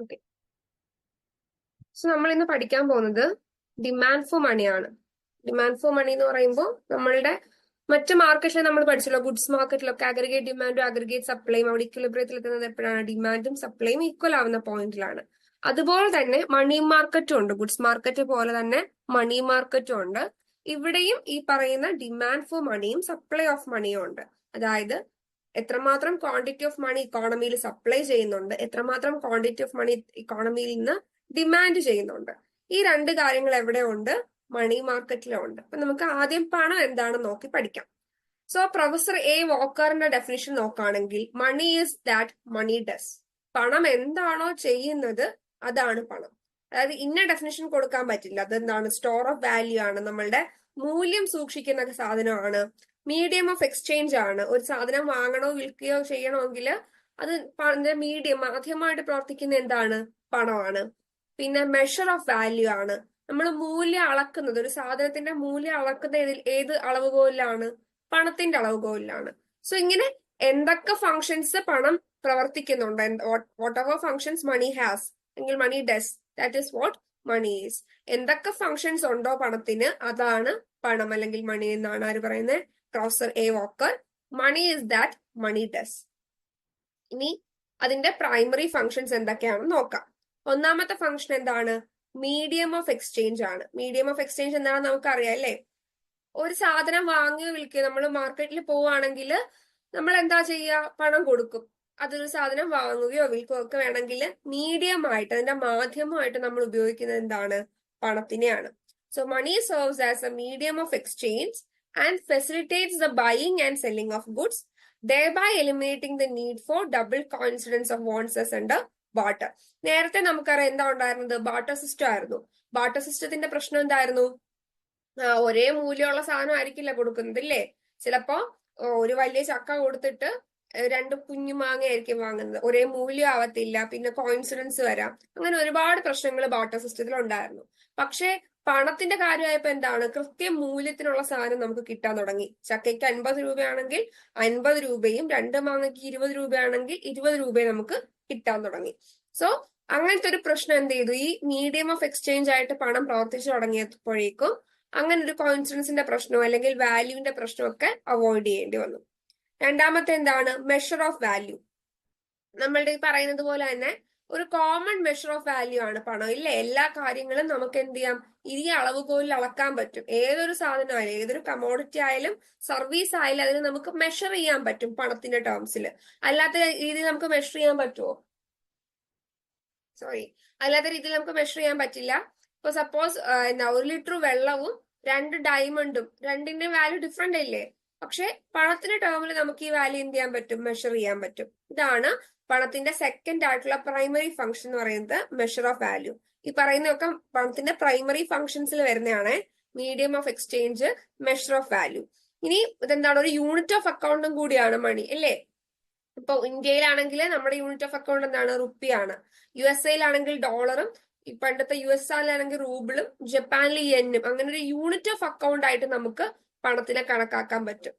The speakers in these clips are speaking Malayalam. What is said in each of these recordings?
ഓക്കെ. സോ നമ്മൾ ഇന്ന് പഠിക്കാൻ പോകുന്നത് ഡിമാൻഡ് ഫോർ മണിയാണ്. ഡിമാൻഡ് ഫോർ മണി എന്ന് പറയുമ്പോൾ നമ്മളുടെ മറ്റ് മാർക്കറ്റിൽ നമ്മൾ പഠിച്ചല്ലോ, ഗുഡ്സ് മാർക്കറ്റിലൊക്കെ അഗ്രിഗേറ്റ് ഡിമാൻഡും അഗ്രിഗേറ്റ് സപ്ലൈയും അവിടെ ഇക്വിലിബ്രിയത്തിൽ എത്തുന്നത് എപ്പോഴാണ്? ഡിമാൻഡും സപ്ലൈയും ഈക്വൽ ആവുന്ന പോയിന്റിലാണ്. അതുപോലെ തന്നെ മണി മാർക്കറ്റും ഉണ്ട്. ഗുഡ്സ് മാർക്കറ്റ് പോലെ തന്നെ മണി മാർക്കറ്റും ഉണ്ട്. ഇവിടെയും ഈ പറയുന്ന ഡിമാൻഡ് ഫോർ മണിയും സപ്ലൈ ഓഫ് മണിയും ഉണ്ട്. അതായത് എത്രമാത്രം ക്വാണ്ടിറ്റി ഓഫ് മണി ഇക്കോണമിയിൽ സപ്ലൈ ചെയ്യുന്നുണ്ട്, എത്രമാത്രം ക്വാണ്ടിറ്റി ഓഫ് മണി ഇക്കോണമിയിൽ നിന്ന് ഡിമാൻഡ് ചെയ്യുന്നുണ്ട്. ഈ രണ്ട് കാര്യങ്ങൾ എവിടെ ഉണ്ട്? മണി മാർക്കറ്റിലുണ്ട്. അപ്പൊ നമുക്ക് ആദ്യം പണം എന്താണെന്ന് നോക്കി പഠിക്കാം. സോ പ്രൊഫസർ എ വോക്കറിന്റെ ഡെഫിനിഷൻ നോക്കുകയാണെങ്കിൽ money is that money does. പണം എന്താണോ ചെയ്യുന്നത് അതാണ് പണം. അതായത് ഇന്ന ഡെഫിനിഷൻ കൊടുക്കാൻ പറ്റില്ല. അതെന്താണ്? സ്റ്റോർ ഓഫ് വാല്യൂ ആണ്, നമ്മളുടെ മൂല്യം സൂക്ഷിക്കുന്ന സാധനമാണ്. മീഡിയം ഓഫ് എക്സ്ചേഞ്ച് ആണ്. ഒരു സാധനം വാങ്ങണോ വിൽക്കുകയോ ചെയ്യണമെങ്കിൽ അത് മീഡിയം മാധ്യമമായിട്ട് പ്രവർത്തിക്കുന്ന എന്താണ്? പണമാണ്. പിന്നെ മെഷർ ഓഫ് വാല്യൂ ആണ്. നമ്മൾ മൂല്യം അളക്കുന്നത്, ഒരു സാധനത്തിന്റെ മൂല്യം അളക്കുന്ന ഏത് അളവുകോലിലാണ്? പണത്തിന്റെ അളവുകോലിലാണ്. സോ ഇങ്ങനെ എന്തൊക്കെ ഫങ്ഷൻസ് പണം പ്രവർത്തിക്കുന്നുണ്ട്, whatever functions money has എങ്കിൽ money does, that is what money is. എന്തൊക്കെ ഫങ്ഷൻസ് ഉണ്ടോ പണത്തിന് അതാണ് പണം അല്ലെങ്കിൽ മണി എന്നാണ് ആര് പറയുന്നത്? Professor A Walker. Money is that money does. ഇനി അതിന്റെ പ്രൈമറി ഫങ്ഷൻസ് എന്തൊക്കെയാണെന്ന് നോക്കാം. ഒന്നാമത്തെ ഫംഗ്ഷൻ എന്താണ്? മീഡിയം ഓഫ് എക്സ്ചേഞ്ച് ആണ്. മീഡിയം ഓഫ് എക്സ്ചേഞ്ച് എന്താണെന്ന് നമുക്കറിയാം അല്ലേ? ഒരു സാധനം വാങ്ങുകയോ വിൽക്കുകയോ, നമ്മൾ മാർക്കറ്റിൽ പോവുകയാണെങ്കിൽ നമ്മൾ എന്താ ചെയ്യുക? പണം കൊടുക്കും. അതൊരു സാധനം വാങ്ങുകയോ വിൽക്കുകയോ ഒക്കെ വേണമെങ്കിൽ മീഡിയം ആയിട്ട്, അതിന്റെ മാധ്യമമായിട്ട് നമ്മൾ ഉപയോഗിക്കുന്നത് എന്താണ്? പണത്തിനെയാണ്. So money serves as a medium of exchange and facilitates the buying and selling of goods, thereby eliminating the need for double coincidence of wants as under barter. നേരത്തെ നമുക്കറിയാം എന്താ ഉണ്ടായിരുന്നത്? ബാർട്ടർ സിസ്റ്റം ആയിരുന്നു. ബാർട്ടർ സിസ്റ്റത്തിന്റെ പ്രശ്നം എന്തായിരുന്നു? ഒരേ മൂല്യമുള്ള സാധനം ആയിരിക്കില്ല കൊടുക്കുന്നത് ഇല്ലേ? ചിലപ്പോ ഒരു വലിയ ചക്ക കൊടുത്തിട്ട് രണ്ട് കുഞ്ഞു മാങ്ങ ആയിരിക്കും വാങ്ങുന്നത്. ഒരേ മൂല്യം ആവത്തില്ല, പിന്നെ കോയിൻസിഡൻസ് വരാം. അങ്ങനെ ഒരുപാട് പ്രശ്നങ്ങൾ ബാർട്ടർ സിസ്റ്റത്തിൽ ഉണ്ടായിരുന്നു. പക്ഷേ പണത്തിന്റെ കാര്യമായപ്പോ എന്താണ്? കൃത്യം മൂല്യത്തിനുള്ള സാധനം നമുക്ക് കിട്ടാൻ തുടങ്ങി. ചക്കയ്ക്ക് 50 രൂപയാണെങ്കിൽ 50 രൂപയും, രണ്ട് മാങ്ങയ്ക്ക് 20 രൂപയാണെങ്കിൽ 20 രൂപയും നമുക്ക് കിട്ടാൻ തുടങ്ങി. സോ അങ്ങനത്തെ ഒരു പ്രശ്നം എന്ത് ചെയ്തു? ഈ മീഡിയം ഓഫ് എക്സ്ചേഞ്ച് ആയിട്ട് പണം പ്രവർത്തിച്ചു തുടങ്ങിയപ്പോഴേക്കും അങ്ങനെ ഒരു കോയിൻസിഡൻസിന്റെ പ്രശ്നമോ അല്ലെങ്കിൽ വാല്യൂവിന്റെ പ്രശ്നമൊക്കെ അവോയ്ഡ് ചെയ്യേണ്ടി വന്നു. രണ്ടാമത്തെ എന്താണ്? Measure of value. നമ്മളുടെ ഈ പറയുന്നത് പോലെ തന്നെ ഒരു കോമൺ മെഷർ ഓഫ് വാല്യൂ ആണ് പണം ഇല്ലേ? എല്ലാ കാര്യങ്ങളും നമുക്ക് എന്ത് ചെയ്യാം? ഈ അളവുകോലിൽ അളക്കാൻ പറ്റും. ഏതൊരു സാധനം ആയാലും, ഏതൊരു കമോഡിറ്റി ആയാലും സർവീസ് ആയാലും അതിന് നമുക്ക് മെഷർ ചെയ്യാൻ പറ്റും പണത്തിന്റെ ടേംസിൽ. അല്ലാത്ത രീതിയിൽ നമുക്ക് മെഷർ ചെയ്യാൻ പറ്റുമോ? സോറി, അല്ലാത്ത രീതിയിൽ നമുക്ക് മെഷർ ചെയ്യാൻ പറ്റില്ല. ഇപ്പൊ സപ്പോസ് 1 ലിറ്റർ വെള്ളവും 2 ഡയമണ്ടും, രണ്ടിന്റെ വാല്യൂ ഡിഫറെന്റ് അല്ലേ? പക്ഷെ പണത്തിന്റെ ടേമിൽ നമുക്ക് ഈ വാല്യൂ എന്ത് ചെയ്യാൻ പറ്റും? മെഷർ ചെയ്യാൻ പറ്റും. ഇതാണ് പണത്തിന്റെ സെക്കൻഡ് ആയിട്ടുള്ള പ്രൈമറി ഫംഗ്ഷൻ എന്ന് പറയുന്നത്, മെഷർ ഓഫ് വാല്യൂ. ഈ പറയുന്നതൊക്കെ പണത്തിന്റെ പ്രൈമറി ഫംഗ്ഷൻസിൽ വരുന്നതാണ്. Medium of exchange, measure of value. ഇനി ഇതെന്താണ്? ഒരു യൂണിറ്റ് ഓഫ് അക്കൗണ്ടും കൂടിയാണ് മണി അല്ലേ? ഇപ്പൊ ഇന്ത്യയിലാണെങ്കിൽ നമ്മുടെ യൂണിറ്റ് ഓഫ് അക്കൗണ്ട് എന്താണ്? റുപ്പിയാണ്. USA ഡോളറും, പണ്ടത്തെ US റൂബിളും, ജപ്പാനിൽ യെന്നും, അങ്ങനെ ഒരു യൂണിറ്റ് ഓഫ് അക്കൗണ്ട് ആയിട്ട് നമുക്ക് പണത്തിനെ കണക്കാക്കാൻ പറ്റും.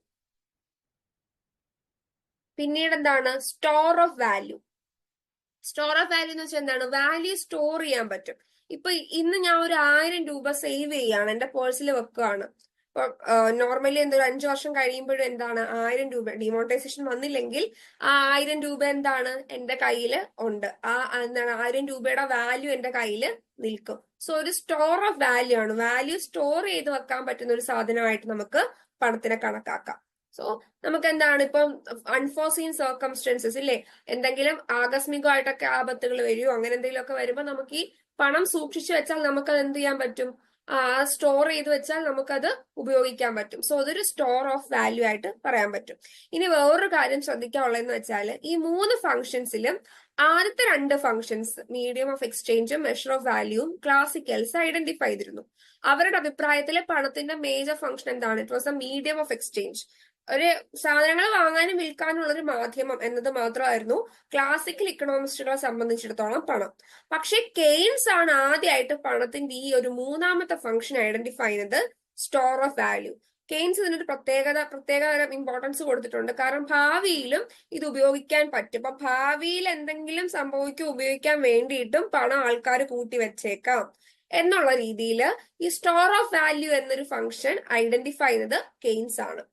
പിന്നീട് എന്താണ്? Store of value. Store of value എന്ന് വെച്ചാൽ എന്താണ്? വാല്യൂ സ്റ്റോർ ചെയ്യാൻ പറ്റും. ഇപ്പൊ ഇന്ന് ഞാൻ ഒരു 1000 രൂപ സേവ് ചെയ്യാണ്, എന്റെ പേഴ്സിൽ വെക്കുകയാണ്. ഇപ്പൊ നോർമലി എന്തൊരു 5 വർഷം കഴിയുമ്പോഴും എന്താണ്? 1000 രൂപ ഡിമോണിറ്റൈസേഷൻ വന്നില്ലെങ്കിൽ ആ 1000 രൂപ എന്താണ്? എന്റെ കയ്യിൽ ഉണ്ട്. എന്താണ്? 1000 രൂപയുടെ വാല്യൂ എന്റെ കയ്യിൽ നിൽക്കും. സോ ഒരു സ്റ്റോർ ഓഫ് വാല്യൂ ആണ്. വാല്യൂ സ്റ്റോർ ചെയ്ത് വെക്കാൻ പറ്റുന്ന ഒരു സാധനമായിട്ട് നമുക്ക് പണത്തിനെ കണക്കാക്കാം. സോ നമുക്ക് എന്താണ്? ഇപ്പം അൺഫോർസീൻ സർക്കംസ്റ്റൻസസ് ഇല്ലേ? എന്തെങ്കിലും ആകസ്മികമായിട്ടൊക്കെ ആപത്തുകൾ വരികയോ അങ്ങനെ എന്തെങ്കിലുമൊക്കെ വരുമ്പോൾ നമുക്ക് ഈ പണം സൂക്ഷിച്ചു വെച്ചാൽ നമുക്കത് എന്ത് ചെയ്യാൻ പറ്റും? സ്റ്റോർ ചെയ്ത് വെച്ചാൽ നമുക്കത് ഉപയോഗിക്കാൻ പറ്റും. സോ അതൊരു സ്റ്റോർ ഓഫ് വാല്യൂ ആയിട്ട് പറയാൻ പറ്റും. ഇനി വേറൊരു കാര്യം ശ്രദ്ധിക്കാനുള്ളതെന്ന് വെച്ചാൽ ഈ 3 ഫംഗ്ഷൻസിലും ആദ്യത്തെ 2 ഫംഗ്ഷൻസ്, മീഡിയം ഓഫ് എക്സ്ചേഞ്ചും മെഷർ ഓഫ് വാല്യൂവും ക്ലാസിക്കൽസ് ഐഡന്റിഫൈ ചെയ്തിരുന്നു. അവരുടെ അഭിപ്രായത്തിൽ പണത്തിന്റെ മേജർ ഫംഗ്ഷൻ എന്താണ്? It was a medium of exchange. ഒരു സാധനങ്ങൾ വാങ്ങാനും വിൽക്കാനുള്ള ഒരു മാധ്യമം എന്നത് മാത്രമായിരുന്നു ക്ലാസിക്കൽ ഇക്കണോമിസ്റ്റുകളെ സംബന്ധിച്ചിടത്തോളം പണം. പക്ഷെ കെയ്ൻസ് ആണ് ആദ്യമായിട്ട് പണത്തിന്റെ ഈ ഒരു മൂന്നാമത്തെ ഫംഗ്ഷൻ ഐഡന്റിഫൈ ചെയ്യുന്നത്, സ്റ്റോർ ഓഫ് വാല്യൂ. കെയ്ൻസ് ഇതിനൊരു പ്രത്യേകതരം ഇമ്പോർട്ടൻസ് കൊടുത്തിട്ടുണ്ട്. കാരണം ഭാവിയിലും ഇത് ഉപയോഗിക്കാൻ പറ്റും. അപ്പൊ ഭാവിയിൽ എന്തെങ്കിലും ഉപയോഗിക്കാൻ വേണ്ടിയിട്ടും പണം ആൾക്കാർ കൂട്ടി വെച്ചേക്കാം എന്നുള്ള രീതിയിൽ ഈ സ്റ്റോർ ഓഫ് വാല്യൂ എന്നൊരു ഫംഗ്ഷൻ ഐഡന്റിഫൈ ചെയ്യുന്നത് കെയ്ൻസ് ആണ്.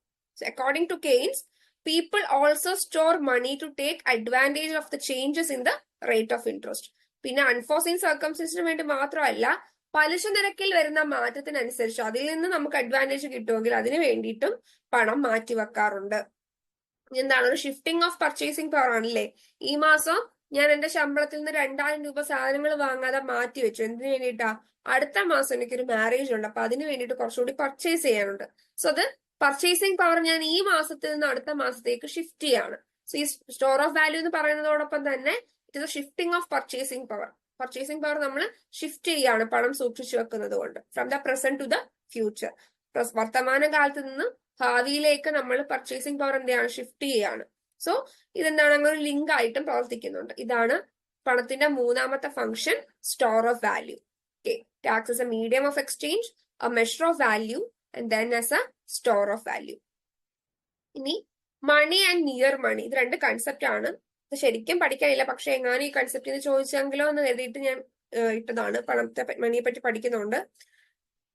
According to Keynes, people also store money to take advantage of the changes in the rate of interest. പിന്നെ അൺഫോർസീൻ സർക്കംസ്റ്റൻസിന് വേണ്ടി മാത്രമല്ല, പലിശ നിരക്കിൽ വരുന്ന മാറ്റത്തിനനുസരിച്ച് അതിൽ നിന്ന് നമുക്ക് അഡ്വാൻറ്റേജ് കിട്ടുമെങ്കിൽ അതിന് വേണ്ടിയിട്ടും പണം മാറ്റിവെക്കാറുണ്ട്. എന്താണ് ഒരു ഷിഫ്റ്റിംഗ് ഓഫ് പർച്ചേസിംഗ് പവർ ആണല്ലേ. ഈ മാസം ഞാൻ എന്റെ ശമ്പളത്തിൽ നിന്ന് 2000 രൂപ സാധനങ്ങൾ വാങ്ങാതെ മാറ്റി വെച്ചു. എന്തിനു വേണ്ടിയിട്ടാ? അടുത്ത മാസം എനിക്കൊരു മാരേജ് ഉണ്ട്, അപ്പൊ അതിന് വേണ്ടിയിട്ട് കുറച്ചുകൂടി പർച്ചേസ് ചെയ്യാനുണ്ട്. സോ അത് പർച്ചേസിംഗ് പവർ ഞാൻ ഈ മാസത്തിൽ നിന്ന് അടുത്ത മാസത്തേക്ക് ഷിഫ്റ്റ് ചെയ്യാണ്. സോ ഈ സ്റ്റോർ ഓഫ് വാല്യൂ എന്ന് പറയുന്നതോടൊപ്പം തന്നെ it is a shifting of purchasing power. Purchasing power നമ്മൾ ഷിഫ്റ്റ് ചെയ്യാണ് പണം സൂക്ഷിച്ചു വെക്കുന്നത് കൊണ്ട്, from the present to the future. വർത്തമാന കാലത്ത് നിന്ന് ഭാവിയിലേക്ക് നമ്മൾ പർച്ചേസിംഗ് പവർ എന്താണ് ഷിഫ്റ്റ് ചെയ്യാണ്. സോ ഇതെന്താണ് അങ്ങനെ ഒരു ലിങ്ക് ആയിട്ടും പ്രവർത്തിക്കുന്നുണ്ട്. ഇതാണ് പണത്തിന്റെ മൂന്നാമത്തെ function, store of value. Tax is a medium of exchange, a measure of value and then as a store of value. ഇനി മണി ആൻഡ് നിയർ മണി, ഇത് രണ്ട് കൺസെപ്റ്റ് ആണ്. ഇത് ശരിക്കും പഠിക്കാനില്ല, പക്ഷെ എങ്ങാനും ഈ കൺസെപ്റ്റിന് ചോദിച്ചെങ്കിലോ എന്ന് കരുതിയിട്ട് ഞാൻ ഇട്ടതാണ്. മണിയെ പറ്റി പഠിക്കുന്നുണ്ട്.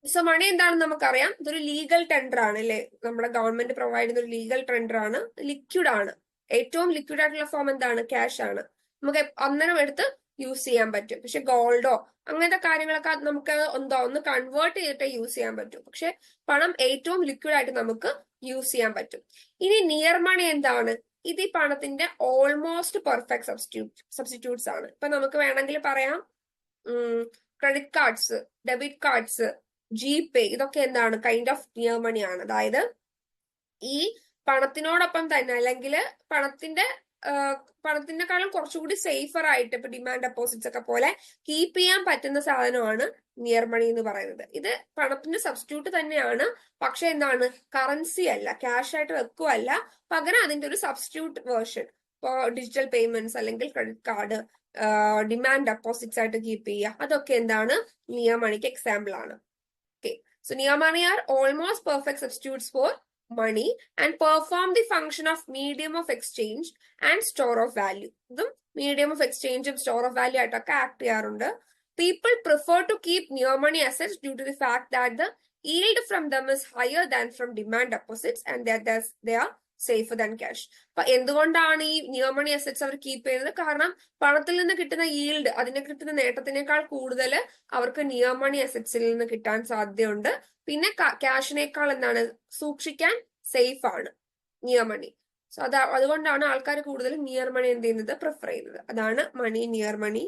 സോ മണി എന്താണെന്ന് നമുക്കറിയാം. ഇതൊരു ലീഗൽ ടെൻഡർ ആണ് അല്ലെ, നമ്മുടെ ഗവൺമെന്റ് പ്രൊവൈഡ് ചെയ്യുന്ന ഒരു ലീഗൽ ടെൻഡർ ആണ്. ലിക്വിഡ് ആണ്. ഏറ്റവും ലിക്വിഡ് ആയിട്ടുള്ള ഫോം എന്താണ്? ക്യാഷ് ആണ്. നമുക്ക് അന്നേരം എടുത്ത് യൂസ് ചെയ്യാൻ പറ്റും. പക്ഷെ ഗോൾഡോ അങ്ങനത്തെ കാര്യങ്ങളൊക്കെ നമുക്ക് ഒന്ന് കൺവേർട്ട് ചെയ്തിട്ടേ യൂസ് ചെയ്യാൻ പറ്റും. പക്ഷെ പണം ഏറ്റവും ലിക്വിഡ് ആയിട്ട് നമുക്ക് യൂസ് ചെയ്യാൻ പറ്റും. ഇനി നിയർ മണി എന്താണ്? ഇത് ഈ പണത്തിന്റെ ഓൾമോസ്റ്റ് പെർഫെക്റ്റ് സബ്സ്റ്റിറ്റ്യൂട്ട്സ് ആണ്. ഇപ്പൊ നമുക്ക് വേണമെങ്കിൽ പറയാം credit cards, debit cards, GPay, ഇതൊക്കെ എന്താണ്? കൈൻഡ് ഓഫ് നിയർ മണി ആണ്. അതായത് ഈ പണത്തിനോടൊപ്പം തന്നെ അല്ലെങ്കിൽ പണത്തിനെക്കാളും കുറച്ചുകൂടി സേഫർ ആയിട്ട് ഇപ്പൊ ഡിമാൻഡ് ഡെപ്പോസിറ്റ്സ് ഒക്കെ പോലെ കീപ്പ് ചെയ്യാൻ പറ്റുന്ന സാധനമാണ് നിയർ മണി എന്ന് പറയുന്നത്. ഇത് പണത്തിന്റെ സബ്സ്റ്റിറ്റ്യൂട്ട് തന്നെയാണ്, പക്ഷെ എന്താണ്? കറൻസി അല്ല, ക്യാഷ് ആയിട്ട് വെക്കുകയല്ല, പകരം അതിന്റെ ഒരു സബ്സ്റ്റിറ്റ്യൂട്ട് വേർഷൻ. ഇപ്പോ ഡിജിറ്റൽ പേയ്മെന്റ്സ് അല്ലെങ്കിൽ ക്രെഡിറ്റ് കാർഡ്, ഡിമാൻഡ് ഡെപ്പോസിറ്റ്സ് ആയിട്ട് കീപ്പ് ചെയ്യുക, അതൊക്കെ എന്താണ്? നിയർ മണിക്ക് എക്സാമ്പിൾ ആണ്. So near money are almost perfect substitutes for money and perform the function of medium of exchange and store of value. ഇതും medium of exchange ഉം store of value ആയിട്ടൊക്കെ ആക്ട് ചെയ്യാറുണ്ട്. People prefer to keep near money assets due to the fact that the yield from them is higher than from demand deposits and that they are safer than cash. അപ്പൊ എന്തുകൊണ്ടാണ് ഈ നിയർ മണി അസറ്റ്സ് അവർ കീപ്പ് ചെയ്യുന്നത്? കാരണം പണത്തിൽ നിന്ന് കിട്ടുന്ന ഈൽഡ്, അതിന് കിട്ടുന്ന നേട്ടത്തിനേക്കാൾ കൂടുതൽ അവർക്ക് നിയർ മണി അസറ്റ്സിൽ നിന്ന് കിട്ടാൻ സാധ്യതയുണ്ട്. പിന്നെ ക്യാഷിനേക്കാൾ എന്താണ്? സൂക്ഷിക്കാൻ സേഫ് ആണ് നിയർ മണി. സോ അതുകൊണ്ടാണ് ആൾക്കാർ കൂടുതലും നിയർ മണി എന്ത് ചെയ്യുന്നത്? പ്രിഫർ ചെയ്യുന്നത്. അതാണ് മണി, നിയർ മണി.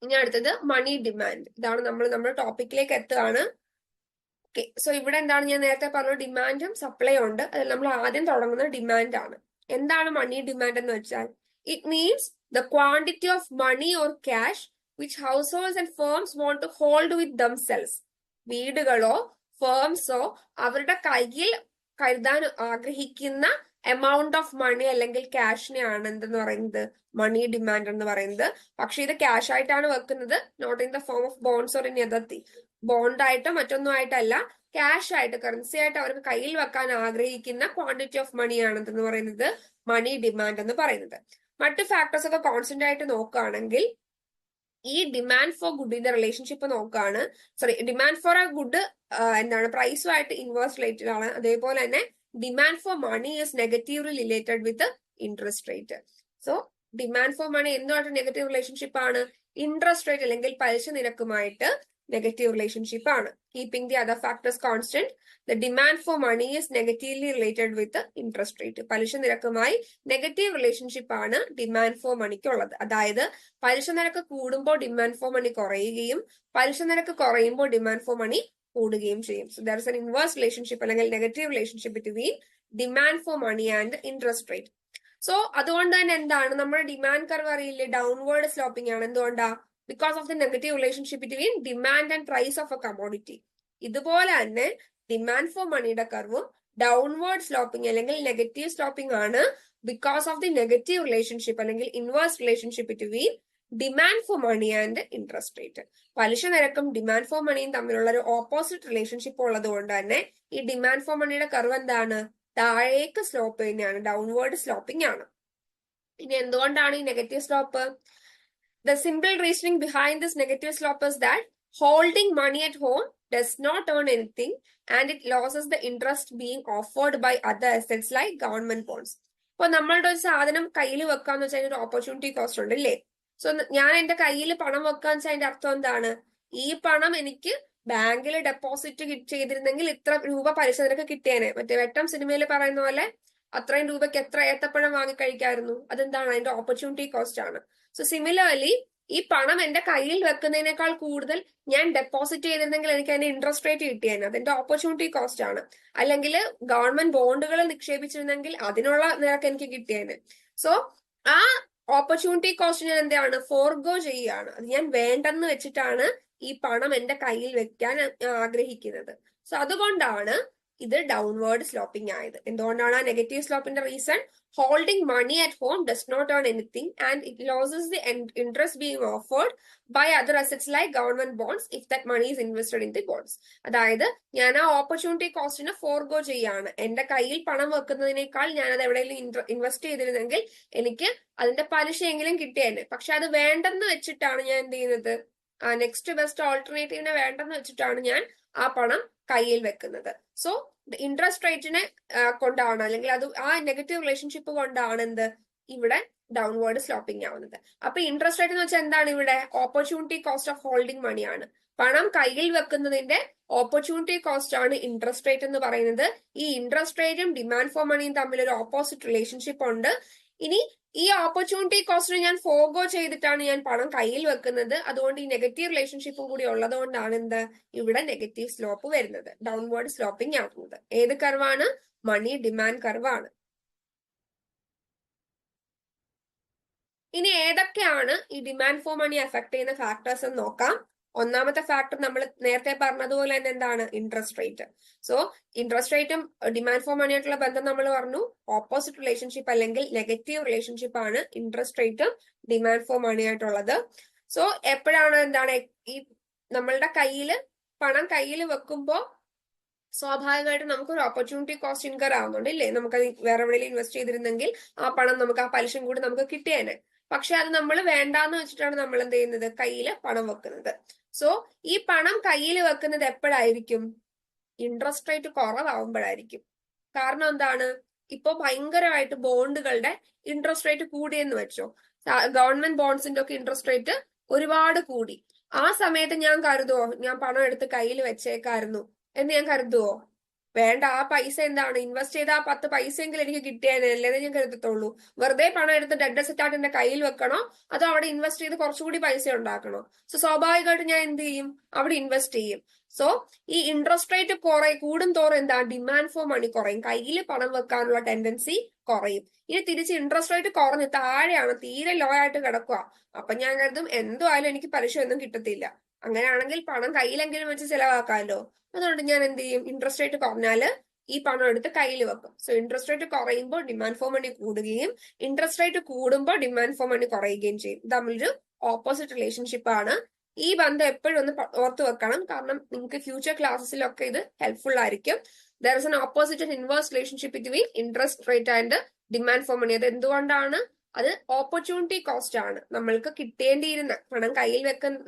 ഇനി അടുത്തത് മണി ഡിമാൻഡ്. ഇതാണ് നമ്മുടെ ടോപ്പിക്കിലേക്ക് എത്തുകയാണ്. ഓക്കെ, സോ ഇവിടെ എന്താണ്? ഞാൻ നേരത്തെ പറഞ്ഞ ഡിമാൻഡും സപ്ലൈയും ഉണ്ട്. അതിൽ നമ്മൾ ആദ്യം തുടങ്ങുന്നത് ഡിമാൻഡ് ആണ്. എന്താണ് മണി ഡിമാൻഡ് എന്ന് വെച്ചാൽ? It means the quantity of money or cash which households and firms want to hold with themselves. വീടുകളോ ഫേംസോ അവരുടെ കയ്യിൽ കരുതാൻ ആഗ്രഹിക്കുന്ന എമൗണ്ട് ഓഫ് മണി അല്ലെങ്കിൽ ക്യാഷിനെയാണ് എന്തെന്ന് പറയുന്നത്? മണി ഡിമാൻഡ് എന്ന് പറയുന്നത്. പക്ഷെ ഇത് ക്യാഷ് ആയിട്ടാണ് വെക്കുന്നത്, not in the form of bonds or in യഥത്തി. ബോണ്ടായിട്ടോ മറ്റൊന്നും ആയിട്ടല്ല, ക്യാഷ് ആയിട്ട്, കറൻസി ആയിട്ട് അവർക്ക് കയ്യിൽ വെക്കാൻ ആഗ്രഹിക്കുന്ന ക്വാണ്ടിറ്റി ഓഫ് മണിയാണ് എന്തെന്ന് പറയുന്നത്? മണി ഡിമാൻഡ് എന്ന് പറയുന്നത്. മറ്റു ഫാക്ടേഴ്സ് ഒക്കെ കോൺസ്റ്റന്റ് ആയിട്ട് നോക്കുകയാണെങ്കിൽ ഈ ഡിമാൻഡ് ഫോർ ഗുഡിന്റെ റിലേഷൻഷിപ്പ് നോക്കുകയാണ്. ഡിമാൻഡ് ഫോർ എ ഗുഡ് എന്താണ്? പ്രൈസുമായിട്ട് ഇൻവേഴ്സ് റിലേറ്റഡ് ആണ്. അതേപോലെ തന്നെ demand for money is negatively related with interest rate. So demand for money എന്തുമായിട്ട് നെഗറ്റീവ് റിലേഷൻഷിപ്പ് ആണ്? ഇൻട്രസ്റ്റ് റേറ്റ് അല്ലെങ്കിൽ പലിശ നിരക്കുമായിട്ട് നെഗറ്റീവ് റിലേഷൻഷിപ്പ് ആണ്. Keeping the other factors constant, the demand for money is negatively related with interest rate. പലിശ നിരക്കുമായി നെഗറ്റീവ് റിലേഷൻഷിപ്പ് ആണ് ഡിമാൻഡ് ഫോർ മണിക്ക് ഉള്ളത്. അതായത് പലിശ നിരക്ക് കൂടുമ്പോൾ ഡിമാൻഡ് ഫോർ മണി കുറയുകയും പലിശ നിരക്ക് കുറയുമ്പോൾ ഡിമാൻഡ് ഫോർ മണി കൂടുകയും ചെയ്യും. So there is an inverse relationship അല്ലെങ്കിൽ negative relationship between demand for money and interest rate. So അതുകൊണ്ട് തന്നെ എന്താണ്? നമ്മുടെ ഡിമാൻഡ് കർവ് അറിയില്ലേ, ഡൗൺവേർഡ് സ്ലോപ്പിംഗ് ആണ്. എന്തുകൊണ്ടാ? Because of the negative relationship between demand and price of a commodity. ഇതുപോലെ തന്നെ ഡിമാൻഡ് ഫോർ മണിയുടെ കർവും ഡൗൺവേർഡ് സ്ലോപ്പിംഗ് അല്ലെങ്കിൽ നെഗറ്റീവ് സ്ലോപ്പിംഗ് ആണ് because of the negative relationship അല്ലെങ്കിൽ inverse relationship between demand for money and interest rate. പലിശ നിരക്കും ഡിമാൻഡ് ഫോർ മണിയും തമ്മിലുള്ള ഒരു ഓപ്പോസിറ്റ് റിലേഷൻഷിപ്പ് ഉള്ളത് കൊണ്ട് തന്നെ ഈ ഡിമാൻഡ് ഫോർ മണിയുടെ കർവ് എന്താണ്? താഴേക്ക് സ്ലോപ്പ് തന്നെയാണ്, ഡൗൺവേർഡ് സ്ലോപ്പിംഗ് ആണ്. ഇനി എന്തുകൊണ്ടാണ് ഈ negative slope? The simple reasoning behind this negative slope is that holding money at home does not earn anything and it loses the interest being offered by other assets like government bonds. ഇപ്പൊ നമ്മളുടെ ഒരു സാധനം കയ്യിൽ വെക്കാന്ന് വെച്ചാൽ ഒരു ഓപ്പർച്യൂണിറ്റി കോസ്റ്റ് ഉണ്ട് അല്ലേ? സോ ഞാൻ എന്റെ കയ്യിൽ പണം വെക്കാന്ന് വെച്ചാൽ അതിന്റെ അർത്ഥം എന്താണ്? ഈ പണം എനിക്ക് ബാങ്കിൽ ഡെപ്പോസിറ്റ് ചെയ്തിരുന്നെങ്കിൽ ഇത്ര രൂപ പലിശ നിരക്ക് കിട്ടിയേനെ. മറ്റേ വെട്ടം സിനിമയിൽ പറയുന്ന പോലെ അത്രയും രൂപയ്ക്ക് എത്ര ഏത്തപ്പഴം വാങ്ങി കഴിക്കായിരുന്നു. അതെന്താണ്? അതിന്റെ ഓപ്പർച്യൂണിറ്റി കോസ്റ്റ് ആണ്. സോ സിമിലർലി ഈ പണം എന്റെ കയ്യിൽ വെക്കുന്നതിനേക്കാൾ കൂടുതൽ ഞാൻ ഡെപ്പോസിറ്റ് ചെയ്തിരുന്നെങ്കിൽ എനിക്ക് അതിന്റെ ഇൻട്രസ്റ്റ് റേറ്റ് കിട്ടിയേനെ. അതിന്റെ ഓപ്പർച്യൂണിറ്റി കോസ്റ്റ് ആണ്. അല്ലെങ്കിൽ ഗവൺമെന്റ് ബോണ്ടുകൾ നിക്ഷേപിച്ചിരുന്നെങ്കിൽ അതിനുള്ള നിരക്ക് എനിക്ക് കിട്ടിയേനെ. സോ ആ ഓപ്പർച്യൂണിറ്റി കോസ്റ്റ് ഞാൻ എന്താണ്? ഫോർഗോ ചെയ്യുകയാണ്. അത് ഞാൻ വേണ്ടെന്ന് വെച്ചിട്ടാണ് ഈ പണം എന്റെ കയ്യിൽ വെക്കാൻ ആഗ്രഹിക്കുന്നത്. സോ അതുകൊണ്ടാണ് ഇത് ഡൗൺവേർഡ് സ്ലോപ്പിംഗ് ആയത്. എന്തുകൊണ്ടാണ് ആ നെഗറ്റീവ് സ്ലോപ്പിന്റെ reason? Holding money at home does not earn anything and it loses the interest being offered by other assets like government bonds if that money is invested in the bonds. അതായത് ഞാൻ ആ ഓപ്പർച്യൂണിറ്റി കോസ്റ്റിനെ ഫോർഗോ ചെയ്യാണ്. എന്റെ കയ്യിൽ പണം വെക്കുന്നതിനേക്കാൾ ഞാൻ അത് എവിടെയെങ്കിലും ഇൻവെസ്റ്റ് ചെയ്തിരുന്നെങ്കിൽ എനിക്ക് അതിന്റെ പലിശയെങ്കിലും കിട്ടിയേനെ. പക്ഷെ അത് വേണ്ടെന്ന് വെച്ചിട്ടാണ് ഞാൻ എന്ത് ചെയ്യുന്നത്? നെക്സ്റ്റ് ബെസ്റ്റ് ഓൾട്ടർനേറ്റീവിനെ വേണ്ടെന്ന് വെച്ചിട്ടാണ് ഞാൻ ആ പണം കയ്യിൽ വെക്കുന്നത്. സോ ഇൻട്രസ്റ്റ് റേറ്റിനെ കൊണ്ടാണ്, അല്ലെങ്കിൽ അത് ആ നെഗറ്റീവ് റിലേഷൻഷിപ്പ് കൊണ്ടാണ് എന്ത് ഇവിടെ ഡൗൺവേർഡ് സ്ലോപ്പിംഗ് ആവുന്നത്. അപ്പൊ ഇൻട്രസ്റ്റ് റേറ്റ് എന്ന് വെച്ചാൽ എന്താണ്? ഇവിടെ ഓപ്പർച്യൂണിറ്റി കോസ്റ്റ് ഓഫ് ഹോൾഡിംഗ് മണിയാണ്. പണം കയ്യിൽ വെക്കുന്നതിന്റെ ഓപ്പർച്യൂണിറ്റി കോസ്റ്റ് ആണ് ഇൻട്രസ്റ്റ് റേറ്റ് എന്ന് പറയുന്നത്. ഈ ഇൻട്രസ്റ്റ് റേറ്റും ഡിമാൻഡ് ഫോർ മണിയും തമ്മിൽ ഒരു ഓപ്പോസിറ്റ് റിലേഷൻഷിപ്പ് ഉണ്ട്. ഇനി ഈ ഓപ്പർച്യൂണിറ്റി കോസ്റ്റിനെ ഞാൻ ഫോർഗോ ചെയ്തിട്ടാണ് ഞാൻ പണം കയ്യിൽ വെക്കുന്നത്. അതുകൊണ്ട് ഈ നെഗറ്റീവ് റിലേഷൻഷിപ്പും കൂടി ഉള്ളത് കൊണ്ടാണ് എന്ത് ഇവിടെ നെഗറ്റീവ് സ്ലോപ്പ് വരുന്നത്, ഡൗൺവേർഡ് സ്ലോപ്പിംഗ് ആവുന്നത്. ഏത് കർവാണ്? മണി ഡിമാൻഡ് കർവാണ്. ഇനി ഏതൊക്കെയാണ് ഈ ഡിമാൻഡ് ഫോർ മണി എഫക്ട് ചെയ്യുന്ന ഫാക്ടേഴ്സ് എന്ന് നോക്കാം. ഒന്നാമത്തെ ഫാക്ടർ നമ്മൾ നേരത്തെ പറഞ്ഞതുപോലെ തന്നെ എന്താണ്? Interest rate. സോ ഇൻട്രസ്റ്റ് റേറ്റും ഡിമാൻഡ് ഫോർ മണി ആയിട്ടുള്ള ബന്ധം നമ്മൾ പറഞ്ഞു. ഓപ്പോസിറ്റ് റിലേഷൻഷിപ്പ് അല്ലെങ്കിൽ നെഗറ്റീവ് റിലേഷൻഷിപ്പ് ആണ് ഇൻട്രസ്റ്റ് റേറ്റും ഡിമാൻഡ് ഫോർ മണി ആയിട്ടുള്ളത്. സോ എപ്പോഴാണ് എന്താണ് ഈ നമ്മളുടെ കയ്യിൽ പണം കയ്യിൽ വെക്കുമ്പോൾ സ്വാഭാവികമായിട്ടും നമുക്കൊരു ഓപ്പർച്യൂണിറ്റി കോസ്റ്റ് ഇൻകർ ആവുന്നുണ്ട് ഇല്ലേ? നമുക്കത് വേറെ എവിടെയെങ്കിലും ഇൻവെസ്റ്റ് ചെയ്തിരുന്നെങ്കിൽ ആ പണം നമുക്ക് ആ പലിശയും കൂടി നമുക്ക് കിട്ടിയേനെ. പക്ഷെ അത് നമ്മൾ വേണ്ടാന്ന് വെച്ചിട്ടാണ് നമ്മൾ എന്ത് ചെയ്യുന്നത്? കയ്യിൽ പണം വെക്കുന്നത്. സോ ഈ പണം കയ്യിൽ വെക്കുന്നത് എപ്പോഴായിരിക്കും? Interest rate കുറവാകുമ്പോഴായിരിക്കും. കാരണം എന്താണ്? ഇപ്പൊ ഭയങ്കരമായിട്ട് ബോണ്ടുകളുടെ ഇൻട്രസ്റ്റ് റേറ്റ് കൂടിയെന്ന് വെച്ചോ, ഗവൺമെന്റ് ബോണ്ട്സിന്റെ ഒക്കെ ഇൻട്രസ്റ്റ് റേറ്റ് ഒരുപാട് കൂടി. ആ സമയത്ത് ഞാൻ കരുതുവോ ഞാൻ പണം എടുത്ത് കയ്യിൽ വെച്ചേക്കായിരുന്നു എന്ന് ഞാൻ കരുതുവോ? വേണ്ട. ആ പൈസ എന്താണ്? ഇൻവെസ്റ്റ് ചെയ്ത ആ 10 പൈസയെങ്കിലും എനിക്ക് കിട്ടിയാലേ ഞാൻ കരുതത്തുള്ളൂ. വെറുതെ പണം എടുത്ത് ഡെഡ് അസറ്റ് ആയിട്ട് എന്റെ കയ്യിൽ വെക്കണോ അതോ അവിടെ ഇൻവെസ്റ്റ് ചെയ്ത് കുറച്ചുകൂടി പൈസ ഉണ്ടാക്കണോ? സോ സ്വാഭാവികമായിട്ട് ഞാൻ എന്ത് ചെയ്യും? അവിടെ ഇൻവെസ്റ്റ് ചെയ്യും. സോ ഈ ഇൻട്രസ്റ്റ് റേറ്റ് കൂടും തോറും എന്താ? ഡിമാൻഡ് ഫോർ മണി കുറയും, കയ്യിൽ പണം വെക്കാനുള്ള ടെൻഡൻസി കുറയും. ഇനി തിരിച്ച് ഇൻട്രസ്റ്റ് റേറ്റ് കുറഞ്ഞ് താഴെയാണ്, തീരെ ലോ ആയിട്ട് കിടക്കുക. അപ്പൊ ഞാൻ കരുതും എന്തുമായാലും എനിക്ക് പലിശ ഒന്നും കിട്ടത്തില്ല. അങ്ങനെയാണെങ്കിൽ പണം കയ്യിലെങ്കിലും വെച്ച് ചെലവാക്കാമല്ലോ. അതുകൊണ്ട് ഞാൻ എന്ത് ചെയ്യും? ഇൻട്രസ്റ്റ് റേറ്റ് കുറഞ്ഞാല് ഈ പണം എടുത്ത് കയ്യിൽ വെക്കും. സോ ഇൻട്രസ്റ്റ് റേറ്റ് കുറയുമ്പോൾ ഡിമാൻഡ് ഫോർ മണി കൂടുകയും ഇൻട്രസ്റ്റ് റേറ്റ് കൂടുമ്പോൾ ഡിമാൻഡ് ഫോർ മണി കുറയുകയും ചെയ്യും. ഇത് തമ്മിലൊരു ഓപ്പോസിറ്റ് റിലേഷൻഷിപ്പ് ആണ്. ഈ ബന്ധം എപ്പോഴും ഒന്ന് ഓർത്ത് വെക്കണം. കാരണം നിങ്ങൾക്ക് ഫ്യൂച്ചർ ക്ലാസ്സിലൊക്കെ ഇത് ഹെൽപ്ഫുൾ ആയിരിക്കും. There is an opposite and inverse relationship between interest rate and demand for money. അത് എന്തുകൊണ്ടാണ്? അത് ഓപ്പർച്യൂണിറ്റി കോസ്റ്റ് ആണ്. നമ്മൾക്ക് കിട്ടേണ്ടിയിരുന്ന പണം കയ്യിൽ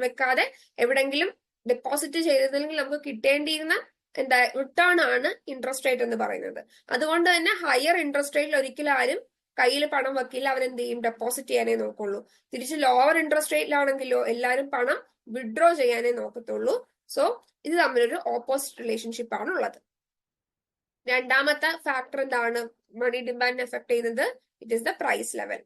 വെക്കാതെ എവിടെങ്കിലും ഡെപ്പോസിറ്റ് ചെയ്തിരുന്നെങ്കിൽ നമുക്ക് കിട്ടേണ്ടിയിരുന്ന എന്താ റിട്ടേൺ ആണ് ഇൻട്രസ്റ്റ് റേറ്റ് എന്ന് പറയുന്നത്. അതുകൊണ്ട് തന്നെ ഹയർ ഇൻട്രസ്റ്റ് റേറ്റിൽ ഒരിക്കലും ആരും കയ്യിൽ പണം വെക്കില്ല. അവരെന്ത് ചെയ്യും? ഡെപ്പോസിറ്റ് ചെയ്യാനേ നോക്കുള്ളൂ. തിരിച്ച് ലോവർ ഇൻട്രസ്റ്റ് റേറ്റിലാണെങ്കിലോ എല്ലാവരും പണം വിഡ്രോ ചെയ്യാനേ നോക്കത്തുള്ളൂ. സോ ഇത് തമ്മിലൊരു ഓപ്പോസിറ്റ് റിലേഷൻഷിപ്പ് ആണ് ഉള്ളത്. രണ്ടാമത്തെ ഫാക്ടർ എന്താണ് മണി ഡിമാൻഡിനെ എഫക്ട് ചെയ്യുന്നത്? It is the price level.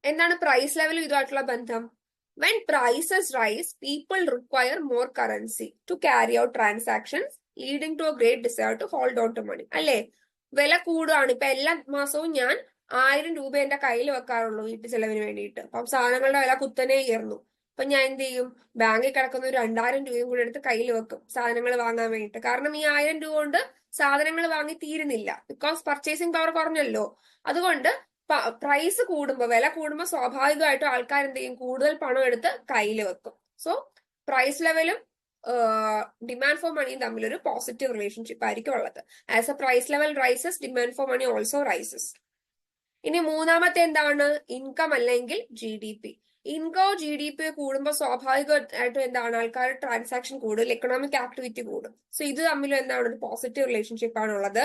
എന്താണ് പ്രൈസ് ലെവലും ഇതുമായിട്ടുള്ള ബന്ധം? When prices rise, people require more currency to carry out transactions, leading to a great desire to hold on to money. അല്ലേ? വില കൂടുകയാണ്. ഇപ്പൊ എല്ലാ മാസവും ഞാൻ 1000 രൂപ എന്റെ കയ്യിൽ വെക്കാറുള്ളൂ വീട്ടു ചെലവിന് വേണ്ടിയിട്ട്. അപ്പം സാധനങ്ങളുടെ വില കുത്തനെ ഉയർന്നു. അപ്പൊ ഞാൻ എന്ത് ചെയ്യും? ബാങ്കിൽ കിടക്കുന്ന ഒരു 2000 രൂപയും കൂടി എടുത്ത് കയ്യിൽ വെക്കും സാധനങ്ങൾ വാങ്ങാൻ വേണ്ടിയിട്ട്. കാരണം ഈ 1000 രൂപ കൊണ്ട് സാധനങ്ങൾ വാങ്ങി തീരുന്നില്ല. ബിക്കോസ് പർച്ചേസിംഗ് പവർ കുറഞ്ഞല്ലോ. അതുകൊണ്ട് പ്രൈസ് കൂടുമ്പോൾ, വില കൂടുമ്പോൾ സ്വാഭാവികമായിട്ടും ആൾക്കാർ എന്ത് ചെയ്യും, കൂടുതൽ പണം എടുത്ത് കയ്യിൽ വെക്കും. സോ പ്രൈസ് ലെവലും ഡിമാൻഡ് ഫോർ മണിയും തമ്മിലൊരു പോസിറ്റീവ് റിലേഷൻഷിപ്പ് ആയിരിക്കും ഉള്ളത്. As a price level rises, demand for money also rises. ഇനി മൂന്നാമത്തെ എന്താണ്, ഇൻകം അല്ലെങ്കിൽ GDP. ഇൻകം GDP കൂടുമ്പോൾ സ്വാഭാവികമായിട്ടും എന്താണ്, ആൾക്കാർ ട്രാൻസാക്ഷൻ കൂടുതൽ, എക്കണോമിക് ആക്ടിവിറ്റി കൂടും. സോ ഇത് തമ്മിലും എന്താണ്, ഒരു പോസിറ്റീവ് റിലേഷൻഷിപ്പ് ആണുള്ളത്.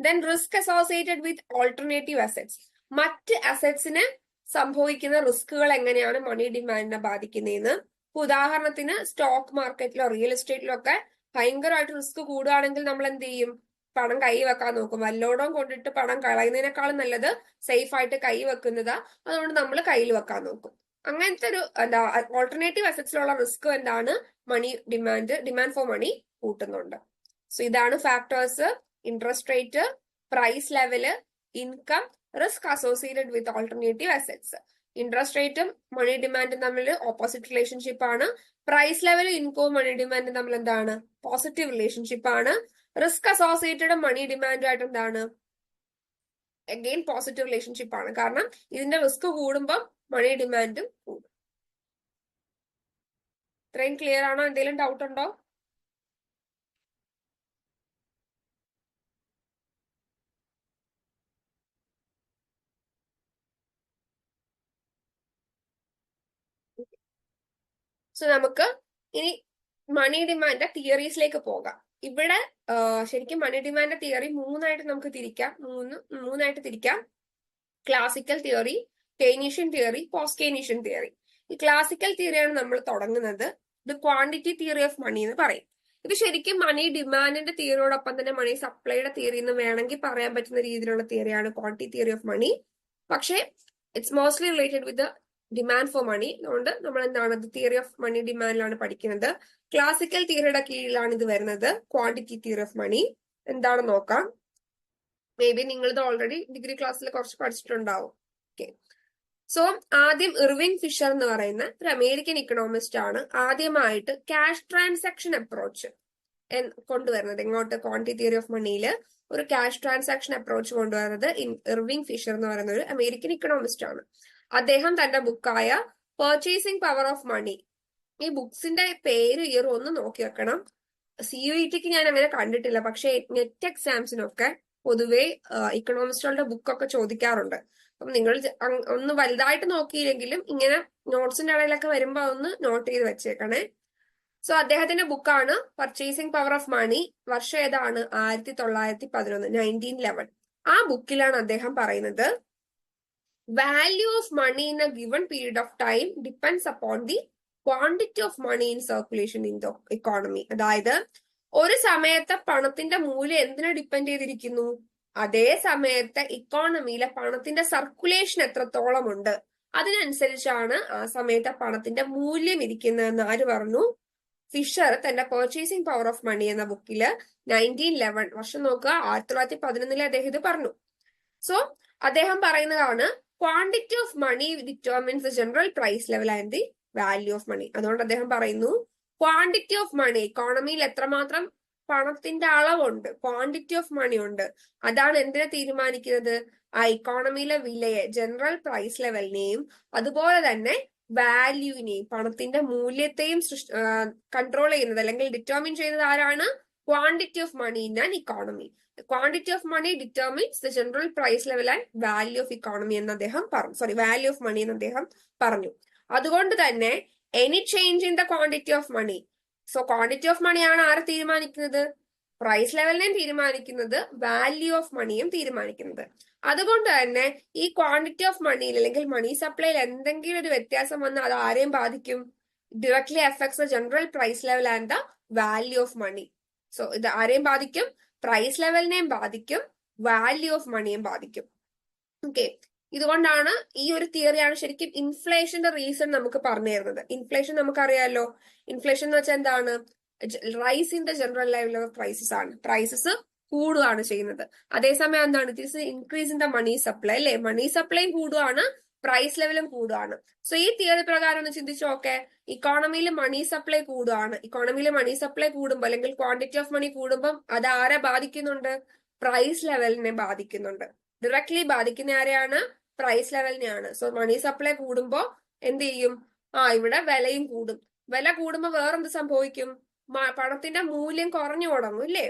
Then risk associated with alternative assets. മറ്റ് അസറ്റ്സിന് സംഭവിക്കുന്ന റിസ്കുകൾ എങ്ങനെയാണ് മണി ഡിമാൻഡിനെ ബാധിക്കുന്നതെന്ന്. ഉദാഹരണത്തിന് സ്റ്റോക്ക് മാർക്കറ്റിലോ റിയൽ എസ്റ്റേറ്റിലോ ഒക്കെ ഭയങ്കരമായിട്ട് റിസ്ക് കൂടുകയാണെങ്കിൽ നമ്മൾ എന്ത് ചെയ്യും, പണം കൈ വെക്കാൻ നോക്കും. വല്ലോടം കൊണ്ടിട്ട് പണം കളയുന്നതിനേക്കാളും നല്ലത് സേഫ് ആയിട്ട് കൈ വെക്കുന്നതാ. അതുകൊണ്ട് നമ്മൾ കയ്യിൽ വെക്കാൻ നോക്കും. അങ്ങനത്തെ ഒരു എന്താ ഓൾട്ടർനേറ്റീവ് അസറ്റ്സിലുള്ള റിസ്ക് എന്താണ്, ഡിമാൻഡ് ഫോർ മണി കൂട്ടുന്നുണ്ട്. സോ ഇതാണ് factors: interest rate, price level, income, risk associated with alternative assets. Interest റേറ്റും മണി ഡിമാൻഡും തമ്മിൽ ഓപ്പോസിറ്റ് റിലേഷൻഷിപ്പ് ആണ്. പ്രൈസ് ലെവലും ഇൻകവും മണി ഡിമാൻഡും തമ്മിൽ എന്താണ്, പോസിറ്റീവ് റിലേഷൻഷിപ്പ് ആണ്. റിസ്ക് അസോസിയേറ്റഡ് മണി ഡിമാൻഡുമായിട്ട് എന്താണ്, അഗെയിൻ പോസിറ്റീവ് റിലേഷൻഷിപ്പ് ആണ്. കാരണം ഇതിന്റെ റിസ്ക് കൂടുമ്പോൾ മണി ഡിമാൻഡും കൂടും. ഇത്രയും ക്ലിയർ ആണോ? എന്തെങ്കിലും ഡൗട്ട് ഉണ്ടോ? സോ നമുക്ക് ഇനി മണി ഡിമാൻഡ് തിയറീസിലേക്ക് പോകാം. ഇവിടെ ശരിക്കും മണി ഡിമാൻഡ് തിയറി മൂന്നായിട്ട് നമുക്ക് തിരിക്കാം. Classical theory, Keynesian theory, post Keynesian theory. ഈ ക്ലാസിക്കൽ തിയറിയാണ് നമ്മൾ തുടങ്ങുന്നത്. ഇത് ക്വാണ്ടിറ്റി തിയറി ഓഫ് മണി എന്ന് പറയും. ഇത് ശരിക്കും മണി ഡിമാൻഡിന്റെ തിയറിയോടൊപ്പം തന്നെ മണി സപ്ലൈയുടെ തിയറി എന്ന് വേണമെങ്കിൽ പറയാൻ പറ്റുന്ന രീതിയിലുള്ള തിയറിയാണ് ക്വാണ്ടിറ്റി തിയറി ഓഫ് മണി. പക്ഷേ it's mostly related with demand for money. അതുകൊണ്ട് നമ്മൾ എന്താണ്, തിയറി ഓഫ് മണി ഡിമാൻഡിലാണ് പഠിക്കുന്നത്. ക്ലാസിക്കൽ തിയറിയുടെ കീഴിലാണ് ഇത് വരുന്നത്. ക്വാണ്ടിറ്റി തിയറി ഓഫ് മണി എന്താണെന്ന് നോക്കാം. മേ ബി നിങ്ങളിത് ഓൾറെഡി ഡിഗ്രി ക്ലാസ്സിൽ കുറച്ച് പഠിച്ചിട്ടുണ്ടാവും. ഓക്കെ, സോ ആദ്യം ഇർവിംഗ് ഫിഷർ എന്ന് പറയുന്ന ഒരു അമേരിക്കൻ ഇക്കണോമിസ്റ്റ് ആണ് ആദ്യമായിട്ട് ക്യാഷ് ട്രാൻസാക്ഷൻ അപ്രോച്ച് കൊണ്ടുവരുന്നത്. ഇങ്ങോട്ട് ക്വാണ്ടിറ്റി തിയറി ഓഫ് മണിയിൽ ഒരു ക്യാഷ് ട്രാൻസാക്ഷൻ അപ്രോച്ച് കൊണ്ടുവരുന്നത് ഇർവിംഗ് ഫിഷർ എന്ന് പറയുന്ന ഒരു അമേരിക്കൻ ഇക്കണോമിസ്റ്റ് ആണ്. അദ്ദേഹം തന്റെ ബുക്കായ പർച്ചേസിംഗ് പവർ ഓഫ് മണി, ഈ ബുക്സിന്റെ പേര് ഇയർ ഒന്ന് നോക്കി വെക്കണം. CUETക്ക് ഞാൻ അങ്ങനെ കണ്ടിട്ടില്ല, പക്ഷെ നെറ്റ് എക്സാംസിനൊക്കെ പൊതുവെ ഇക്കണോമിസ്റ്റുകളുടെ ബുക്കൊക്കെ ചോദിക്കാറുണ്ട്. അപ്പം നിങ്ങൾ ഒന്ന് വലുതായിട്ട് നോക്കിയില്ലെങ്കിലും ഇങ്ങനെ നോട്ട്സിന്റെ ഇടയിലൊക്കെ വരുമ്പോ ഒന്ന് നോട്ട് ചെയ്ത് വെച്ചേക്കണേ. സോ അദ്ദേഹത്തിന്റെ ബുക്കാണ് പർച്ചേസിംഗ് പവർ ഓഫ് മണി. വർഷം ഏതാണ്? 1911, 1911. ആ ബുക്കിലാണ് അദ്ദേഹം പറയുന്നത്, value of money in a given period of time depends upon the quantity of money in circulation in the economy. അതായത് ഒരു സമയത്തെ പണത്തിന്റെ മൂല്യം എന്തിനെ ഡിപ്പെൻഡ് ചെയ്തിരിക്കുന്നു? അതേ സമയത്ത് ഇക്കോണമിയിലെ പണത്തിന്റെ സർക്കുലേഷൻ എത്രത്തോളം ഉണ്ട് അതിനനുസരിച്ചാണ് ആ സമയത്തെ പണത്തിന്റെ മൂല്യം ഇരിക്കുന്നതെന്ന് ആര് പറഞ്ഞു? ഫിഷർ തന്റെ പർച്ചേസിംഗ് പവർ ഓഫ് മണി എന്ന ബുക്കില് 1911, വർഷം നോക്കുക, 1911 അദ്ദേഹം ഇത് പറഞ്ഞു. സോ അദ്ദേഹം പറയുന്നതാണ് quantity of money determines the general price level and the value of money. അതുകൊണ്ട് അദ്ദേഹം പറയുന്നു ക്വാണ്ടിറ്റി ഓഫ് മണി, ഇക്കോണമിയിൽ എത്രമാത്രം പണത്തിന്റെ അളവുണ്ട്, ക്വാണ്ടിറ്റി ഓഫ് മണി ഉണ്ട്, അതാണ് എന്തിനെ തീരുമാനിക്കുന്നത്? ആ ഇക്കോണമിയിലെ വിലയെ, ജനറൽ പ്രൈസ് ലെവലിനെയും അതുപോലെ തന്നെ വാല്യൂവിനെയും, പണത്തിന്റെ മൂല്യത്തെയും കൺട്രോൾ ചെയ്യുന്നത് അല്ലെങ്കിൽ ഡിറ്റർമിൻ ചെയ്യുന്നത് ആരാണ്? Quantity of money in an economy. Quantity of money determines the general price level and value of economy എന്ന് അദ്ദേഹം പറഞ്ഞു. വാല്യൂ ഓഫ് മണി എന്ന് അദ്ദേഹം പറഞ്ഞു. അതുകൊണ്ട് തന്നെ any change in the quantity of money, so quantity of മണിയാണ് ആരെ തീരുമാനിക്കുന്നത്? പ്രൈസ് ലെവലിനെയും തീരുമാനിക്കുന്നത്, വാല്യൂ ഓഫ് മണിയും തീരുമാനിക്കുന്നത്. അതുകൊണ്ട് തന്നെ ഈ ക്വാണ്ടിറ്റി ഓഫ് മണിയിൽ അല്ലെങ്കിൽ മണി സപ്ലൈയിൽ എന്തെങ്കിലും ഒരു വ്യത്യാസം വന്നാൽ അത് ആരെയും ബാധിക്കും? directly affects the general price level and the value of money. So ഇത് ആരെയും ബാധിക്കും? പ്രൈസ് ലെവലിനെയും ബാധിക്കും, വാല്യൂ ഓഫ് മണിയും ബാധിക്കും. ഓക്കെ, ഇതുകൊണ്ടാണ് ഈ ഒരു തിയറിയാണ് ശരിക്കും ഇൻഫ്ലേഷന്റെ റീസൺ നമുക്ക് പറഞ്ഞു തരുന്നത്. ഇൻഫ്ലേഷൻ നമുക്കറിയാലോ, ഇൻഫ്ലേഷൻ എന്ന് വെച്ചാൽ എന്താണ്? Rise in the general level of prices ആണ്. പ്രൈസസ് കൂടുകയാണ് ചെയ്യുന്നത്. അതേസമയം എന്താണ്? It is increase in the money supply, അല്ലെ? മണി സപ്ലൈയും കൂടുകയാണ്, പ്രൈസ് ലെവലും കൂടുകയാണ്. സോ ഈ തിയറി പ്രകാരം ഒന്ന് ചിന്തിച്ചു നോക്കെ, ഇക്കോണമിയിൽ മണി സപ്ലൈ കൂടുകയാണ്. ഇക്കോണമിയിൽ മണി സപ്ലൈ കൂടുമ്പോൾ അല്ലെങ്കിൽ ക്വാണ്ടിറ്റി ഓഫ് മണി കൂടുമ്പോൾ അത് ആരെ ബാധിക്കുന്നുണ്ട്? പ്രൈസ് ലെവലിനെ ബാധിക്കുന്നുണ്ട്. ഡയറക്ട്ലി ബാധിക്കുന്ന ആരെയാണ്? പ്രൈസ് ലെവലിനെയാണ്. സോ മണി സപ്ലൈ കൂടുമ്പോ എന്ത് ചെയ്യും? ഇവിടെ വിലയും കൂടും. വില കൂടുമ്പോ വേറെന്ത് സംഭവിക്കും? പണത്തിന്റെ മൂല്യം കുറഞ്ഞു തുടങ്ങും ഇല്ലേ?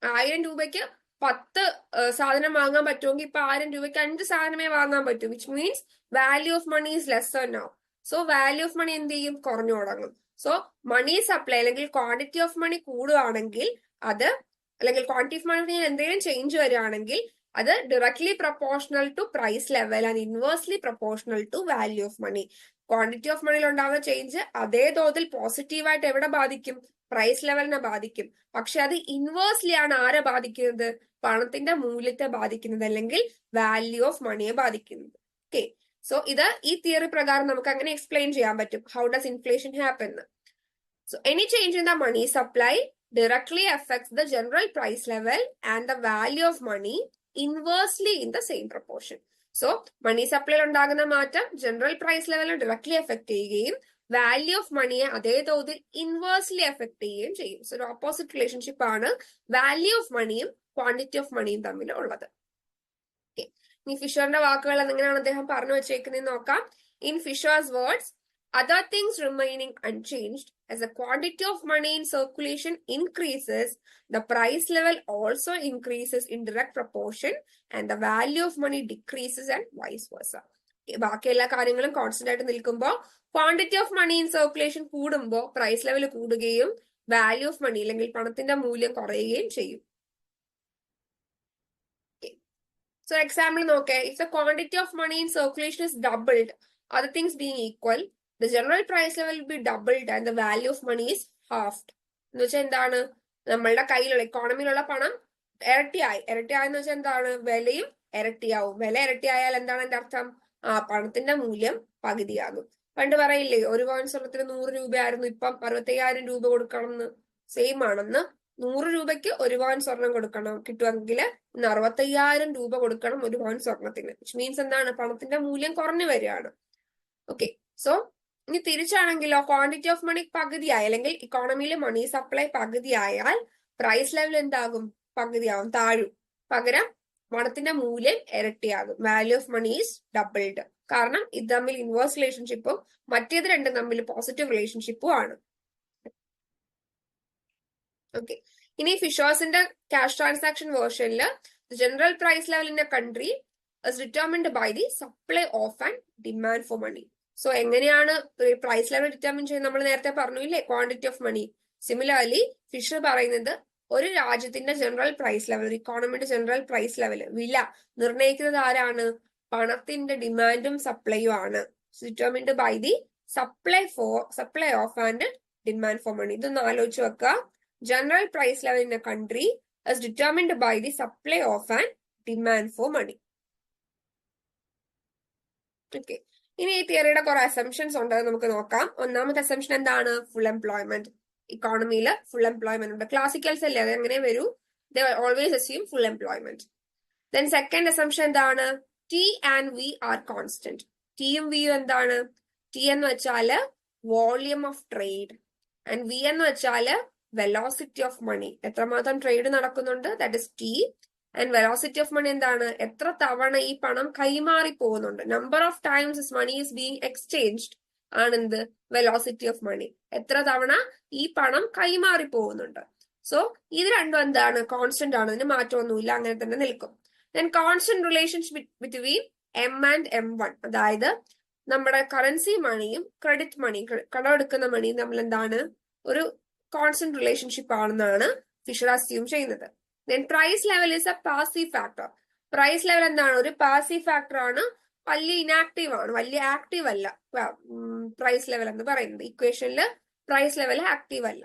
1000 രൂപയ്ക്ക് 10 സാധനം വാങ്ങാൻ പറ്റുമെങ്കിൽ ഇപ്പൊ 1000 രൂപയ്ക്ക് 5 സാധനമേ വാങ്ങാൻ പറ്റൂ. Which means value of money is lesser now. So value of money എന്ത് ചെയ്യും? കുറഞ്ഞു തുടങ്ങും. സോ മണി സപ്ലൈ അല്ലെങ്കിൽ ക്വാണ്ടിറ്റി ഓഫ് മണി കൂടുകയാണെങ്കിൽ അത്, അല്ലെങ്കിൽ ക്വാണ്ടിറ്റി ഓഫ് മണി എന്തെങ്കിലും ചേഞ്ച് വരികയാണെങ്കിൽ അത് directly proportional to price level and inversely proportional to value of money. Quantity of മണിയിൽ ഉണ്ടാകുന്ന ചേഞ്ച് അതേ തോതിൽ പോസിറ്റീവായിട്ട് എവിടെ ബാധിക്കും? പ്രൈസ് ലെവലിനെ ബാധിക്കും. പക്ഷെ അത് ഇൻവേഴ്സ്ലി ആണ് ആരെ ബാധിക്കുന്നത്? പണത്തിന്റെ മൂല്യത്തെ ബാധിക്കുന്നത്, അല്ലെങ്കിൽ വാല്യൂ ഓഫ് മണിയെ ബാധിക്കുന്നത്. ഓക്കെ, സോ ഇത് ഈ തിയറി പ്രകാരം നമുക്ക് അങ്ങനെ എക്സ്പ്ലെയിൻ ചെയ്യാൻ പറ്റും. How does inflation happen? So any change in the money supply directly affects the general price level and the value of money inversely in the same proportion. So മണി സപ്ലൈയിൽ ഉണ്ടാകുന്ന മാറ്റം ജനറൽ പ്രൈസ് ലെവലിനെ ഡയറക്ട്ലി എഫക്ട് ചെയ്യുകയും വാല്യൂ ഓഫ് മണിയെ അതേ തോതിൽ ഇൻവേഴ്സ്ലി എഫക്ട് ചെയ്യുകയും ചെയ്യും. സോ ഒരു ഓപ്പോസിറ്റ് റിലേഷൻഷിപ്പ് ആണ് വാല്യൂ ഓഫ് മണിയും ക്വാണ്ടിറ്റി ഓഫ് മണിയും തമ്മിൽ ഉള്ളത്. ഇനി ഫിഷറിന്റെ വാക്കുകൾ എങ്ങനെയാണ് അദ്ദേഹം പറഞ്ഞു വെച്ചേക്കുന്നതെന്ന് നോക്കാം. In fishers words, other things remaining unchanged, as the quantity of money in circulation increases, the price level also increases in direct proportion and the value of money decreases and vice versa. ബാക്കി എല്ലാ കാര്യങ്ങളും കോൺസ്റ്റന്റ് ആയിട്ട് നിൽക്കുമ്പോൾ quantity of money in circulation കൂടുമ്പോൾ പ്രൈസ് ലെവൽ കൂടുകയും വാല്യൂ ഓഫ് മണി അല്ലെങ്കിൽ പണത്തിന്റെ മൂല്യം കുറയുകയും ചെയ്യും. സോ എക്സാമ്പിൾ നോക്കേ, if the quantity of money in circulation is doubled, other things being equal, the general price level will be doubled and the value of money is halved. എന്ന് വെച്ചാൽ എന്താണ്? നമ്മളുടെ കയ്യിലുള്ള ഇക്കോണമിയിലുള്ള പണം ഇരട്ടിയായെന്ന് വെച്ചാൽ എന്താണ്? വിലയും ഇരട്ടിയാവും. വില ഇരട്ടിയായാൽ എന്താണ് എന്റെ അർത്ഥം? പണത്തിന്റെ മൂല്യം പകുതിയാകും. പണ്ട് പറയില്ലേ, ഒരു പവൻ സ്വർണത്തിന് 100 രൂപയായിരുന്നു, ഇപ്പം 65,000 രൂപ കൊടുക്കണം എന്ന്. സെയിം ആണെന്ന്. 100 രൂപയ്ക്ക് ഒരു പവൻ സ്വർണം കൊടുക്കണം കിട്ടുമെങ്കിൽ ഇന്ന് 65,000 രൂപ കൊടുക്കണം ഒരു പവൻ സ്വർണത്തിന്. വിച്ച് മീൻസ് എന്താണ്? പണത്തിന്റെ മൂല്യം കുറഞ്ഞു വരികയാണ്. ഓക്കെ, സോ ഇനി തിരിച്ചാണെങ്കിലോ, ക്വാണ്ടിറ്റി ഓഫ് മണി പകുതിയായി, അല്ലെങ്കിൽ ഇക്കോണമിയിലെ മണി സപ്ലൈ പകുതിയായാൽ പ്രൈസ് ലെവൽ എന്താകും? പകുതിയാവും, താഴും. പകരം പണത്തിന്റെ മൂല്യം ഇരട്ടിയാകും. Value of money is doubled. കാരണം ഇത് തമ്മിൽ ഇൻവേഴ്സ് റിലേഷൻഷിപ്പും മറ്റേത് രണ്ടും തമ്മിൽ പോസിറ്റീവ് റിലേഷൻഷിപ്പും ആണ്. ഓക്കെ, ഇനി ഫിഷേഴ്സിന്റെ ക്യാഷ് ട്രാൻസാക്ഷൻ വേർഷനിൽ general price level in a country is determined by the supply of and demand for money. So എങ്ങനെയാണ് പ്രൈസ് ലെവൽ ഡിറ്റർമിൻ ചെയ്യുന്നത്? നമ്മൾ നേരത്തെ പറഞ്ഞു ഇല്ലേ, quantity of money. Similarly Fisher പറയുന്നത് ഒരു രാജ്യത്തിന്റെ ജനറൽ പ്രൈസ് ലെവൽ, ഇക്കോണമിയുടെ ജനറൽ പ്രൈസ് ലെവൽ, വില നിർണ്ണയിക്കുന്നത് ആരാണ്? പണത്തിന്റെ ഡിമാൻഡും സപ്ലൈയും ആണ്. Determined by the supply of and demand for money. ഇതൊന്ന് ആലോചിച്ച് വെക്കുക. General price level in a country is determined by the supply of and demand for money. Okay, ഇനി ഈ തിയറിയുടെ കുറെ അസംഷൻസ് ഉണ്ട്, നമുക്ക് നോക്കാം. ഒന്നാമത്തെ അസംഷൻ എന്താണ്? Full employment. ഇക്കോണമിയിൽ ഫുൾ എംപ്ലോയ്മെന്റ് ഉണ്ട്. ക്ലാസിക്കൽസ് അല്ലേ, അത് എങ്ങനെ വരൂ? They always assume full employment. Then second assumption എന്താണ്? T and V are constant. ടിയും വിയും എന്താണ്? ടി എന്ന് വെച്ചാല് volume of trade and V എന്ന് വെച്ചാല് വെലോസിറ്റി ഓഫ് മണി. എത്രമാത്രം ട്രേഡ് നടക്കുന്നുണ്ട്, that is T. And velocity of money എന്താണ്? എത്ര തവണ ഈ പണം കൈമാറി പോകുന്നുണ്ട്. Number of times money is being exchanged ആണെന്ത്? Velocity of money. എത്ര തവണ ഈ പണം കൈമാറി പോകുന്നുണ്ട്. സോ ഇത് രണ്ടും എന്താണ്? കോൺസ്റ്റന്റ് ആണ്, ഇതിന് മാറ്റമൊന്നുമില്ല, അങ്ങനെ തന്നെ നിൽക്കും. Then constant relationship between M and M1, അതായത് നമ്മുടെ കറൻസി മണിയും ക്രെഡിറ്റ് മണിയും, കടമെടുക്കുന്ന മണിയും തമ്മിൽ എന്താണ്? ഒരു കോൺസ്റ്റന്റ് റിലേഷൻഷിപ്പ് ആണെന്നാണ് ഫിഷർ അസ്യൂം ചെയ്യുന്നത്. Then price level is a passive factor. Price level എന്താണ്? ഒരു പാസീവ് ഫാക്ടർ ആണ്, വലിയ ഇനാക്റ്റീവ് ആണ്, വലിയ ആക്റ്റീവ് അല്ല പ്രൈസ് ലെവൽ എന്ന് പറയുന്നത്. ഇക്വേഷനിൽ പ്രൈസ് ലെവൽ ആക്റ്റീവ് അല്ല.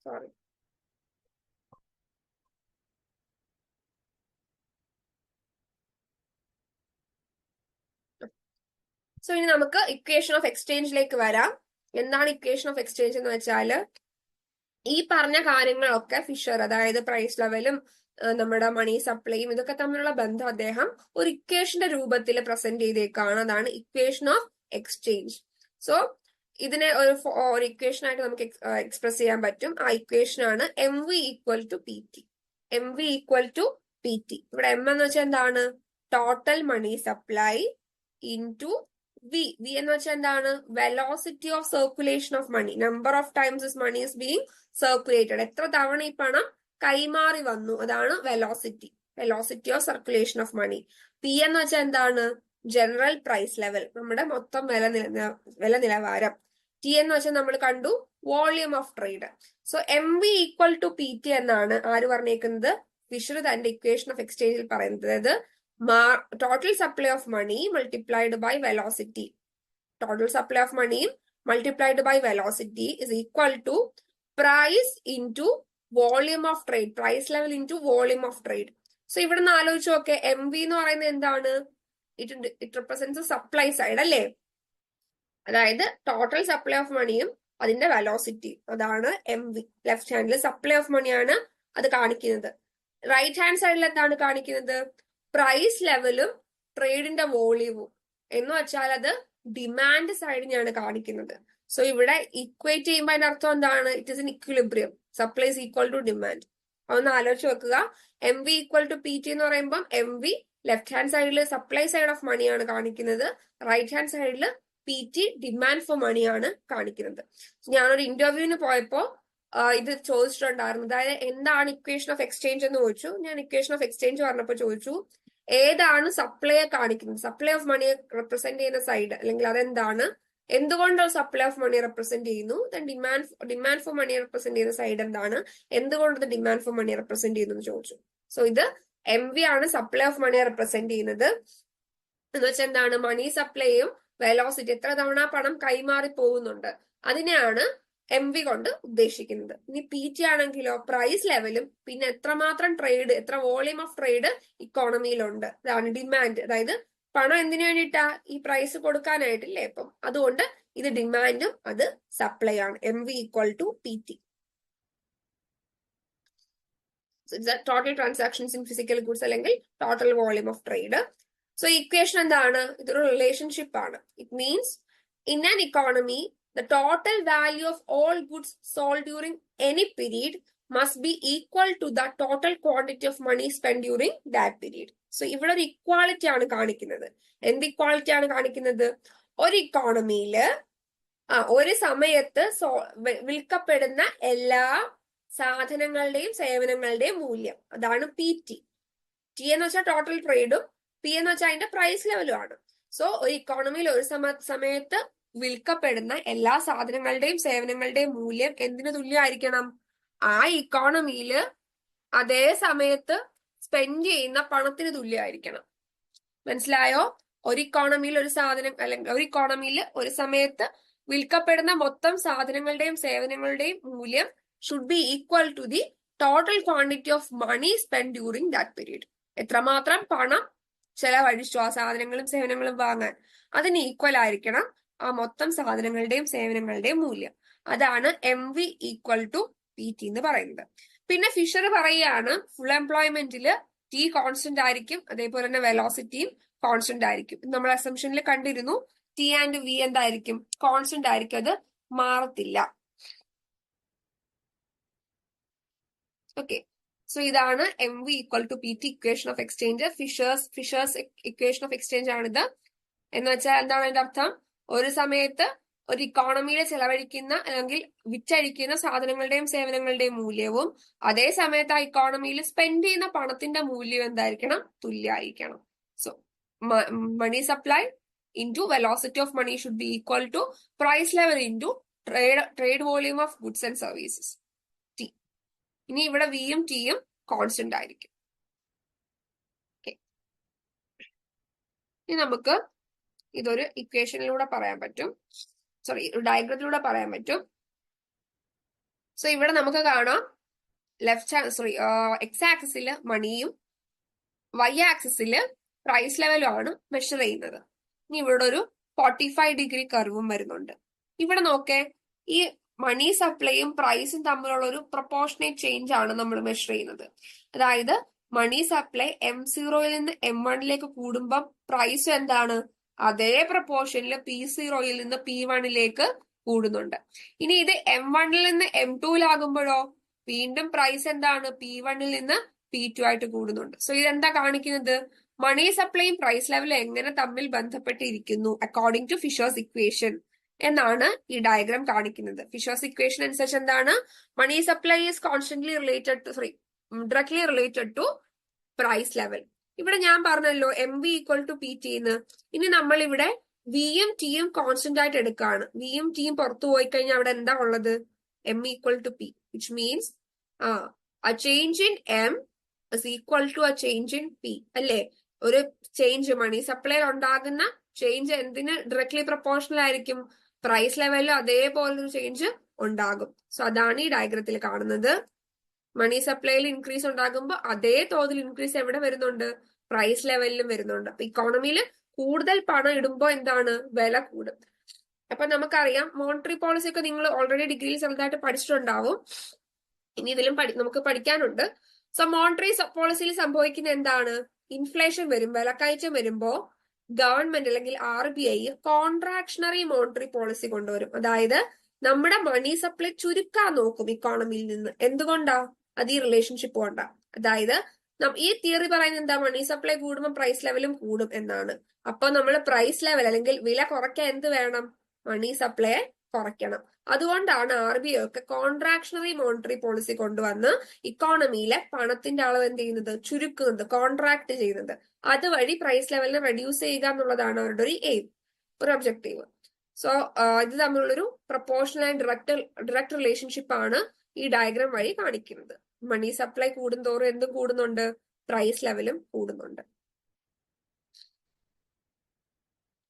സോറി. സോ ഇനി നമുക്ക് ഇക്വേഷൻ ഓഫ് എക്സ്ചേഞ്ചിലേക്ക് വരാം. എന്താണ് ഇക്വേഷൻ ഓഫ് എക്സ്ചേഞ്ച് എന്ന് വെച്ചാൽ, ഈ പറഞ്ഞ കാര്യങ്ങളൊക്കെ ഫിഷർ, അതായത് പ്രൈസ് ലെവലും നമ്മുടെ മണി സപ്ലൈയും ഇതൊക്കെ തമ്മിലുള്ള ബന്ധം അദ്ദേഹം ഒരു ഇക്വേഷന്റെ രൂപത്തിൽ പ്രസന്റ് ചെയ്തേക്കാണ്. അതാണ് ഇക്വേഷൻ ഓഫ് എക്സ്ചേഞ്ച്. സോ ഇതിനെ ഒരു ഇക്വേഷൻ ആയിട്ട് നമുക്ക് എക്സ്പ്രസ് ചെയ്യാൻ പറ്റും. ആ ഇക്വേഷൻ ആണ് M V equal to P T. M V equal to P T. ഇവിടെ എം എന്ന് വെച്ചാൽ എന്താണ്? Total money supply into V. V എന്ന് വെച്ചാൽ എന്താണ്? Velocity of circulation of money. Number of times this money is being circulated. എത്ര തവണ ഈ പണം കൈമാറി വന്നു, അതാണ് velocity. Velocity of circulation of money. P എന്ന് വെച്ചാൽ എന്താണ്? ജനറൽ പ്രൈസ് ലെവൽ, നമ്മുടെ മൊത്തം വില നിലവാരം. ടി എന്ന് വെച്ചാൽ നമ്മൾ കണ്ടു volume of trade. So M V equal to P T എന്നാണ് ആര് പറഞ്ഞേക്കുന്നത്? ഫിഷർ തന്റെ ഇക്വേഷൻ ഓഫ് എക്സ്ചേഞ്ചിൽ പറയുന്നത്. അതായത് total supply of money multiplied by velocity. Total supply of മണിയും multiplied by velocity is equal to price into volume of trade. Price level into volume of trade. So ഇവിടെ നിന്ന് ആലോചിച്ച് നോക്കെ, എം വി എന്ന് പറയുന്നത് എന്താണ്? ഇറ്റ് റെപ്രസെന്റ്സ് സപ്ലൈ സൈഡ് അല്ലേ? അതായത് ടോട്ടൽ സപ്ലൈ ഓഫ് മണിയും അതിന്റെ വെലോസിറ്റി, അതാണ് എം വി. ലെഫ്റ്റ് ഹാൻഡിൽ സപ്ലൈ ഓഫ് മണിയാണ് അത് കാണിക്കുന്നത്. റൈറ്റ് ഹാൻഡ് സൈഡിൽ എന്താണ് കാണിക്കുന്നത്? പ്രൈസ് ലെവലും ട്രേഡിന്റെ വോളിയവും. എന്ന് വെച്ചാൽ അത് ഡിമാൻഡ് സൈഡിനെയാണ് കാണിക്കുന്നത്. സോ ഇവിടെ ഇക്വേറ്റ് ചെയ്യുമ്പോൾ അതിന്റെ അർത്ഥം എന്താണ്? It is in equilibrium. Supply is equal to demand. അതൊന്ന് ആലോചിച്ച് വെക്കുക. M V equal to P T എന്ന് പറയുമ്പോൾ എം വി ലെഫ്റ്റ് ഹാൻഡ് സൈഡിൽ സപ്ലൈ സൈഡ് ഓഫ് മണിയാണ് കാണിക്കുന്നത്, റൈറ്റ് ഹാൻഡ് സൈഡിൽ പി ടി ഡിമാൻഡ് ഫോർ മണിയാണ് കാണിക്കുന്നത്. ഞാനൊരു ഇന്റർവ്യൂവിന് പോയപ്പോ ഇത് ചോദിച്ചിട്ടുണ്ടായിരുന്നു. അതായത് എന്താണ് ഇക്വേഷൻ ഓഫ് എക്സ്ചേഞ്ച് എന്ന് ചോദിച്ചു. ഞാൻ ഇക്വേഷൻ ഓഫ് എക്സ്ചേഞ്ച് പറഞ്ഞപ്പോൾ ചോദിച്ചു ഏതാണ് സപ്ലൈയെ കാണിക്കുന്നത്, സപ്ലൈ ഓഫ് മണിയെ റെപ്രസെന്റ് ചെയ്യുന്ന സൈഡ്, അല്ലെങ്കിൽ അതെന്താണ്, എന്തുകൊണ്ട് സപ്ലൈ ഓഫ് മണി റെപ്രസെന്റ് ചെയ്യുന്നു, ഡിമാൻഡ് ഫോർ മണി റെപ്രസെന്റ് ചെയ്യുന്ന സൈഡ് എന്താണ്, എന്തുകൊണ്ട് ഡിമാൻഡ് ഫോർ മണി റെപ്രസെന്റ് ചെയ്യുന്നു എന്ന് ചോദിച്ചു. സോ ഇത് എം വി ആണ് സപ്ലൈ ഓഫ് മണി റെപ്രസെന്റ് ചെയ്യുന്നത്. എന്ന് വെച്ചാൽ എന്താണ്? മണി സപ്ലൈയും വെലോസിറ്റി, എത്ര തവണ പണം കൈമാറി പോകുന്നുണ്ട്, അതിനെയാണ് എം വി കൊണ്ട് ഉദ്ദേശിക്കുന്നത്. ഇനി പി ടി ആണെങ്കിലോ പ്രൈസ് ലെവലും പിന്നെ എത്രമാത്രം ട്രേഡ്, എത്ര വോളിയം ഓഫ് ട്രേഡ് ഇക്കോണമിയിലുണ്ട്, അതാണ് ഡിമാൻഡ്. അതായത് പണം എന്തിനു വേണ്ടിയിട്ടാ? ഈ പ്രൈസ് കൊടുക്കാനായിട്ടില്ലേ? അപ്പം അതുകൊണ്ട് ഇത് ഡിമാൻഡും അത് സപ്ലൈ ആണ്. M V equal to P T. Total transactions in physical goods അല്ലെങ്കിൽ total volume of trade. So equation എന്താണ്? ഇതൊരു റിലേഷൻഷിപ്പ് ആണ്. It means in an economy the total value of all goods sold during any period must be equal to the total quantity of money spent during that period. So ഇവിടെ ഒരു ഇക്വാളിറ്റി ആണ് കാണിക്കുന്നത്. എന്ത് ഇക്വാളിറ്റി ആണ് കാണിക്കുന്നത്? ഒരു ഇക്കോണമിയില് ഒരു സമയത്ത് വിൽക്കപ്പെടുന്ന എല്ലാ സാധനങ്ങളുടെയും സേവനങ്ങളുടെയും മൂല്യം, അതാണ് പി ടി. ടി എന്ന് വെച്ചാൽ ടോട്ടൽ ട്രേഡും പി എന്ന് വെച്ചാൽ അതിന്റെ പ്രൈസ് ലെവലും ആണ്. സോ ഒരു ഇക്കോണമിയിൽ ഒരു സമയത്ത് വിൽക്കപ്പെടുന്ന എല്ലാ സാധനങ്ങളുടെയും സേവനങ്ങളുടെയും മൂല്യം എന്തിനു തുല്യമായിരിക്കണം? ആ ഇക്കോണമിയില് അതേ സമയത്ത് സ്പെൻഡ് ചെയ്യുന്ന പണത്തിന് തുല്യമായിരിക്കണം. മനസ്സിലായോ? ഒരു ഇക്കോണമിയിൽ ഒരു സാധനം, അല്ലെങ്കിൽ ഒരു ഇക്കോണമിയിൽ ഒരു സമയത്ത് വിൽക്കപ്പെടുന്ന മൊത്തം സാധനങ്ങളുടെയും സേവനങ്ങളുടെയും മൂല്യം should be equal to the total quantity of money spend during that period. എത്രമാത്രം പണം ചെലവഴിച്ചു ആ സാധനങ്ങളും സേവനങ്ങളും വാങ്ങാൻ, അതിന് ഈക്വൽ ആയിരിക്കണം ആ മൊത്തം സാധനങ്ങളുടെയും സേവനങ്ങളുടെയും മൂല്യം. അതാണ് M V equal to P T എന്ന് പറയുന്നത്. പിന്നെ ഫിഷർ പറയുകയാണ് ഫുൾ എംപ്ലോയ്മെന്റില് ടി കോൺസ്റ്റന്റ് ആയിരിക്കും, അതേപോലെ തന്നെ വെലോസിറ്റിയും കോൺസ്റ്റന്റ് ആയിരിക്കും. നമ്മൾ അസംഷനിൽ കണ്ടിരുന്നു ടി ആൻഡ് വി എന്തായിരിക്കും? കോൺസ്റ്റന്റ് ആയിരിക്കും, അത് മാറത്തില്ല. ഓക്കെ, സോ ഇതാണ് M V equal to P T equation of exchange. Fisher's equation of exchange ആണിത്. എന്ന് വെച്ചാൽ എന്താണ് അതിന്റെ അർത്ഥം? ഒരു സമയത്ത് ഒരു ഇക്കോണമിയിൽ ചെലവഴിക്കുന്ന അല്ലെങ്കിൽ വിറ്റഴിക്കുന്ന സാധനങ്ങളുടെയും സേവനങ്ങളുടെയും മൂല്യവും അതേ സമയത്ത് ആ ഇക്കോണമിയിൽ സ്പെൻഡ് ചെയ്യുന്ന പണത്തിന്റെ മൂല്യം എന്തായിരിക്കണം? തുല്യമായിരിക്കണം. So money supply into velocity of money should be equal to price level into trade volume of goods and services T. ഇനി ഇവിടെ വിയും ടിയും കോൺസ്റ്റന്റ് ആയിരിക്കും. ഇനി നമുക്ക് ഇതൊരു ഇക്വേഷനിലൂടെ പറയാൻ പറ്റും, സോറി ഒരു ഡയഗ്രത്തിലൂടെ പറയാൻ പറ്റും. സോ ഇവിടെ നമുക്ക് കാണാം എക്സ് ആക്സിസില് മണിയും വൈ ആക്സിസില് പ്രൈസ് ലെവലും ആണ് മെഷർ ചെയ്യുന്നത്. ഇനി ഇവിടെ ഒരു 45 ഡിഗ്രി കർവും വരുന്നുണ്ട്. ഇവിടെ നോക്കേ, ഈ മണി സപ്ലൈയും പ്രൈസും തമ്മിലുള്ള ഒരു പ്രൊപ്പോർഷനേറ്റ് ചേഞ്ച് ആണ് നമ്മൾ മെഷർ ചെയ്യുന്നത്. അതായത് മണി സപ്ലൈ M0 നിന്ന് M1 കൂടുമ്പം പ്രൈസും എന്താണ്? അതേ പ്രൊപ്പോർഷനിൽ P0 നിന്ന് P1 കൂടുന്നുണ്ട്. ഇനി ഇത് M1 നിന്ന് M2 വീണ്ടും പ്രൈസ് എന്താണ് P1 നിന്ന് P2 ആയിട്ട് കൂടുന്നുണ്ട്. സോ ഇതെന്താ കാണിക്കുന്നത്? മണി സപ്ലൈയും പ്രൈസ് ലെവലും എങ്ങനെ തമ്മിൽ ബന്ധപ്പെട്ടിരിക്കുന്നു അക്കോർഡിംഗ് ടു ഫിഷേഴ്സ് ഇക്വേഷൻ എന്നാണ് ഈ ഡയഗ്രാം കാണിക്കുന്നത്. ഫിഷേഴ്സ് ഇക്വേഷൻ അനുസരിച്ച് എന്താണ്? Money supply is constantly related to directly related to price level. ഇവിടെ ഞാൻ പറഞ്ഞല്ലോ MV ഈക്വൽ ടു PT എന്ന്. ഇനി നമ്മൾ ഇവിടെ വിയും ടിയും കോൺസ്റ്റന്റ് ആയിട്ട് എടുക്കുകയാണ്. വിയും ടിയും പുറത്തു പോയി കഴിഞ്ഞാൽ അവിടെ എന്താ ഉള്ളത്? M equal to P, which means a change in M is equal to a change in P അല്ലേ? ഒരു ചേഞ്ച് മണി സപ്ലൈ ഉണ്ടാകുന്ന ചേഞ്ച് എന്തിന് ഡയറക്ട്ലി പ്രൊപ്പോർഷണൽ ആയിരിക്കും? പ്രൈസ് ലെവലിലും അതേപോലെ ഒരു ചേഞ്ച് ഉണ്ടാകും. സോ അതാണ് ഈ ഡയഗ്രത്തിൽ കാണുന്നത്. മണി സപ്ലൈയിൽ ഇൻക്രീസ് ഉണ്ടാകുമ്പോൾ അതേ തോതിൽ ഇൻക്രീസ് എവിടെ വരുന്നുണ്ട്? പ്രൈസ് ലെവലിലും വരുന്നുണ്ട്. അപ്പൊ ഇക്കോണമിയിൽ കൂടുതൽ പണം ഇടുമ്പോൾ എന്താണ്? വില കൂടും. അപ്പൊ നമുക്കറിയാം മോണിറ്ററി പോളിസി ഒക്കെ നിങ്ങൾ ഓൾറെഡി ഡിഗ്രിയിൽ ചെറുതായിട്ട് പഠിച്ചിട്ടുണ്ടാവും. ഇനി ഇതിലും നമുക്ക് പഠിക്കാനുണ്ട്. സോ മോണിറ്ററി പോളിസിയിൽ സംഭവിക്കുന്ന എന്താണ്? ഇൻഫ്ലേഷൻ വരും, വിലക്കയറ്റം വരുമ്പോ ഗവൺമെന്റ് അല്ലെങ്കിൽ RBI കോൺട്രാക്ഷണറി മോണിറ്ററി പോളിസി കൊണ്ടുവരും. അതായത് നമ്മുടെ മണി സപ്ലൈ ചുരുക്കാൻ നോക്കും ഇക്കോണമിയിൽ നിന്ന്. എന്തുകൊണ്ടാ? അത് ഈ റിലേഷൻഷിപ്പ് കൊണ്ടാ. അതായത് ഈ തിയറി പറയുന്നത് എന്താ? മണി സപ്ലൈ കൂടുമ്പോൾ പ്രൈസ് ലെവലും കൂടും എന്നാണ്. അപ്പൊ നമ്മൾ പ്രൈസ് ലെവൽ അല്ലെങ്കിൽ വില കുറയ്ക്കാൻ എന്ത് വേണം? മണി സപ്ലൈ കുറയ്ക്കണം. അതുകൊണ്ടാണ് RBI ഒക്കെ കോൺട്രാക്ഷണറി മോണിറ്ററി പോളിസി കൊണ്ടുവന്ന് ഇക്കോണമിയിലെ പണത്തിന്റെ അളവ് എന്ത് ചെയ്യുന്നത്? ചുരുക്കുന്നത്, കോൺട്രാക്ട് ചെയ്യുന്നത്. അതുവഴി പ്രൈസ് ലെവലിനെ റെഡ്യൂസ് ചെയ്യുക എന്നുള്ളതാണ് അവരുടെ ഒരു എയിം, ഒരു ഒബ്ജക്റ്റീവ്. സോ ഇത് തമ്മിലുള്ളൊരു പ്രൊപ്പോർഷണൽ ആൻഡ് ഡയറക്റ്റ് റിലേഷൻഷിപ്പ് ആണ് ഈ ഡയഗ്രാം വഴി കാണിക്കുന്നത്. മണി സപ്ലൈ കൂടുന്തോറും എന്തും കൂടുന്നുണ്ട്? പ്രൈസ് ലെവലും കൂടുന്നുണ്ട്.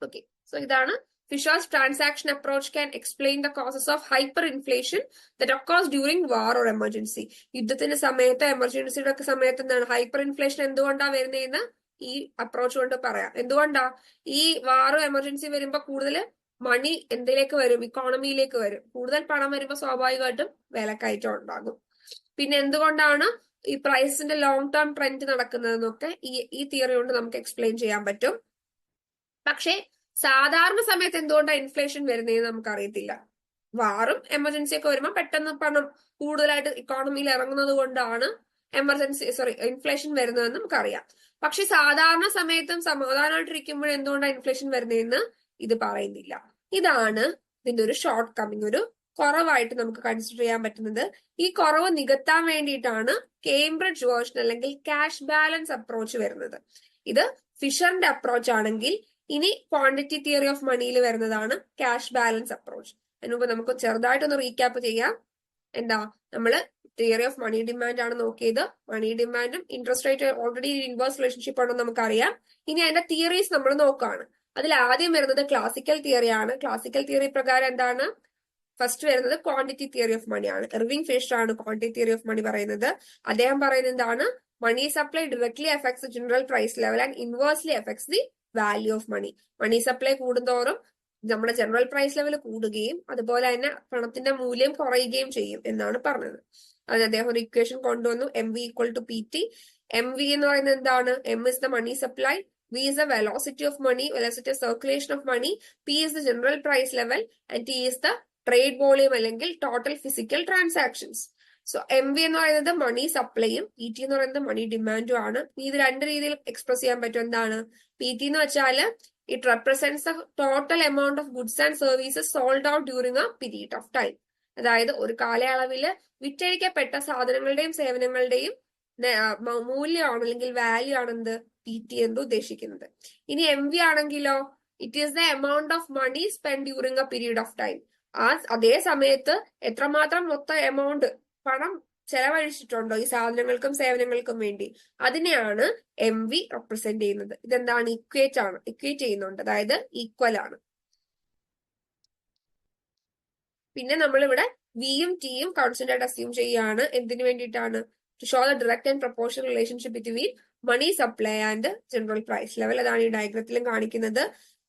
ഓക്കെ, സോ ഇതാണ് Fisher's transaction approach can explain the causes of hyperinflation that occurs during war or emergency. യുദ്ധത്തിന്റെ സമയത്ത്, എമർജൻസിയുടെ ഒക്കെ സമയത്ത് എന്താണ് ഹൈപ്പർ ഇൻഫ്ലേഷൻ എന്തുകൊണ്ടാ വരുന്നതെന്ന് ഈ അപ്രോച്ച് കൊണ്ട് പറയാം. എന്തുകൊണ്ടാ? ഈ വാറും എമർജൻസി വരുമ്പോ കൂടുതൽ മണി എന്തിലേക്ക് വരും? ഇക്കോണമിയിലേക്ക് വരും. കൂടുതൽ പണം വരുമ്പോ സ്വാഭാവികമായിട്ടും വിലക്കയറ്റം ഉണ്ടാകും. പിന്നെ എന്തുകൊണ്ടാണ് ഈ പ്രൈസിന്റെ ലോങ് ടേം ട്രെൻഡ് നടക്കുന്നതെന്നൊക്കെ ഈ തിയറി കൊണ്ട് നമുക്ക് എക്സ്പ്ലെയിൻ ചെയ്യാൻ പറ്റും. പക്ഷേ സാധാരണ സമയത്ത് എന്തുകൊണ്ടാണ് ഇൻഫ്ലേഷൻ വരുന്നതെന്ന് നമുക്ക് അറിയത്തില്ല. വാറും എമർജൻസി ഒക്കെ വരുമ്പോൾ പെട്ടെന്ന് പണം കൂടുതലായിട്ട് ഇക്കോണമിയിൽ ഇറങ്ങുന്നത് കൊണ്ടാണ് ഇൻഫ്ലേഷൻ വരുന്നതെന്ന് നമുക്കറിയാം. പക്ഷെ സാധാരണ സമയത്തും സമാധാനമായിട്ടിരിക്കുമ്പോൾ എന്തുകൊണ്ടാണ് ഇൻഫ്ലേഷൻ വരുന്നതെന്ന് ഇത് പറയുന്നില്ല. ഇതാണ് ഇതിന്റെ ഒരു ഷോർട്ട് കമ്മിങ്, ഒരു കുറവായിട്ട് നമുക്ക് കൺസിഡർ ചെയ്യാൻ പറ്റുന്നത്. ഈ കുറവ് നികത്താൻ വേണ്ടിയിട്ടാണ് കേംബ്രിഡ്ജ് വേർഷൻ അല്ലെങ്കിൽ ക്യാഷ് ബാലൻസ് അപ്രോച്ച് വരുന്നത്. ഇത് ഫിഷറിന്റെ അപ്രോച്ച് ആണെങ്കിൽ ഇനി ക്വാണ്ടിറ്റി തിയറി ഓഫ് മണിയിൽ വരുന്നതാണ് ക്യാഷ് ബാലൻസ് അപ്രോച്ച്. അതിന് മുമ്പ് നമുക്ക് ചെറുതായിട്ടൊന്ന് റീക്യാപ്പ് ചെയ്യാം. എന്താ? നമ്മള് തിയറി ഓഫ് മണി ഡിമാൻഡ് ആണ് നോക്കിയത്. മണി ഡിമാൻഡും interest rate already inverse relationship ആണെന്ന് നമുക്കറിയാം. ഇനി അതിന്റെ തിയറീസ് നമ്മൾ നോക്കുകയാണ്. അതിൽ ആദ്യം വരുന്നത് ക്ലാസിക്കൽ തിയറി ആണ്. ക്ലാസിക്കൽ തിയറി പ്രകാരം എന്താണ്? ഫസ്റ്റ് വരുന്നത് ക്വാണ്ടിറ്റി തിയറി ഓഫ് മണി ആണ്. ഇർവിംഗ് ഫിഷർ ആണ് ക്വാണ്ടിറ്റി തിയറി ഓഫ് മണി പറയുന്നത്. അദ്ദേഹം പറയുന്നത് എന്താണ്? Money supply directly affects the general price level and inversely affects the value of money. Money supply കൂടുന്തോറും നമ്മുടെ ജനറൽ പ്രൈസ് ലെവൽ കൂടുകയും അതുപോലെ തന്നെ പണത്തിന്റെ മൂല്യം കുറയുകയും ചെയ്യും എന്നാണ് പറഞ്ഞത്. അത് അദ്ദേഹം ഒരു ഇക്വേഷൻ കൊണ്ടുവന്നു. MV equal to PT. MV എന്ന് പറയുന്നത് എന്താണ്? M is the money supply, V is the velocity of money, velocity of circulation of money, P is the general price level and T is the trade volume അല്ലെങ്കിൽ total physical transactions. So MV എന്ന് പറയുന്നത് മണി സപ്ലൈയും PT എന്ന് പറയുന്നത് മണി ഡിമാൻഡും ആണ്. ഇത് രണ്ട് രീതിയിൽ എക്സ്പ്രസ് ചെയ്യാൻ പറ്റും. എന്താണ്? PT എന്ന് വെച്ചാൽ it represents the total amount of goods and services sold out during a period of time. അതായത് ഒരു കാലയളവില് വിറ്റഴിക്കപ്പെട്ട സാധനങ്ങളുടെയും സേവനങ്ങളുടെയും മൂല്യമാണ് അല്ലെങ്കിൽ വാല്യൂ ആണ് എന്ത്? PT എന്ന് ഉദ്ദേശിക്കുന്നത്. ഇനി MV ആണെങ്കിലോ it is the amount of money spend during a period of time. അതേ സമയത്ത് എത്രമാത്രം മൊത്തം എമൗണ്ട് പണം ചെലവഴിച്ചിട്ടുണ്ടോ ഈ സാധനങ്ങൾക്കും സേവനങ്ങൾക്കും വേണ്ടി, അതിനെയാണ് MV റെപ്രസെന്റ് ചെയ്യുന്നത്. ഇതെന്താണ്? ഇക്വേറ്റ് ചെയ്യുന്നുണ്ട്, അതായത് ഈക്വൽ ആണ്. പിന്നെ നമ്മളിവിടെ വിയും ടിയും കോൺസ്റ്റന്റ് ആയിട്ട് അസ്യൂം ചെയ്യുകയാണ്. എന്തിനു വേണ്ടിയിട്ടാണ്? To show the direct and proportional relationship between money supply and general price level. അതാണ് ഈ ഡയഗ്രത്തിലും കാണിക്കുന്നത്.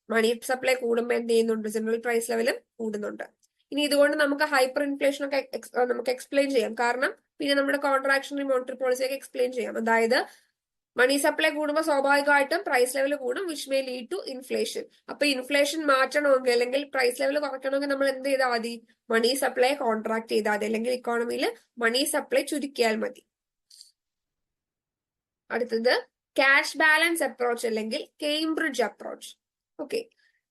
മണി സപ്ലൈ കൂടുമ്പോൾ എന്ത് ചെയ്യുന്നുണ്ട്? ജനറൽ പ്രൈസ് ലെവലും കൂടുന്നുണ്ട്. ഇനി ഇതുകൊണ്ട് നമുക്ക് ഹൈപ്പർ ഇൻഫ്ലേഷൻ ഒക്കെ നമുക്ക് എക്സ്പ്ലെയിൻ ചെയ്യാം. കാരണം പിന്നെ നമ്മുടെ കോൺട്രാക്ഷണറി മോണിറ്ററി പോളിസി ഒക്കെ എക്സ്പ്ലെയിൻ ചെയ്യാം. അതായത് മണി സപ്ലൈ കൂടുമ്പോൾ സ്വാഭാവികമായിട്ടും പ്രൈസ് ലെവൽ കൂടും, which may lead to inflation. അപ്പൊ ഇൻഫ്ലേഷൻ മാറ്റണമെങ്കിൽ അല്ലെങ്കിൽ പ്രൈസ് ലെവൽ കുറയ്ക്കണമെങ്കിൽ നമ്മൾ എന്ത് ചെയ്താൽ മതി? മണി സപ്ലൈ കോൺട്രാക്ട് ചെയ്താൽ മതി, അല്ലെങ്കിൽ ഇക്കോണമിയിൽ മണി സപ്ലൈ ചുരുക്കിയാൽ മതി. അടുത്തത് ക്യാഷ് ബാലൻസ് അപ്രോച്ച് അല്ലെങ്കിൽ കേംബ്രിഡ്ജ് അപ്രോച്ച്. ഓക്കെ,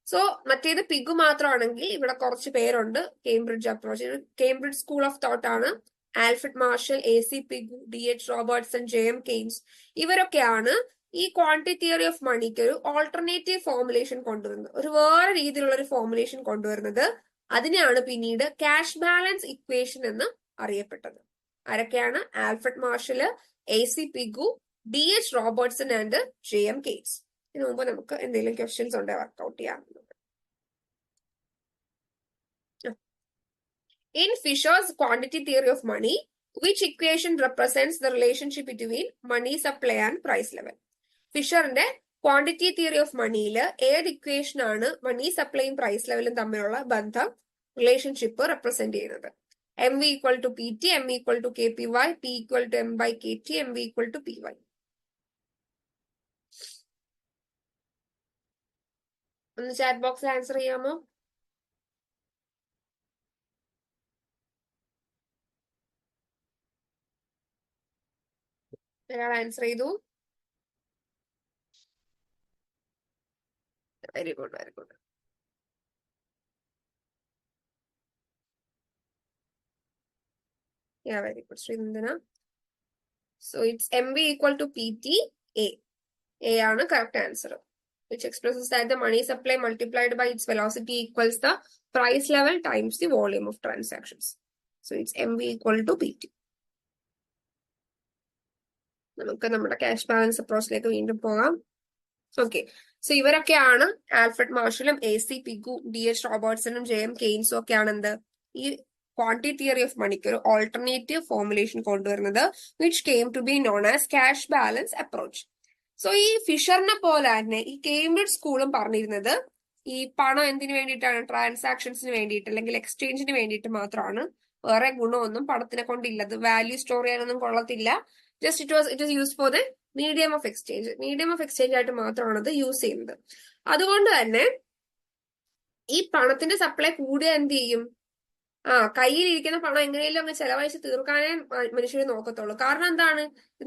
സോ മറ്റേത് പിഗു മാത്രമാണെങ്കിൽ ഇവിടെ കുറച്ച് പേരുണ്ട് Cambridge approach. Cambridge school of thought ആണ് Alfred Marshall, AC Pigou, DH Robertson, JM Keynes. ഇവരൊക്കെയാണ് ഈ ക്വാണ്ടിറ്റി തിയറി ഓഫ് മണിക്ക് ഒരു ഓൾട്ടർനേറ്റീവ് ഫോർമുലേഷൻ കൊണ്ടുവരുന്നത്, ഒരു വേറെ രീതിയിലുള്ള ഒരു ഫോർമുലേഷൻ കൊണ്ടുവരുന്നത്. അതിനെയാണ് പിന്നീട് ക്യാഷ് ബാലൻസ് ഇക്വേഷൻ എന്ന് അറിയപ്പെട്ടത്. ആരൊക്കെയാണ്? Alfred Marshall, AC Pigou, DH Robertson and JM Keynes. ഇതിനു മുമ്പ് നമുക്ക് എന്തെങ്കിലും ക്വസ്റ്റ്യൻസ് ഉണ്ട് വർക്ക്ഔട്ട് ചെയ്യാം. In Fisher's quantity theory of money, which equation represents the relationship between money supply and price level? ഫിഷറിന്റെ ക്വാണ്ടിറ്റി തിയറി ഓഫ് മണിയിൽ ഏത് ഇക്വേഷൻ ആണ് മണി സപ്ലൈയും പ്രൈസ് ലെവലും തമ്മിലുള്ള ബന്ധം, റിലേഷൻഷിപ്പ് റെപ്രസെന്റ് ചെയ്യുന്നത്? MV equal to PT, M equal to KPY, P equal to M by KT, MV equal to PY. ഒന്ന് ചാറ്റ് ബോക്സിൽ ആൻസർ ചെയ്യാമോ? ഒരാൾ ആൻസർ ചെയ്തു. Very good, very good. Yeah, very good, Srindana. So it's MV equal to PT, A. A ആണ് correct answer, which expresses that the money supply multiplied by its velocity equals the price level times the volume of transactions. So it's MV equal to PT. നമുക്ക് നമ്മുടെ ക്യാഷ് ബാലൻസ് അപ്രോച്ചിലേക്ക് വീണ്ടും പോകാം. ഓക്കെ, സോ ഇവരൊക്കെയാണ് ആൽഫ്രഡ് മാർഷലും AC പിഗു, DH റോബർട്ട്സണും JM കെയ്ൻസും ഒക്കെയാണ് എന്ത് ഈ ക്വാണ്ടിറ്റി തിയറി ഓഫ് മണിക്ക് ഒരു ഓൾട്ടർനേറ്റീവ് ഫോർമുലേഷൻ കൊണ്ടുവരുന്നത്, which came to be known as cash balance approach. So ഈ ഫിഷറിനെ പോലെ തന്നെ ഈ കേംബ്രിഡ്ജ് സ്കൂളും പറഞ്ഞിരുന്നത് ഈ പണം എന്തിനു വേണ്ടിയിട്ടാണ്? ട്രാൻസാക്ഷൻസിന് വേണ്ടിയിട്ട് അല്ലെങ്കിൽ എക്സ്ചേഞ്ചിന് വേണ്ടിയിട്ട് മാത്രമാണ്. വേറെ ഗുണമൊന്നും പണത്തിനെ കൊണ്ടില്ലത്. വാല്യൂ സ്റ്റോർ ചെയ്യാനൊന്നും കൊള്ളത്തില്ല. Just it was use for the medium of exchange. Medium of exchange ആയിട്ട് മാത്രമാണ് അത് യൂസ് ചെയ്യുന്നത്. അതുകൊണ്ട് തന്നെ ഈ പണത്തിന്റെ സപ്ലൈ കൂടിയ എന്ത് ചെയ്യും? കയ്യിലിരിക്കുന്ന പണം എങ്ങനെയും അങ്ങ് ചെലവഴിച്ച് തീർക്കാനേ മനുഷ്യർ നോക്കത്തുള്ളൂ. കാരണം എന്താണ്?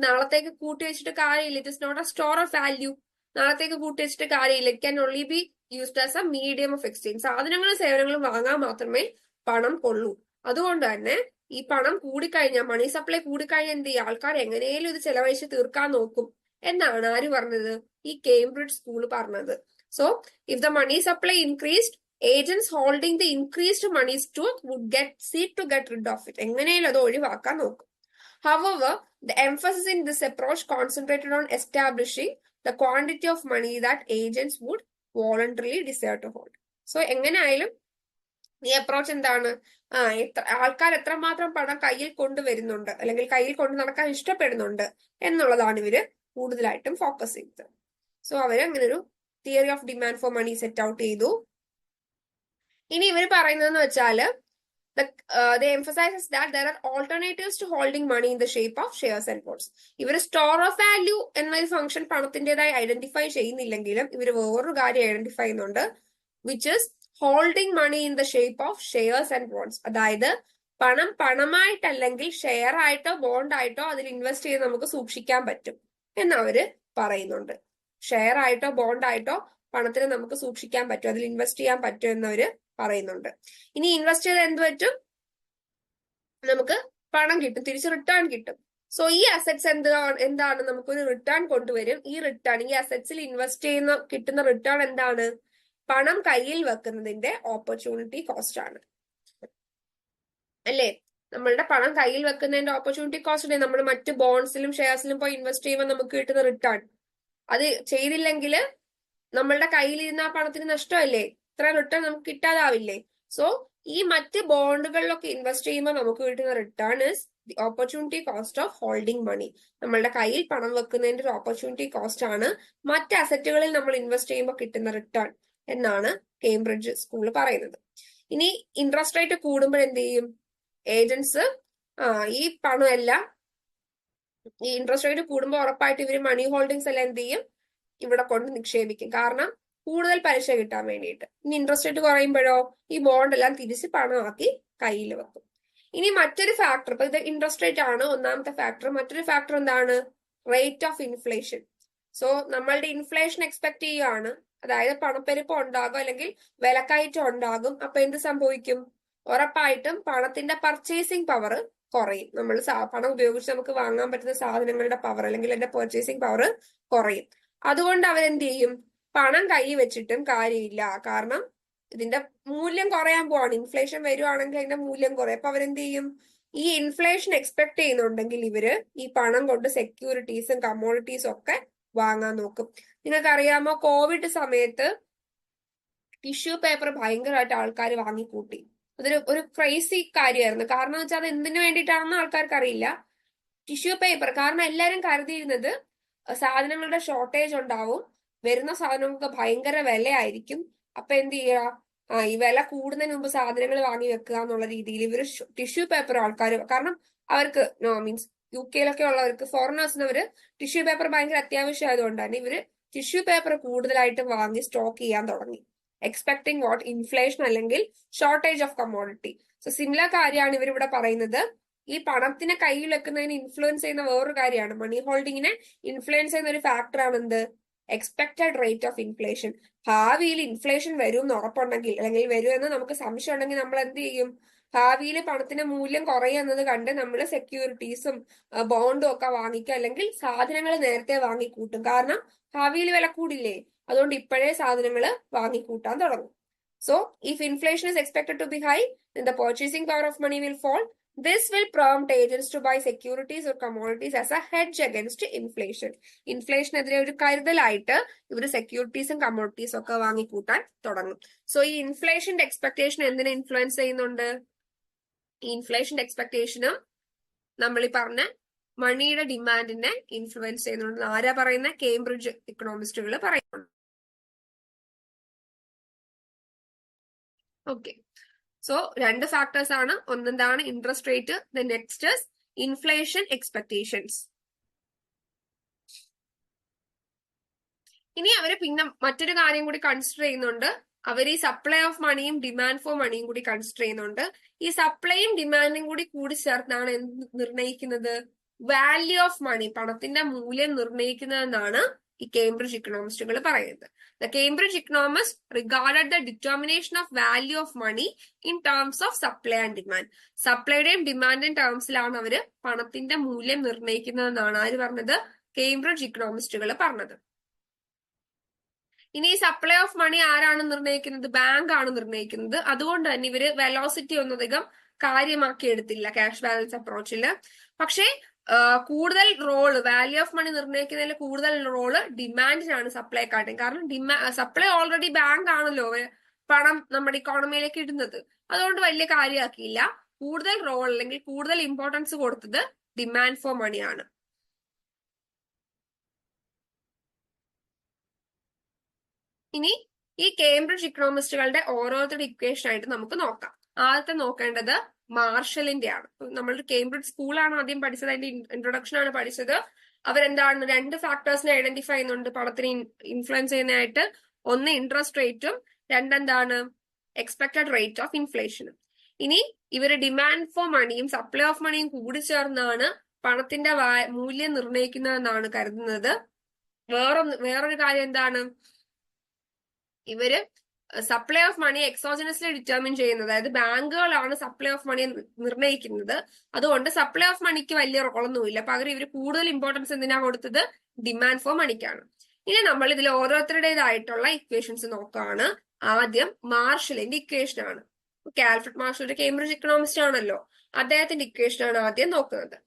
നാളത്തേക്ക് കൂട്ടി വെച്ചിട്ട് കാര്യമില്ല. It is not a store of value. നാളത്തേക്ക് കൂട്ടി വെച്ചിട്ട് കാര്യമില്ല. It can only be used as a medium of exchange. സാധനങ്ങളും സേവനങ്ങളും വാങ്ങാൻ മാത്രമേ പണം കൊള്ളൂ. അതുകൊണ്ട് തന്നെ ഈ പണം കൂടിക്കഴിഞ്ഞാൽ, മണി സപ്ലൈ കൂടിക്കഴിഞ്ഞാൽ എന്ത് ചെയ്യും? ആൾക്കാർ എങ്ങനെയും ഇത് ചെലവഴിച്ച് തീർക്കാൻ നോക്കും എന്നാണ് ആര് പറഞ്ഞത്? ഈ കേംബ്രിഡ്ജ് സ്കൂൾ പറഞ്ഞത്. So if the money supply increased, agents holding the increased money stock would seek to get rid of it. എങ്ങനെയും അത് ഒഴിവാക്കാൻ നോക്കും. However, the emphasis in this approach concentrated on establishing the quantity of money that agents would voluntarily desire to hold. So എങ്ങനെയായാലും ഈ അപ്രോച്ച് എന്താണ്? ആൾക്കാർ എത്രമാത്രം പണം കയ്യിൽ കൊണ്ടുവരുന്നുണ്ട് അല്ലെങ്കിൽ കയ്യിൽ കൊണ്ടു നടക്കാൻ ഇഷ്ടപ്പെടുന്നുണ്ട് എന്നുള്ളതാണ് ഇവര് കൂടുതലായിട്ടും ഫോക്കസ് ചെയ്തത്. സോ അവര് അങ്ങനെ ഒരു theory of demand for money set out ചെയ്തു. ഇനി ഇവർ പറയുന്നതെന്ന് വെച്ചാല് they emphasizes that there are alternatives to holding money in the shape of shares and bonds. ഇവർ സ്റ്റോർ ഓഫ് വാല്യൂ എന്നൊരു ഫംഗ്ഷൻ പണത്തിൻ്റെതായി ഐഡന്റിഫൈ ചെയ്യുന്നില്ലെങ്കിലും ഇവർ വേറൊരു കാര്യം ഐഡന്റിഫൈ ചെയ്യുന്നുണ്ട്, which is holding money in the shape of shares and bonds. അതായത് പണം പണമായിട്ടല്ലെങ്കിൽ ഷെയർ ആയിട്ടോ ബോണ്ട് ആയിട്ടോ അതിൽ ഇൻവെസ്റ്റ് ചെയ്ത് നമുക്ക് സൂക്ഷിക്കാൻ പറ്റും എന്നവര് പറയുന്നുണ്ട്. ഷെയർ ആയിട്ടോ ബോണ്ട് ആയിട്ടോ പണത്തിന് നമുക്ക് സൂക്ഷിക്കാൻ പറ്റും, അതിൽ ഇൻവെസ്റ്റ് ചെയ്യാൻ പറ്റും എന്നവര് പറയുന്നുണ്ട്. ഇനി ഇൻവെസ്റ്റ് ചെയ്ത് എന്ത് പറ്റും? നമുക്ക് പണം കിട്ടും, തിരിച്ച് റിട്ടേൺ കിട്ടും. സോ ഈ അസറ്റ്സ് എന്താണ്? നമുക്കൊരു റിട്ടേൺ കൊണ്ടുവരും. ഈ റിട്ടേൺ, ഈ അസറ്റ്സിൽ ഇൻവെസ്റ്റ് ചെയ്യുന്ന കിട്ടുന്ന റിട്ടേൺ എന്താണ്? പണം കയ്യിൽ വെക്കുന്നതിന്റെ ഓപ്പർച്യൂണിറ്റി കോസ്റ്റ് ആണ്, അല്ലേ? നമ്മളുടെ പണം കയ്യിൽ വെക്കുന്നതിന്റെ ഓപ്പർച്യൂണിറ്റി കോസ്റ്റ് അല്ലേ നമ്മൾ മറ്റ് ബോണ്ട്സിലും ഷെയർസിലും പോയി ഇൻവെസ്റ്റ് ചെയ്യുമ്പോൾ നമുക്ക് കിട്ടുന്ന റിട്ടേൺ. അത് ചെയ്തില്ലെങ്കിൽ നമ്മളുടെ കയ്യിലിരുന്ന ആ പണത്തിന് നഷ്ടമല്ലേ? ഇത്ര റിട്ടേൺ നമുക്ക് കിട്ടാതാവില്ലേ? സോ ഈ മറ്റ് ബോണ്ടുകളിലൊക്കെ ഇൻവെസ്റ്റ് ചെയ്യുമ്പോൾ നമുക്ക് കിട്ടുന്ന return is the opportunity cost of holding money. നമ്മളുടെ കയ്യിൽ പണം വെക്കുന്നതിന്റെ ഒരു ഓപ്പർച്യൂണിറ്റി കോസ്റ്റ് ആണ് മറ്റ് അസറ്റുകളിൽ നമ്മൾ ഇൻവെസ്റ്റ് ചെയ്യുമ്പോൾ കിട്ടുന്ന റിട്ടേൺ എന്നാണ് കേംബ്രിഡ്ജ് സ്കൂൾ പറയുന്നത്. ഇനി ഇൻട്രസ്റ്റ് റേറ്റ് കൂടുമ്പോൾ എന്ത് ചെയ്യും? ഏജൻസ് ഈ പണമെല്ലാം ഈ ഇൻട്രസ്റ്റ് റേറ്റ് കൂടുമ്പോൾ ഉറപ്പായിട്ട് ഇവര് മണി ഹോൾഡിങ്സ് എല്ലാം എന്ത് ചെയ്യും, ഇവിടെ കൊണ്ട് നിക്ഷേപിക്കും. കാരണം കൂടുതൽ പലിശ കിട്ടാൻ വേണ്ടിയിട്ട്. ഇനി ഇൻട്രസ്റ്റ് റേറ്റ് കുറയുമ്പോഴോ ഈ ബോണ്ട് എല്ലാം തിരിച്ച് പണമാക്കി കയ്യിൽ വെക്കും. ഇനി മറ്റൊരു ഫാക്ടർ, ഇപ്പൊ ഇത് ഇൻട്രസ്റ്റ് റേറ്റ് ആണ് ഒന്നാമത്തെ ഫാക്ടർ. മറ്റൊരു ഫാക്ടർ എന്താണ്? Rate of inflation. സോ നമ്മളുടെ ഇൻഫ്ലേഷൻ എക്സ്പെക്ട് ചെയ്യുകയാണ്, അതായത് പണപ്പെരുപ്പം ഉണ്ടാകും അല്ലെങ്കിൽ വിലക്കയറ്റം ഉണ്ടാകും. അപ്പൊ എന്ത് സംഭവിക്കും? ഉറപ്പായിട്ടും പണത്തിന്റെ പർച്ചേസിംഗ് പവർ കുറയും. നമ്മൾ പണം ഉപയോഗിച്ച് നമുക്ക് വാങ്ങാൻ പറ്റുന്ന സാധനങ്ങളുടെ പവർ അല്ലെങ്കിൽ എന്റെ പർച്ചേസിംഗ് പവർ കുറയും. അതുകൊണ്ട് അവരെന്ത് ചെയ്യും? പണം കൈ വെച്ചിട്ടും കാര്യമില്ല. കാരണം ഇതിന്റെ മൂല്യം കുറയാൻ പോവാണ്. ഇൻഫ്ലേഷൻ വരുവാണെങ്കിൽ അതിന്റെ മൂല്യം കുറയും. അപ്പൊ അവരെന്ത് ചെയ്യും? ഈ ഇൻഫ്ലേഷൻ എക്സ്പെക്ട് ചെയ്യുന്നുണ്ടെങ്കിൽ ഇവര് ഈ പണം കൊണ്ട് സെക്യൂരിറ്റീസും കമ്മോഡിറ്റീസും ഒക്കെ വാങ്ങാൻ നോക്കും. നിങ്ങൾക്കറിയാമോ, കോവിഡ് സമയത്ത് ടിഷ്യൂ പേപ്പർ ഭയങ്കരമായിട്ട് ആൾക്കാർ വാങ്ങിക്കൂട്ടി. ഒരു ക്രൈസി കാര്യമായിരുന്നു. കാരണം വെച്ചാൽ അത് എന്തിനു വേണ്ടിയിട്ടാണെന്ന് ആൾക്കാർക്ക് അറിയില്ല. Tissue paper. കാരണം എല്ലാരും കരുതിയിരുന്നത് സാധനങ്ങളുടെ ഷോർട്ടേജ് ഉണ്ടാവും, വരുന്ന സാധനങ്ങൾക്ക് ഭയങ്കര വിലയായിരിക്കും. അപ്പൊ എന്ത് ചെയ്യുക, ഈ വില കൂടുന്നതിന് മുമ്പ് സാധനങ്ങൾ വാങ്ങി വെക്കുക എന്നുള്ള രീതിയിൽ ഇവര് ടിഷ്യൂ പേപ്പർ ആൾക്കാർ, കാരണം അവർക്ക് മീൻസ് UK ഉള്ളവർക്ക്, ഫോറിനേഴ്സിന് അവര് ടിഷ്യൂ പേപ്പർ ഭയങ്കര അത്യാവശ്യമായതുകൊണ്ട് തന്നെ ഇവര് ടിഷ്യൂ പേപ്പർ കൂടുതലായിട്ട് വാങ്ങി സ്റ്റോക്ക് ചെയ്യാൻ തുടങ്ങി. Expecting what? ഇൻഫ്ലേഷൻ അല്ലെങ്കിൽ shortage of commodity. So similar കാര്യമാണ് ഇവരിവിടെ പറയുന്നത്. ഈ പണത്തിനെ കയ്യിൽ വെക്കുന്നതിന് ഇൻഫ്ലുവൻസ് ചെയ്യുന്ന വേറൊരു കാര്യമാണ്, മണി ഹോൾഡിങ്ങിനെ ഇൻഫ്ലുവൻസ് ചെയ്യുന്ന ഒരു ഫാക്ടറാണ് എന്ത്? Expected rate of inflation. ഭാവിയിൽ ഇൻഫ്ലേഷൻ വരും എന്ന് ഉറപ്പുണ്ടെങ്കിൽ അല്ലെങ്കിൽ വരുമെന്ന് നമുക്ക് സംശയം ഉണ്ടെങ്കിൽ നമ്മൾ എന്ത് ചെയ്യും? ഭാവിയിൽ പണത്തിന്റെ മൂല്യം കുറയുന്നത് കണ്ട് നമ്മൾ സെക്യൂരിറ്റീസും ബോണ്ടും ഒക്കെ വാങ്ങിക്കും, അല്ലെങ്കിൽ സാധനങ്ങൾ നേരത്തെ വാങ്ങിക്കൂട്ടും. കാരണം ഭാവിയിൽ വില കൂടില്ലേ, അതുകൊണ്ട് ഇപ്പോഴേ സാധനങ്ങൾ വാങ്ങിക്കൂട്ടാൻ തുടങ്ങും. So if inflation is expected to be high, then the purchasing power of money will fall. This will prompt agents to buy securities or commodities as a hedge against inflation. ഇൻഫ്ലേഷനെതിരെ ഒരു കരുതലായിട്ട് ഇവർ സെക്യൂരിറ്റീസും കമ്മോഡിറ്റീസും ഒക്കെ വാങ്ങിക്കൂട്ടാൻ തുടങ്ങും. സോ ഈ ഇൻഫ്ലേഷന്റെ എക്സ്പെക്ടേഷൻ എന്തിനെ ഇൻഫ്ലുവൻസ് ചെയ്യുന്നുണ്ട്? ഈ ഇൻഫ്ലേഷന്റെ എക്സ്പെക്ടേഷനും നമ്മൾ ഈ പറഞ്ഞ മണിയുടെ ഡിമാൻഡിനെ ഇൻഫ്ലുവൻസ് ചെയ്യുന്നുണ്ട്. ആരാ പറയുന്ന? കേംബ്രിഡ്ജ് ഇക്കണോമിസ്റ്റുകൾ പറയുന്നുണ്ട്. ഓക്കെ, സോ രണ്ട് ഫാക്ടേഴ്സ് ആണ്. ഒന്നെന്താണ്? Interest rate. The next is inflation expectations. ഇനി അവര് പിന്നെ മറ്റൊരു കാര്യം കൂടി കൺസിഡർ ചെയ്യുന്നുണ്ട്. അവർ ഈ സപ്ലൈ ഓഫ് മണിയും ഡിമാൻഡ് ഫോർ മണിയും കൂടി കൺസിഡർ ചെയ്യുന്നുണ്ട്. ഈ സപ്ലൈയും ഡിമാൻഡും കൂടി ചേർത്താണ് എന്ത് നിർണ്ണയിക്കുന്നത്? വാല്യൂ ഓഫ് മണി, പണത്തിന്റെ മൂല്യം നിർണ്ണയിക്കുന്നതെന്നാണ് ഈ കേംബ്രിഡ്ജ് ഇക്കണോമിസ്റ്റുകൾ പറയുന്നത്. The Cambridge economist regarded the determination of value of money in terms of supply and demand. സപ്ലൈയുടെയും ഡിമാൻഡിന്റെയും ടേംസിലാണ് അവര് പണത്തിന്റെ മൂല്യം നിർണ്ണയിക്കുന്നതെന്നാണ് ആര് പറഞ്ഞത്? കേംബ്രിഡ്ജ് ഇക്കണോമിസ്റ്റുകൾ പറഞ്ഞത്. ഇനി ഈ സപ്ലൈ ഓഫ് മണി ആരാണ് നിർണ്ണയിക്കുന്നത്? ബാങ്ക് ആണ് നിർണ്ണയിക്കുന്നത്. അതുകൊണ്ട് തന്നെ ഇവര് വെലോസിറ്റി ഒന്നധികം കാര്യമാക്കി എടുത്തില്ല ക്യാഷ് ബാലൻസ് അപ്രോച്ചില്. പക്ഷേ കൂടുതൽ റോള്, വാല്യൂ ഓഫ് മണി നിർണ്ണയിക്കുന്നതിൽ കൂടുതൽ റോള് ഡിമാൻഡിനാണ് സപ്ലൈക്കാട്ടും. കാരണം സപ്ലൈ ഓൾറെഡി ബാങ്ക് ആണല്ലോ പണം നമ്മുടെ ഇക്കോണമിയിലേക്ക് ഇടുന്നത്. അതുകൊണ്ട് വലിയ കാര്യമാക്കിയില്ല. കൂടുതൽ റോൾ അല്ലെങ്കിൽ കൂടുതൽ ഇമ്പോർട്ടൻസ് കൊടുത്തത് ഡിമാൻഡ് ഫോർ മണിയാണ്. ഇനി ഈ കേംബ്രിഡ്ജ് ഇക്കണോമിസ്റ്റുകളുടെ ഓരോരുത്തരുടെ ഇക്വേഷൻ ആയിട്ട് നമുക്ക് നോക്കാം. ആദ്യത്തെ നോക്കേണ്ടത് മാർഷലിന്റെ ആണ്. നമ്മൾ കേംബ്രിഡ്ജ് സ്കൂളാണ് ആദ്യം പഠിച്ചത്, അതിന്റെ ഇൻട്രൊഡക്ഷൻ ആണ് പഠിച്ചത്. അവരെന്താണ് രണ്ട് ഫാക്ടേഴ്സിനെ ഐഡന്റിഫൈ ചെയ്യുന്നുണ്ട് പണത്തിനെ ഇൻഫ്ലുവൻസ് ചെയ്യുന്നതായിട്ട്. ഒന്ന് ഇൻട്രസ്റ്റ് റേറ്റും, രണ്ടെന്താണ്? എക്സ്പെക്ടഡ് റേറ്റ് ഓഫ് ഇൻഫ്ലേഷനും. ഇനി ഇവര് ഡിമാൻഡ് ഫോർ മണിയും സപ്ലൈ ഓഫ് മണിയും കൂടി ചേർന്നാണ് പണത്തിന്റെ മൂല്യം നിർണ്ണയിക്കുന്നതെന്നാണ് കരുതുന്നത്. വേറൊരു കാര്യം എന്താണ്? ഇവര് സപ്ലൈ ഓഫ് മണി എക്സോജനസ്ലി ഡിറ്റർമിൻ ചെയ്യുന്നത്, അതായത് ബാങ്കുകളാണ് സപ്ലൈ ഓഫ് മണി നിർണ്ണയിക്കുന്നത്. അതുകൊണ്ട് സപ്ലൈ ഓഫ് മണിക്ക് വലിയ റോളൊന്നുമില്ല. പകരം ഇവർ കൂടുതൽ ഇമ്പോർട്ടൻസ് എന്തിനാ കൊടുത്തത്? ഡിമാൻഡ് ഫോർ മണിക്കാണ്. ഇനി നമ്മൾ ഇതിൽ ഓരോരുത്തരുടേതായിട്ടുള്ള ഇക്വേഷൻസ് നോക്കുകയാണ്. ആദ്യം മാർഷലിന്റെ ഇക്വേഷൻ ആണ്. ആൽഫ്രഡ് മാർഷൽ ഒരു കേംബ്രിഡ്ജ് ഇക്കണോമിസ്റ്റ് ആണല്ലോ, അദ്ദേഹത്തിന്റെ ഇക്വേഷൻ ആണ് ആദ്യം നോക്കുന്നത്.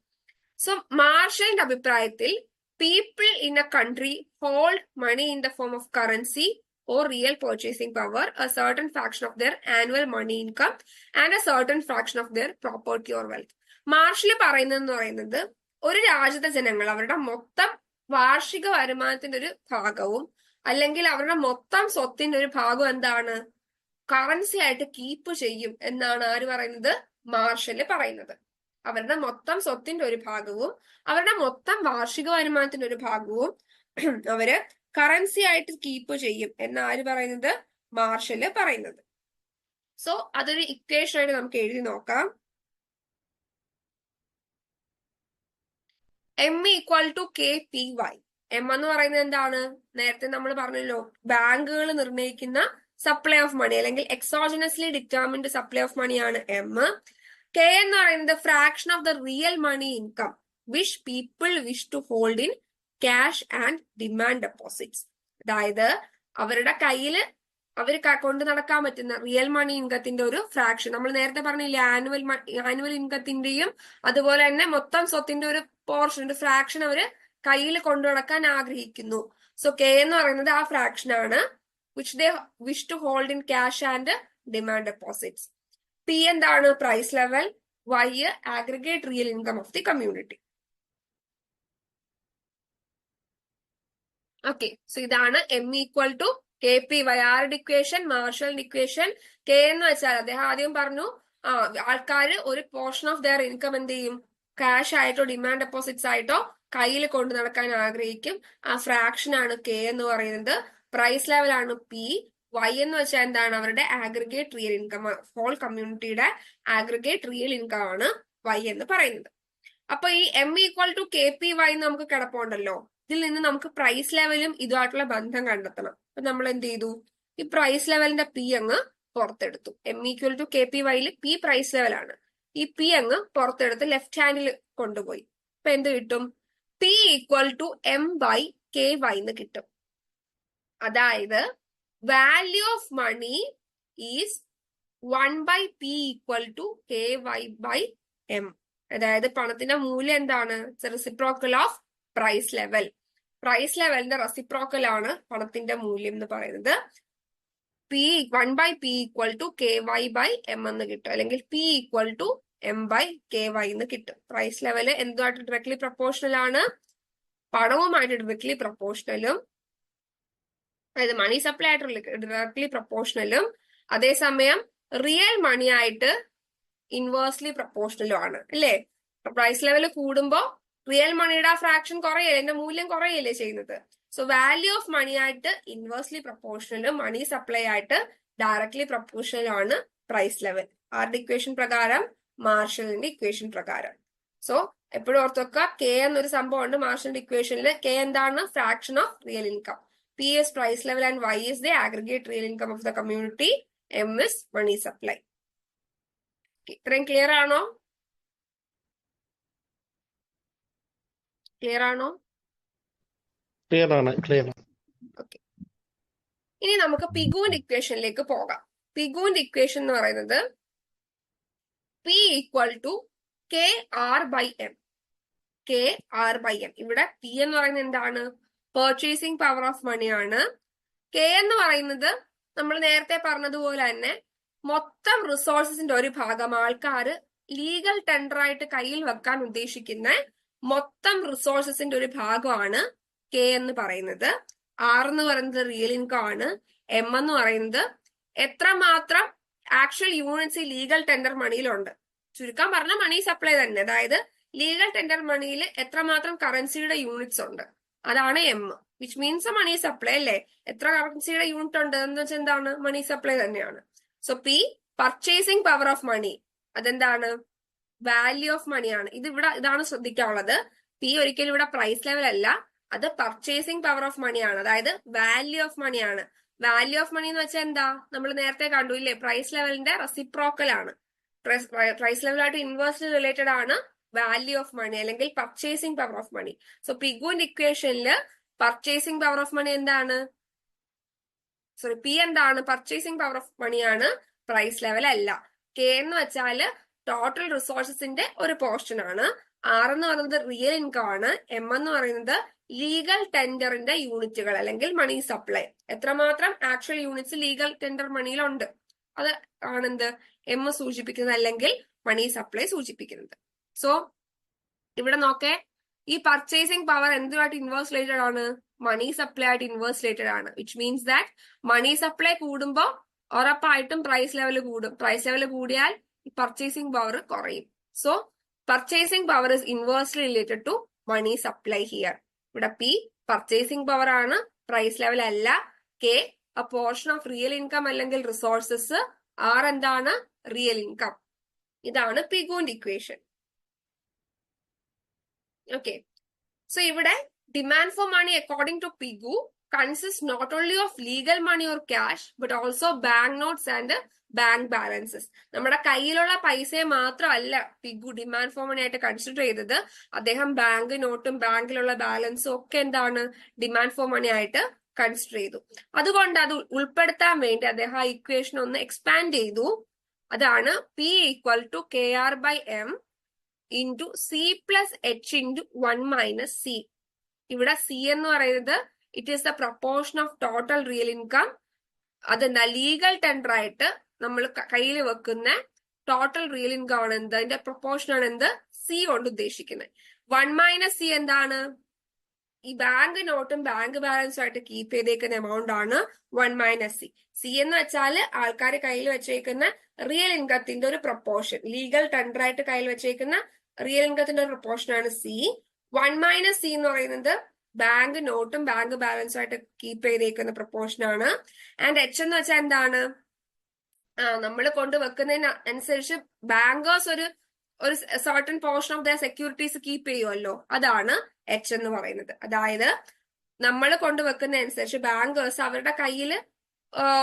സോ മാർഷലിന്റെ അഭിപ്രായത്തിൽ people in a country hold money in the form of currency or real purchasing power, a certain fraction of their annual money income and a certain fraction of their property or wealth. Marshall പറയുന്നത് ഒരു രാജ്യത്തെ ജനങ്ങൾ അവരുടെ മൊത്തം വാർഷിക വരുമാനത്തിന്റെ ഒരു ഭാഗവും അല്ലെങ്കിൽ അവരുടെ മൊത്തം സ്വത്തിന്റെ ഒരു ഭാഗവും എന്താണ്? കറൻസി ആയിട്ട് കീപ്പ് ചെയ്യും എന്നാണ് ആര് പറയുന്നത്? മാർഷല് പറയുന്നത്. അവരുടെ മൊത്തം സ്വത്തിന്റെ ഒരു ഭാഗവും അവരുടെ മൊത്തം വാർഷിക വരുമാനത്തിന്റെ ഒരു ഭാഗവും അവര് കറൻസി ആയിട്ട് കീപ്പ് ചെയ്യും എന്ന് ആര് പറയുന്നത്? മാർഷല് പറയുന്നത്. സോ അതൊരു ഇക്വേഷൻ ആയിട്ട് നമുക്ക് എഴുതി നോക്കാം. M equal to K P Y. M എന്ന് പറയുന്നത് എന്താണ്? നേരത്തെ നമ്മൾ പറഞ്ഞല്ലോ, ബാങ്കുകൾ നിർണ്ണയിക്കുന്ന സപ്ലൈ ഓഫ് മണി അല്ലെങ്കിൽ എക്സോജനസ്ലി ഡിറ്റർമിൻഡ് സപ്ലൈ ഓഫ് മണിയാണ് എം. കെ എന്ന് പറയുന്നത് fraction of the real money income which people wish to hold in cash and demand deposits. അതായത് അവരുടെ കയ്യിൽ അവർ കൊണ്ട് നടക്കാൻ പറ്റുന്ന റിയൽ മണി ഇൻകത്തിന്റെ ഒരു ഫ്രാക്ഷൻ. നമ്മൾ നേരത്തെ പറഞ്ഞില്ലേ, ആനുവൽ ഇൻകത്തിന്റെയും അതുപോലെ തന്നെ മൊത്തം സ്വത്തിന്റെ ഒരു പോർഷൻ, ഒരു ഫ്രാക്ഷൻ അവര് കയ്യിൽ കൊണ്ടു നടക്കാൻ ആഗ്രഹിക്കുന്നു. സോ കെ എന്ന് പറയുന്നത് ആ ഫ്രാക്ഷൻ ആണ് which they wish to hold in cash and demand deposits. P എന്താണ്? Price level. Y aggregate real income of the community. Okay, so ഇതാണ് M equal to K P Y. ആരുടെ ഇക്വേഷൻ? മാർഷലിന്റെ ഇക്വേഷൻ. കെ എന്ന് വെച്ചാൽ അദ്ദേഹം ആദ്യം പറഞ്ഞു, ആൾക്കാര് ഒരു പോർഷൻ ഓഫ് ദെയർ ഇൻകം എന്ത് ചെയ്യും? ക്യാഷ് ആയിട്ടോ ഡിമാൻഡ് ഡെപ്പോസിറ്റ്സ് ആയിട്ടോ കയ്യിൽ കൊണ്ടു നടക്കാൻ ആഗ്രഹിക്കും. ആ ഫ്രാക്ഷൻ ആണ് കെ എന്ന് പറയുന്നത്. പ്രൈസ് ലെവൽ ആണ് പി. വൈ എന്ന് വെച്ചാൽ എന്താണ്? അവരുടെ ആഗ്രിഗേറ്റ് റിയൽ ഇൻകം, ഹോൾ കമ്മ്യൂണിറ്റിയുടെ ആഗ്രിഗേറ്റ് റിയൽ ഇൻകം ആണ് വൈ എന്ന് പറയുന്നത്. അപ്പൊ ഈ M equal to K P Y നമുക്ക് കിടപ്പുണ്ടല്ലോ. ഇതിൽ നിന്ന് നമുക്ക് പ്രൈസ് ലെവലും ഇതുമായിട്ടുള്ള ബന്ധം കണ്ടെത്തണം. അപ്പൊ നമ്മൾ എന്ത് ചെയ്തു? ഈ പ്രൈസ് ലെവലിന്റെ പി അങ്ങ് പുറത്തെടുത്തു. M equal to K P വൈയിൽ പി പ്രൈസ് ലെവലാണ്. ഈ പി അങ്ങ് പുറത്തെടുത്ത് ലെഫ്റ്റ് ഹാൻഡിൽ കൊണ്ടുപോയി. അപ്പൊ എന്ത് കിട്ടും? P equal to M by K Y എന്ന് കിട്ടും. അതായത് value of money is 1 by P equal to K Y by M. അതായത് പണത്തിന്റെ മൂല്യം എന്താണ്? Reciprocal of price level. Price ലെവലിന്റെ റെസിപ്രോക്കൽ ആണ് പണത്തിന്റെ മൂല്യം എന്ന് പറയുന്നത്. P 1 by P equal to K Y by M എന്ന് കിട്ടും, അല്ലെങ്കിൽ P equal to M by K Y എന്ന് കിട്ടും. പ്രൈസ് ലെവല് എന്തുമായിട്ട് ഡയറക്ട്ലി പ്രൊപ്പോർഷണൽ ആണ്? പണവുമായിട്ട് ഡയറക്ട്ലി പ്രൊപ്പോർഷണലും, അതായത് മണി സപ്ലൈ ആയിട്ട് ഡയറക്ട്ലി പ്രൊപ്പോർഷണലും, അതേസമയം റിയൽ മണി ആയിട്ട് ഇൻവേഴ്സ്ലി പ്രൊപ്പോർഷണലും ആണ്, അല്ലേ? പ്രൈസ് ലെവൽ കൂടുമ്പോ റിയൽ മണിയുടെ ആ ഫ്രാക്ഷൻ കുറയല്ലേ, എന്റെ മൂല്യം കുറയല്ലേ ചെയ്യുന്നത്. സോ വാല്യൂ ഓഫ് മണി ആയിട്ട് ഇൻവേഴ്സ്ലി പ്രൊപ്പോർഷണലും മണി സപ്ലൈ ആയിട്ട് ഡയറക്ട്ലി പ്രൊപ്പോർഷണലും ആണ് പ്രൈസ് ലെവൽ. ആരുടെ ഇക്വേഷൻ പ്രകാരം? മാർഷലിന്റെ ഇക്വേഷൻ പ്രകാരം. സോ എപ്പോഴും ഓർത്തുവെക്കുക, കെ എന്നൊരു സംഭവം ഉണ്ട് മാർഷലിന്റെ ഇക്വേഷനിൽ. കെ എന്താണ്? Fraction of real income. P is price level and y is the aggregate real income of the community. M is money supply. ഇത്രയും ക്ലിയർ ആണോ? ക്ലിയർ ആണോ? ക്ലിയർ ആണ്. ഓക്കെ, ഇനി നമുക്ക് പിഗുവിന്റെ ഇക്വേഷനിലേക്ക് പോകാം. പിഗുവിന്റെ ഇക്വേഷൻ എന്ന് പറയുന്നത് P equal to K R by M. K R by M. ഇവിടെ പി എന്ന് പറയുന്നത് എന്താണ്? പർച്ചേസിംഗ് പവർ ഓഫ് മണി ആണ്. കെ എന്ന് പറയുന്നത് നമ്മൾ നേരത്തെ പറഞ്ഞതുപോലെ തന്നെ മൊത്തം റിസോഴ്സസിന്റെ ഒരു ഭാഗം, ആൾക്കാർ ലീഗൽ ടെൻഡർ ആയിട്ട് കയ്യിൽ വെക്കാൻ ഉദ്ദേശിക്കുന്ന മൊത്തം റിസോഴ്സസിന്റെ ഒരു ഭാഗമാണ് കെ എന്ന് പറയുന്നത്. ആർ എന്ന് പറയുന്നത് റിയൽ ഇൻകം ആണ്. എം എന്ന് പറയുന്നത് എത്രമാത്രം ആക്ച്വൽ യൂണിറ്റ്സ് ലീഗൽ ടെൻഡർ മണിയിലുണ്ട്. ചുരുക്കം പറഞ്ഞ മണി സപ്ലൈ തന്നെ. അതായത് ലീഗൽ ടെൻഡർ മണിയിൽ എത്രമാത്രം കറൻസിയുടെ യൂണിറ്റ്സ് ഉണ്ട്, അതാണ് M. Which means money supply, അല്ലേ? എത്ര കറൻസിയുടെ യൂണിറ്റ് ഉണ്ട് എന്ന് വെച്ചാൽ എന്താണ്? മണി സപ്ലൈ തന്നെയാണ്. So P purchasing power of money, അതെന്താണ്? വാല്യൂ ഓഫ് മണിയാണ്. ഇതാണ് ശ്രദ്ധിക്കാനുള്ളത്. പി ഒരിക്കലും ഇവിടെ പ്രൈസ് ലെവൽ അല്ല, അത് പർച്ചേസിംഗ് പവർ ഓഫ് മണിയാണ്. അതായത് വാല്യൂ ഓഫ് മണിയാണ്. വാല്യൂ ഓഫ് മണി എന്ന് വെച്ചാൽ എന്താ? നമ്മൾ നേരത്തെ കണ്ടു ഇല്ലേ? പ്രൈസ് ലെവലിന്റെ റെസിപ്രോക്കൽ ആണ്. പ്രൈസ് ലെവലായിട്ട് ഇൻവേഴ്സ്ലി റിലേറ്റഡ് ആണ് വാല്യൂ ഓഫ് മണി അല്ലെങ്കിൽ purchasing power of money. So പിഗുവിന്റെ ഇക്വേഷനിൽ പർച്ചേസിംഗ് പവർ ഓഫ് മണി എന്താണ്? സോറി, പി എന്താണ്? പർച്ചേസിംഗ് പവർ ഓഫ് മണിയാണ്, പ്രൈസ് ലെവൽ അല്ല. കെ എന്ന് വെച്ചാല് ടോട്ടൽ റിസോഴ്സസിന്റെ ഒരു പോർഷൻ ആണ്. ആർ എന്ന് പറയുന്നത് റിയൽ ഇൻകം ആണ്. എം എന്ന് പറയുന്നത് ലീഗൽ ടെൻഡറിന്റെ യൂണിറ്റുകൾ അല്ലെങ്കിൽ മണി സപ്ലൈ. എത്രമാത്രം ആക്ച്വൽ യൂണിറ്റ്സ് ലീഗൽ ടെൻഡർ മണിയിലുണ്ട്, അത് ആണെന്ത്? എം സൂചിപ്പിക്കുന്നത് അല്ലെങ്കിൽ മണി സപ്ലൈ സൂചിപ്പിക്കുന്നത്. സോ ഇവിടെ നോക്കേ, ഈ പർച്ചേസിംഗ് പവർ എന്തുമായിട്ട് ഇൻവേഴ്സ് റിലേറ്റഡ് ആണ്? മണി സപ്ലൈ ആയിട്ട് ഇൻവേഴ്സ് റിലേറ്റഡ് ആണ്. Which means that money supply കൂടുമ്പോ ഉറപ്പായിട്ടും പ്രൈസ് ലെവൽ കൂടും. പ്രൈസ് ലെവൽ കൂടിയാൽ ഈ പർച്ചേസിംഗ് പവർ കുറയും. So purchasing power is inversely related to money supply here. ഇവിടെ പി പർച്ചേസിംഗ് പവർ ആണ്, പ്രൈസ് ലെവൽ അല്ല. K a portion of real income അല്ലെങ്കിൽ റിസോഴ്സസ്. ആർ എന്താണ്? Real income. ഇതാണ് പിഗുവിന്റെ ഇക്വേഷൻ. ഓക്കെ, സോ ഇവിടെ demand for money according to Pigou consists not only of legal money or cash but also bank notes and bank balances. നമ്മുടെ കയ്യിലുള്ള പൈസയെ മാത്രമല്ല പിഗു ഡിമാൻഡ് ഫോർ മണി ആയിട്ട് കൺസിഡർ ചെയ്തത്. അദ്ദേഹം ബാങ്ക് നോട്ടും ബാങ്കിലുള്ള ബാലൻസും ഒക്കെ എന്താണ്? ഡിമാൻഡ് ഫോർ മണി ആയിട്ട് കൺസിഡർ ചെയ്തു. അതുകൊണ്ട് അത് ഉൾപ്പെടുത്താൻ വേണ്ടി അദ്ദേഹം ആ ഇക്വേഷൻ ഒന്ന് എക്സ്പാൻഡ് ചെയ്തു. അതാണ് P equal to K R by M into C plus H into 1 minus C. ഇവിടെ സി എന്ന് പറയുന്നത് it is the proportion of total real income. അതെന്താ? ലീഗൽ ടെൻഡർ ആയിട്ട് നമ്മൾ കയ്യിൽ വെക്കുന്ന ടോട്ടൽ റിയൽ ഇൻകം ആണ് എന്ത്? അതിന്റെ പ്രൊപ്പോർഷൻ ആണ് എന്ത്? സി കൊണ്ട് ഉദ്ദേശിക്കുന്നത്. 1 മൈനസ് സി എന്താണ്? ഈ ബാങ്ക് നോട്ടും ബാങ്ക് ബാലൻസും ആയിട്ട് കീപ്പ് ചെയ്തേക്കുന്ന എമൗണ്ട് ആണ് 1 മൈനസ് സി. സി എന്ന് വെച്ചാൽ ആൾക്കാർ കയ്യിൽ വെച്ചേക്കുന്ന റിയൽ ഇൻകത്തിന്റെ ഒരു പ്രൊപ്പോർഷൻ, ലീഗൽ ടെൻഡർ ആയിട്ട് കയ്യിൽ വെച്ചേക്കുന്ന റിയൽ ഇൻകത്തിന്റെ ഒരു പ്രൊപ്പോർഷൻ ആണ് സി. 1 മൈനസ് സി എന്ന് പറയുന്നത് ബാങ്ക് നോട്ടും ബാങ്ക് ബാലൻസും ആയിട്ട് കീപ്പ് ചെയ്തേക്കുന്ന പ്രൊപ്പോർഷൻ ആണ്. ആൻഡ് എച്ച് എന്ന് വെച്ചാൽ എന്താണ്? നമ്മൾ കൊണ്ടുവെക്കുന്നതിന് അനുസരിച്ച് ബാങ്കേഴ്സ് ഒരു certain portion of the securities keep ചെയ്യുമല്ലോ, അതാണ് എച്ച് എന്ന് പറയുന്നത്. അതായത് നമ്മൾ കൊണ്ടുവെക്കുന്ന അനുസരിച്ച് ബാങ്കേഴ്സ് അവരുടെ കയ്യിൽ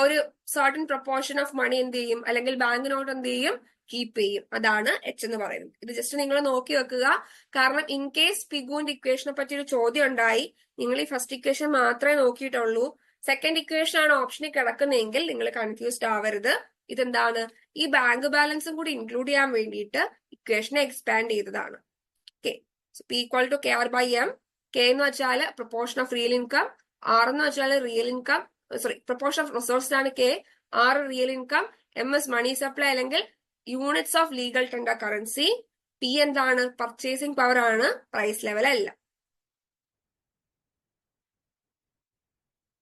ഒരു സർട്ടൻ പ്രൊപ്പോർഷൻ ഓഫ് മണി എന്ത് ചെയ്യും, അല്ലെങ്കിൽ ബാങ്ക് നോട്ട് എന്ത് ചെയ്യും, കീപ്പ് ചെയ്യും. അതാണ് എച്ച് എന്ന് പറയുന്നത്. ഇത് ജസ്റ്റ് നിങ്ങൾ നോക്കി വെക്കുക. കാരണം ഇൻ കേസ് പിഗുവിന്റെ ഇക്വേഷനെ പറ്റി ഒരു ചോദ്യം ഉണ്ടായി, നിങ്ങൾ ഈ ഫസ്റ്റ് ഇക്വേഷൻ മാത്രമേ നോക്കിയിട്ടുള്ളൂ, സെക്കൻഡ് ഇക്വേഷൻ ആണ് ഓപ്ഷനിൽ കിടക്കുന്നതെങ്കിൽ നിങ്ങൾ കൺഫ്യൂസ്ഡ് ആവരുത്. ഇതെന്താണ്? ഈ ബാങ്ക് ബാലൻസും കൂടി ഇൻക്ലൂഡ് ചെയ്യാൻ വേണ്ടിയിട്ട് ഇക്വേഷനെ എക്സ്പാൻഡ് ചെയ്തതാണ്. Okay, P equal to K R by M. K എന്ന് വെച്ചാൽ proportion of real income, R എന്ന് വെച്ചാൽ real income, proportion of resources ആണ് K, R real income, M as money supply അല്ലെങ്കിൽ units of legal tender currency. P എന്താണ്? പർച്ചേസിംഗ് പവർ ആണ്, പ്രൈസ് ലെവൽ അല്ല.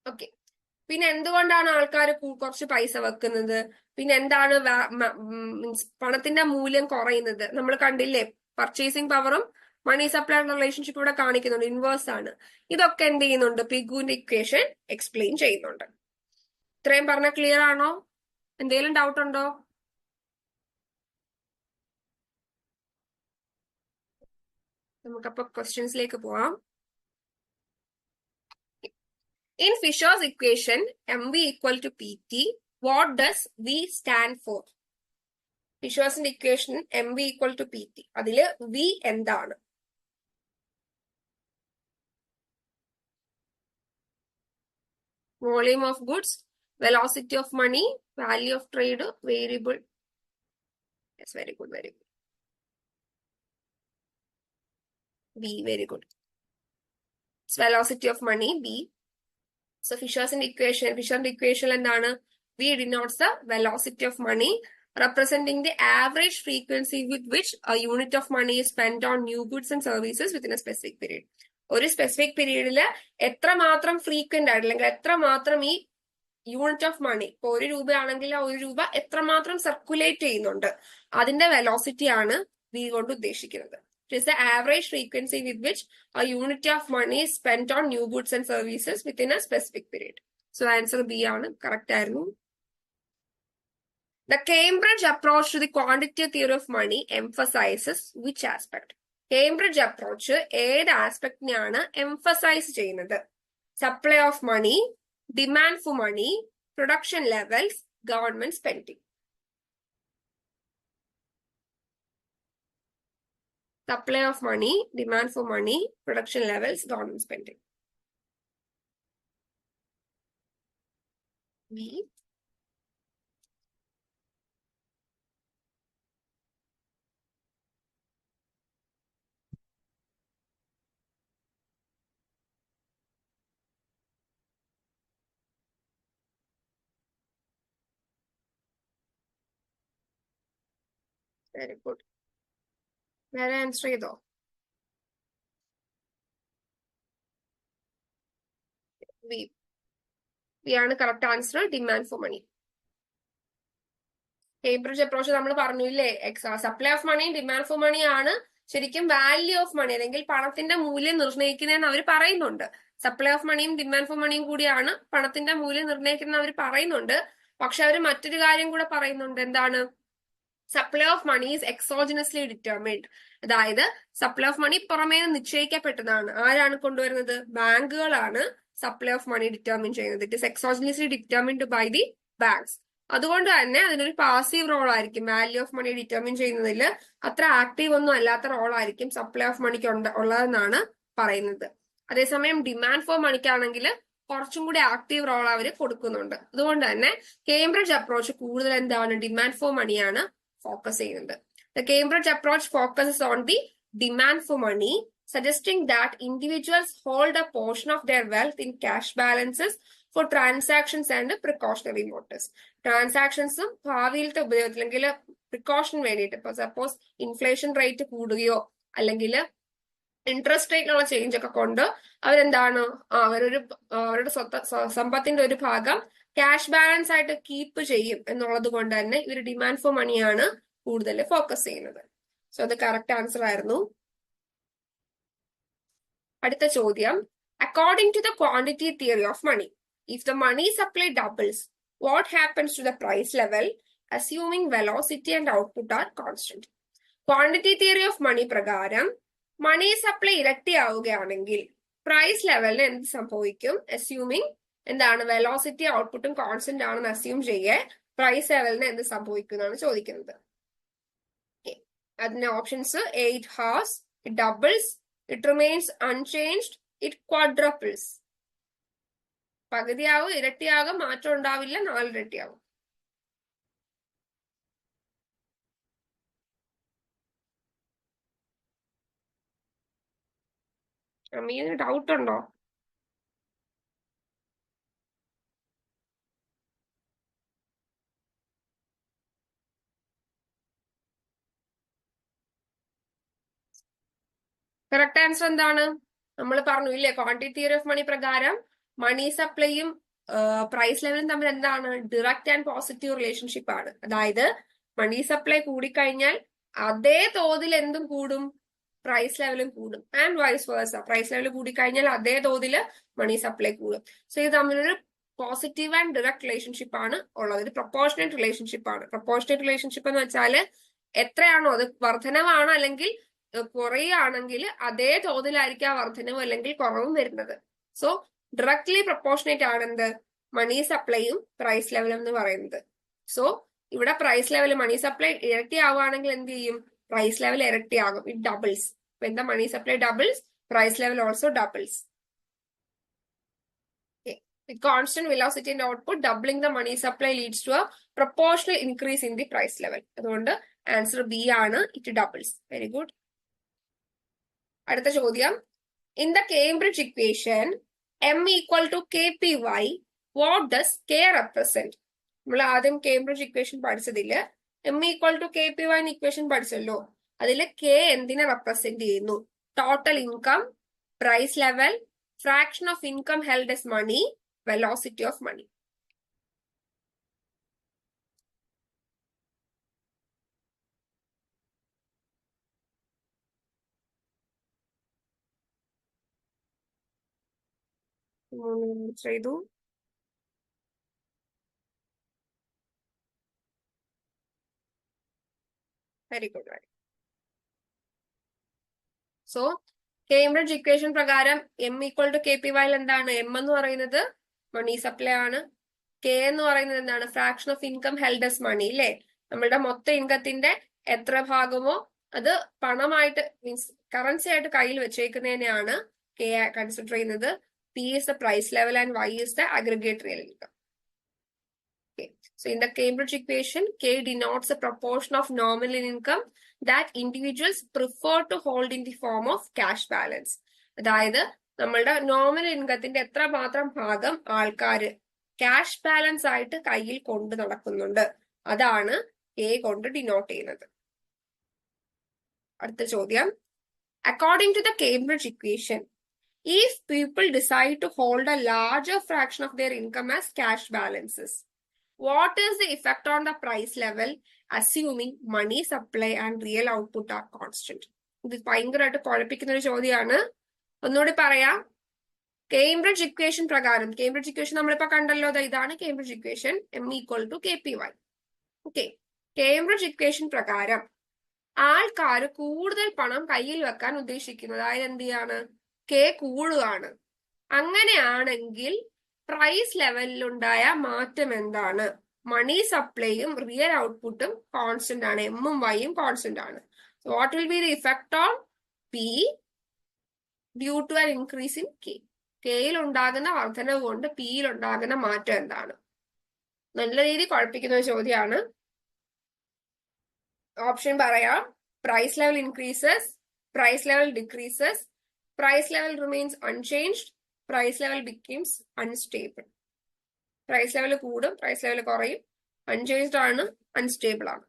ഓക്കെ, പിന്നെ എന്തുകൊണ്ടാണ് ആൾക്കാർ കുറച്ച് പൈസ വെക്കുന്നത്? പിന്നെ എന്താണ് പണത്തിന്റെ മൂല്യം കുറയുന്നത്? നമ്മൾ കണ്ടില്ലേ, പർച്ചേസിംഗ് പവറും മണി സപ്ലൈ റിലേഷൻഷിപ്പ് ഇവിടെ കാണിക്കുന്നുണ്ട്, ഇൻവേഴ്സ് ആണ്. ഇതൊക്കെ എന്ത് ചെയ്യുന്നുണ്ട്? പിഗുവിന്റെ ഇക്വേഷൻ എക്സ്പ്ലെയിൻ ചെയ്യുന്നുണ്ട്. ഇത്രയും പറഞ്ഞ ക്ലിയർ ആണോ? എന്തെങ്കിലും ഡൗട്ട് ഉണ്ടോ? നമുക്കപ്പോ ക്വസ്റ്റ്യൻസിലേക്ക് പോവാം. In Fisher's equation, MV equal to PT, what does V stand for? Fisher's equation MV equal to PT. അതില് V എന്താണ്? Volume of goods, velocity of money, value of trade, variable. Yes, very good, very good. B, very good. It's velocity of money, B. So Fisher's equation എന്താണ്? V denotes the velocity of money, representing the average frequency with which a unit of money is spent on new goods and services within a specific period. ഒരു സ്പെസിഫിക് പീരീഡില് എത്രമാത്രം ഫ്രീക്വന്റ് ആയിട്ട് അല്ലെങ്കിൽ എത്രമാത്രം ഈ യൂണിറ്റ് ഓഫ് മണി, ഇപ്പൊ 1 രൂപയാണെങ്കിൽ ആ 1 രൂപ എത്രമാത്രം സർക്കുലേറ്റ് ചെയ്യുന്നുണ്ട്, അതിന്റെ വെലോസിറ്റി ആണ് V കൊണ്ട് ഉദ്ദേശിക്കുന്നത്. It is the average frequency with which a unit of money is spent on new goods and services within a specific period. So answer B ആണ്, കറക്റ്റ് ആയിരുന്നു. The Cambridge approach to the quantitative theory of money emphasizes which aspect? Cambridge approach ഏത് ആസ്പെക്ടിനെയാണ് എംഫസൈസ് ചെയ്യുന്നത്? Supply of money, demand for money, production levels, government spending. Supply of money, demand for money, production levels, government spending. B. Very good. വേറെ ആൻസർ ചെയ്തോ? ബി ആണ് correct answer, demand for money. Cambridge approach നമ്മൾ പറഞ്ഞില്ലേ, supply of money demand for money ആണ് ശരിക്കും വാല്യൂ ഓഫ് മണി അല്ലെങ്കിൽ പണത്തിന്റെ മൂല്യം നിർണ്ണയിക്കുന്നതെന്ന് അവർ പറയുന്നുണ്ട്. സപ്ലൈ ഓഫ് മണിയും ഡിമാൻഡ് ഫോർ മണിയും കൂടിയാണ് പണത്തിന്റെ മൂല്യം നിർണ്ണയിക്കുന്നത് അവർ പറയുന്നുണ്ട്. പക്ഷെ അവർ മറ്റൊരു കാര്യം കൂടെ പറയുന്നുണ്ട്. എന്താണ്? Supply of money is exogenously determined. അതായത് സപ്ലൈ ഓഫ് മണി പുറമേ നിശ്ചയിക്കപ്പെട്ടതാണ്. ആരാണ് കൊണ്ടുവരുന്നത്? ബാങ്കുകളാണ് സപ്ലൈ ഓഫ് മണി ഡിറ്റർമിൻ ചെയ്യുന്നത്. It is exogenously determined by the banks. അതുകൊണ്ട് തന്നെ അതിനൊരു പാസീവ് റോൾ ആയിരിക്കും. വാല്യൂ ഓഫ് മണി ഡിറ്റർമിൻ ചെയ്യുന്നതിൽ അത്ര ആക്റ്റീവ് ഒന്നും അല്ലാത്ത റോൾ ആയിരിക്കും സപ്ലൈ ഓഫ് മണിക്ക് ഉള്ളതെന്നാണ് പറയുന്നത്. അതേസമയം ഡിമാൻഡ് ഫോർ മണിക്കാണെങ്കിൽ കുറച്ചും കൂടി ആക്റ്റീവ് റോൾ അവർ കൊടുക്കുന്നുണ്ട്. അതുകൊണ്ട് തന്നെ കേംബ്രിഡ്ജ് അപ്രോച്ച് കൂടുതൽ എന്താണ്? ഡിമാൻഡ് ഫോർ മണിയാണ് ഫോക്കസ് ചെയ്യുന്നത്. The Cambridge approach focuses on the demand for money, suggesting that individuals hold a portion of their wealth in cash balances for transactions and precautionary motives. ട്രാൻസാക്ഷൻസും ഭാവിയിലത്തെ ഉപയോഗത്തിൽ അല്ലെങ്കിൽ പ്രിക്കോഷൻ വേണ്ടിയിട്ട്, ഇപ്പൊ സപ്പോസ് ഇൻഫ്ലേഷൻ റേറ്റ് കൂടുകയോ അല്ലെങ്കിൽ ഇൻട്രസ്റ്റ് റേറ്റിലുള്ള ചേഞ്ച് ഒക്കെ കൊണ്ട് അവരെന്താണ് അവരുടെ സമ്പത്തിന്റെ ഒരു ഭാഗം ക്യാഷ് ബാലൻസ് ആയിട്ട് കീപ്പ് ചെയ്യും എന്നുള്ളത് കൊണ്ട് തന്നെ ഇവർ ഡിമാൻഡ് ഫോർ മണിയാണ് കൂടുതൽ ഫോക്കസ് ചെയ്യുന്നത്. സോ അത് കറക്റ്റ് ആൻസർ ആയിരുന്നു. അടുത്ത ചോദ്യം, according to the quantity theory of money, if the money supply doubles what happens to the price level assuming velocity and output are constant. Quantity theory of money പ്രകാരം മണി സപ്ലൈ ഇരട്ടിയാവുകയാണെങ്കിൽ പ്രൈസ് ലെവലിന് എന്ത് സംഭവിക്കും? അസ്യൂമിങ് എന്താണ്? വെലോസിറ്റി ഔട്ട്പുട്ടും കോൺസ്റ്റന്റ് ആണെന്ന് അസ്യൂം ചെയ്യേ പ്രൈസ് ലെവലിന് എന്ത് സംഭവിക്കും എന്നാണ് ചോദിക്കുന്നത്. അതിന്റെ options: A it halves, it doubles, it remains unchanged, it quadruples. പകുതിയാവും, ഇരട്ടിയാകും, മാറ്റം ഉണ്ടാവില്ല, 4 ഇരട്ടിയാവും. അമ്മീന് ഡൗട്ട് ഉണ്ടോ? കറക്റ്റ് ആൻസർ എന്താണ്? നമ്മൾ പറഞ്ഞു ഇല്ലേ, ക്വാണ്ടിറ്റി തിയറി ഓഫ് മണി പ്രകാരം മണി സപ്ലൈയും പ്രൈസ് ലെവലും തമ്മിൽ എന്താണ്? ഡയറക്റ്റ് ആൻഡ് പോസിറ്റീവ് റിലേഷൻഷിപ്പ് ആണ്. അതായത് മണി സപ്ലൈ കൂടിക്കഴിഞ്ഞാൽ അതേ തോതിൽ എന്തും കൂടും? പ്രൈസ് ലെവലും കൂടും. And vice versa, price level കൂടിക്കഴിഞ്ഞാൽ അതേ തോതിൽ മണി സപ്ലൈ കൂടും. സോ ഇത് തമ്മിലൊരു പോസിറ്റീവ് ആൻഡ് ഡയറക്റ്റ് റിലേഷൻഷിപ്പ് ആണ് ഉള്ളത്. ഇത് പ്രൊപ്പോർഷണേറ്റ് റിലേഷൻഷിപ്പ് ആണ്. പ്രൊപ്പോർഷണേറ്റ് റിലേഷൻഷിപ്പ് എന്ന് വെച്ചാൽ എത്രയാണോ അത് വർധനവാണോ അല്ലെങ്കിൽ കുറയുകയാണെങ്കിൽ അതേ തോതിലായിരിക്കും ആ വർധനവും അല്ലെങ്കിൽ കുറവും വരുന്നത്. സോ ഡയറക്ട്ലി പ്രൊപ്പോർഷനേറ്റ് ആണ് എന്ത്? മണി സപ്ലൈയും പ്രൈസ് ലെവലും എന്ന് പറയുന്നത്. സോ ഇവിടെ പ്രൈസ് ലെവൽ മണി സപ്ലൈ ഇരട്ടി ആവുകയാണെങ്കിൽ എന്ത് ചെയ്യും? പ്രൈസ് ലെവൽ ഇരട്ടിയാകും. It doubles. When the money supply doubles, price level also doubles. Okay. With constant velocity and output, doubling the money supply leads to a proportional increase in the price level. അതുകൊണ്ട് ആൻസർ ബി ആണ്, ഇറ്റ് ഡബിൾസ്. Very good. അടുത്ത ചോദ്യം, in the Cambridge equation M equal to KPY, what does K represent? നമ്മൾ ആദ്യം കേംബ്രിഡ്ജ് ഇക്വേഷൻ പഠിച്ചതില് M equal to KPY equation പഠിച്ചല്ലോ. അതിൽ K എന്തിനെ റെപ്രസെന്റ് ചെയ്യുന്നു? Total income, price level, fraction of income held as money, velocity of money. ചെയ്തു. Very good. So Cambridge equation പ്രകാരം M ഈക്വൽ ടു KPY എന്താണ്? M എന്ന് പറയുന്നത് മണി സപ്ലൈ ആണ്. K എന്ന് പറയുന്നത് എന്താണ്? Fraction of income held as money, അല്ലേ? നമ്മളുടെ മൊത്തം ഇൻകത്തിന്റെ എത്ര ഭാഗമോ അത് പണമായിട്ട് മീൻസ് കറൻസി ആയിട്ട് കയ്യിൽ വെച്ചേക്കുന്നതിനെയാണ് K കൺസിഡർ ചെയ്യുന്നത്. P is the price level and Y is the aggregate real income. Okay. So in the Cambridge equation, K denotes the proportion of nominal income that individuals prefer to hold in the form of cash balance. അതായത് നമ്മളുടെ നോമിനൽ ഇൻകത്തിന്റെ എത്ര മാത്രം ഭാഗം ആൾക്കാര് ക്യാഷ് ബാലൻസ് ആയിട്ട് കയ്യിൽ കൊണ്ട് നടക്കുന്നുണ്ട്, അതാണ് K കൊണ്ട് ഡിനോട്ട് ചെയ്യുന്നത്. അടുത്ത ചോദ്യം, according to the Cambridge equation, if people decide to hold a larger fraction of their income as cash balances, what is the effect on the price level assuming money supply and real output are constant? ഇത് ഭയങ്കരമായിട്ട് കുഴപ്പിക്കുന്ന ഒരു ചോദ്യമാണ്. ഒന്നുകൂടി പറയാം. കേംബ്രിഡ്ജ് ഇക്വേഷൻ പ്രകാരം, കേംബ്രിഡ്ജ് ഇക്വേഷൻ നമ്മളിപ്പോ കണ്ടല്ലോ, ഇതാണ് Cambridge equation, M=KPY. Okay, Cambridge equation പ്രകാരം ആൾക്കാർ കൂടുതൽ പണം കയ്യിൽ വെക്കാൻ ഉദ്ദേശിക്കുന്നു, അതായത് എന്ത് ചെയ്യാണ്, കെ കൂടുകയാണ്. അങ്ങനെയാണെങ്കിൽ പ്രൈസ് ലെവലിലുണ്ടായ മാറ്റം എന്താണ്? മണി സപ്ലൈയും റിയൽ ഔട്ട്പുട്ടും കോൺസ്റ്റന്റ് ആണ്, എമ്മും വൈയും കോൺസ്റ്റന്റ് ആണ്. What will be the effect on P due to an increase in K? കെയിൽ ഉണ്ടാകുന്ന വർധനവ് കൊണ്ട് പിയിൽ ഉണ്ടാകുന്ന മാറ്റം എന്താണ്? നല്ല രീതിയിൽ കുഴപ്പിക്കുന്ന ഒരു ചോദ്യമാണ്. ഓപ്ഷൻ പറയാം. Price level increases, price level decreases, price level remains unchanged, price level becomes unstable. Price level കൂടും, പ്രൈസ് ലെവൽ കുറയും, അൺചേഞ്ച്ഡ് ആണ്, അൺസ്റ്റേബിൾ ആണ്.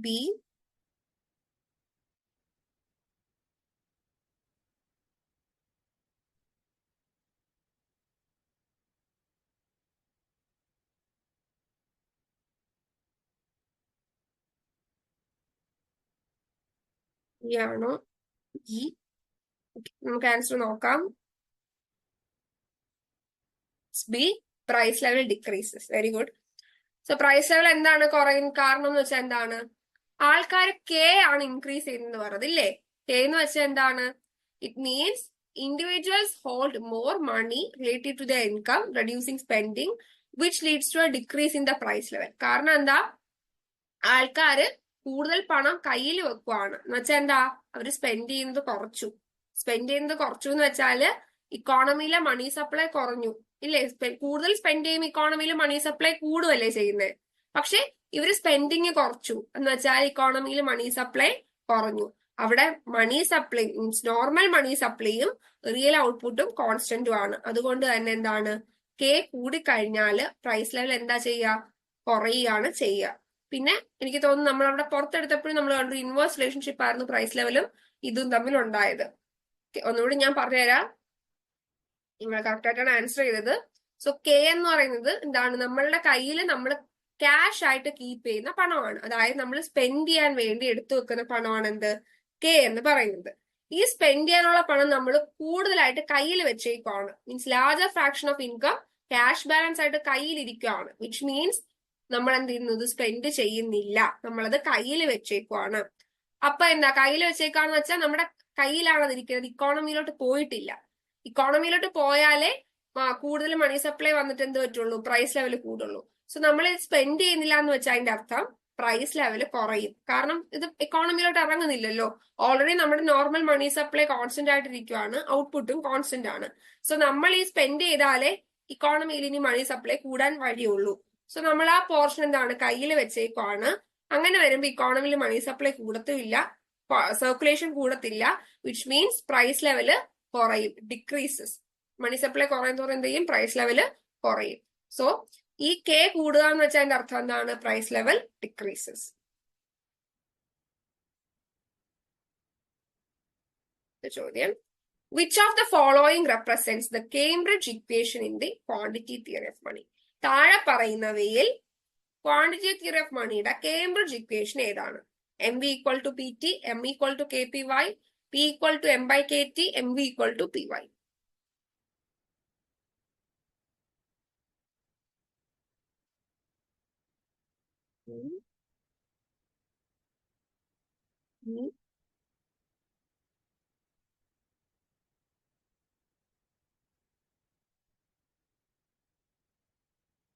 ബി. ആണോ ഈ? നമുക്ക് ആൻസർ നോക്കാം. B, price level decreases. Very good. So price level എന്താണ് കുറയുന്ന കാരണം എന്ന് വെച്ചാൽ എന്താണ്? ആൾക്കാർ കെ ആണ് ഇൻക്രീസ് ചെയ്യുന്നത് പറഞ്ഞത് ഇല്ലേ? കെ എന്ന് വെച്ചാൽ എന്താണ്? It means individuals hold more money related to the income, reducing spending, which leads to a decrease in the price level. കാരണം എന്താ? ആൾക്കാര് കൂടുതൽ പണം കയ്യിൽ വെക്കുവാണ് എന്ന് വെച്ചാൽ എന്താ? അവര് സ്പെൻഡ് ചെയ്യുന്നത് കുറച്ചു. സ്പെൻഡ് ചെയ്യുന്നത് കുറച്ചു എന്ന് വെച്ചാല് ഇക്കോണമിയിലെ മണി സപ്ലൈ കുറഞ്ഞു ഇല്ലേ? കൂടുതൽ സ്പെൻഡ് ചെയ്യുമ്പോൾ ഇക്കോണമിയിലെ മണി സപ്ലൈ കൂടുകയല്ലേ ചെയ്യുന്നത്. പക്ഷെ ഇവര് സ്പെൻഡിങ് കുറച്ചു എന്ന് വെച്ചാൽ ഇക്കോണമിയിൽ മണി സപ്ലൈ കുറഞ്ഞു. അവിടെ മണി സപ്ലൈ മീൻസ് നോർമൽ മണി സപ്ലൈയും റിയൽ ഔട്ട്പുട്ടും കോൺസ്റ്റന്റും ആണ്. അതുകൊണ്ട് തന്നെ എന്താണ്? കെ കൂടിക്കഴിഞ്ഞാല് പ്രൈസ് ലെവൽ എന്താ ചെയ്യുക? കുറയുകയാണ് ചെയ്യുക. പിന്നെ എനിക്ക് തോന്നുന്നു നമ്മൾ അവിടെ പുറത്തെടുത്തപ്പോഴും നമ്മൾ കണ്ടു ഇൻവേഴ്സ് റിലേഷൻഷിപ്പ് ആയിരുന്നു പ്രൈസ് ലെവലും ഇതും തമ്മിൽ ഉണ്ടായത്. ഒന്നുകൂടി ഞാൻ പറഞ്ഞുതരാം. നിങ്ങൾ കറക്റ്റ് ആയിട്ടാണ് ആൻസർ ചെയ്തത്. സോ കെ എന്ന് പറയുന്നത് എന്താണ്? നമ്മളുടെ കയ്യിൽ നമ്മൾ ക്യാഷ് ആയിട്ട് കീപ്പ് ചെയ്യുന്ന പണമാണ്. അതായത് നമ്മൾ സ്പെൻഡ് ചെയ്യാൻ വേണ്ടി എടുത്തു വെക്കുന്ന പണമാണ് എന്ത്? കെ എന്ന് പറയുന്നത്. ഈ സ്പെൻഡ് ചെയ്യാനുള്ള പണം നമ്മൾ കൂടുതലായിട്ട് കയ്യിൽ വെച്ചേക്കുവാണ്. Means larger fraction of income cash balance ആയിട്ട് കയ്യിലിരിക്കുകയാണ്. വിച്ച് മീൻസ് നമ്മൾ എന്ത് ചെയ്യുന്നത്? സ്പെൻഡ് ചെയ്യുന്നില്ല, നമ്മളത് കയ്യിൽ വെച്ചേക്കുവാണ്. അപ്പൊ എന്താ കയ്യിൽ വെച്ചേക്കാന്ന് വെച്ചാൽ നമ്മുടെ കയ്യിലാണ് അതിരിക്കുന്നത്, ഇക്കോണമിയിലോട്ട് പോയിട്ടില്ല. ഇക്കോണമിയിലോട്ട് പോയാലേ കൂടുതൽ മണി സപ്ലൈ വന്നിട്ട് എന്ത് പറ്റുള്ളൂ? പ്രൈസ് ലെവൽ കൂടുള്ളൂ. സോ നമ്മൾ സ്പെൻഡ് ചെയ്യുന്നില്ല എന്ന് വെച്ചാൽ അതിന്റെ അർത്ഥം പ്രൈസ് ലെവൽ കുറയും. കാരണം ഇത് ഇക്കോണമിയിലോട്ട് ഇറങ്ങുന്നില്ലല്ലോ. ഓൾറെഡി നമ്മുടെ നോർമൽ മണി സപ്ലൈ കോൺസ്റ്റന്റ് ആയിട്ടിരിക്കുവാണ്, ഔട്ട്പുട്ടും കോൺസ്റ്റന്റ് ആണ്. സോ നമ്മൾ ഈ സ്പെൻഡ് ചെയ്താലേ ഇക്കോണമിയിൽ ഇനി മണി സപ്ലൈ കൂടാൻ വഴിയുള്ളൂ. സോ നമ്മൾ ആ പോർഷൻ എന്താണ്? കയ്യിൽ വെച്ചേക്കുവാണ്. അങ്ങനെ വരുമ്പോൾ ഇക്കോണമിയിൽ മണി സപ്ലൈ കൂടത്തുമില്ല, സർക്കുലേഷൻ കൂടത്തില്ല. വിച്ച് മീൻസ് പ്രൈസ് ലെവല് കുറയും, ഡിക്രീസസ്. മണി സപ്ലൈ കുറയുന്നതോറും എന്ത് ചെയ്യും? പ്രൈസ് ലെവല് കുറയും. സോ ഈ കെ കൂടുക എന്ന് വെച്ചാൽ അതിന്റെ അർത്ഥം എന്താണ്? Price level decreases. ചോദ്യം, which of the following represents the Cambridge equation in the quantity theory of money? താഴെ പറയുന്നവയിൽ ക്വാണ്ടിറ്റി തിയറി ഓഫ് മണിയുടെ കേംബ്രിഡ്ജ് ഇക്വേഷൻ ഏതാണ്? MV=PT, M=KPY, P=M/KT, MV=PY.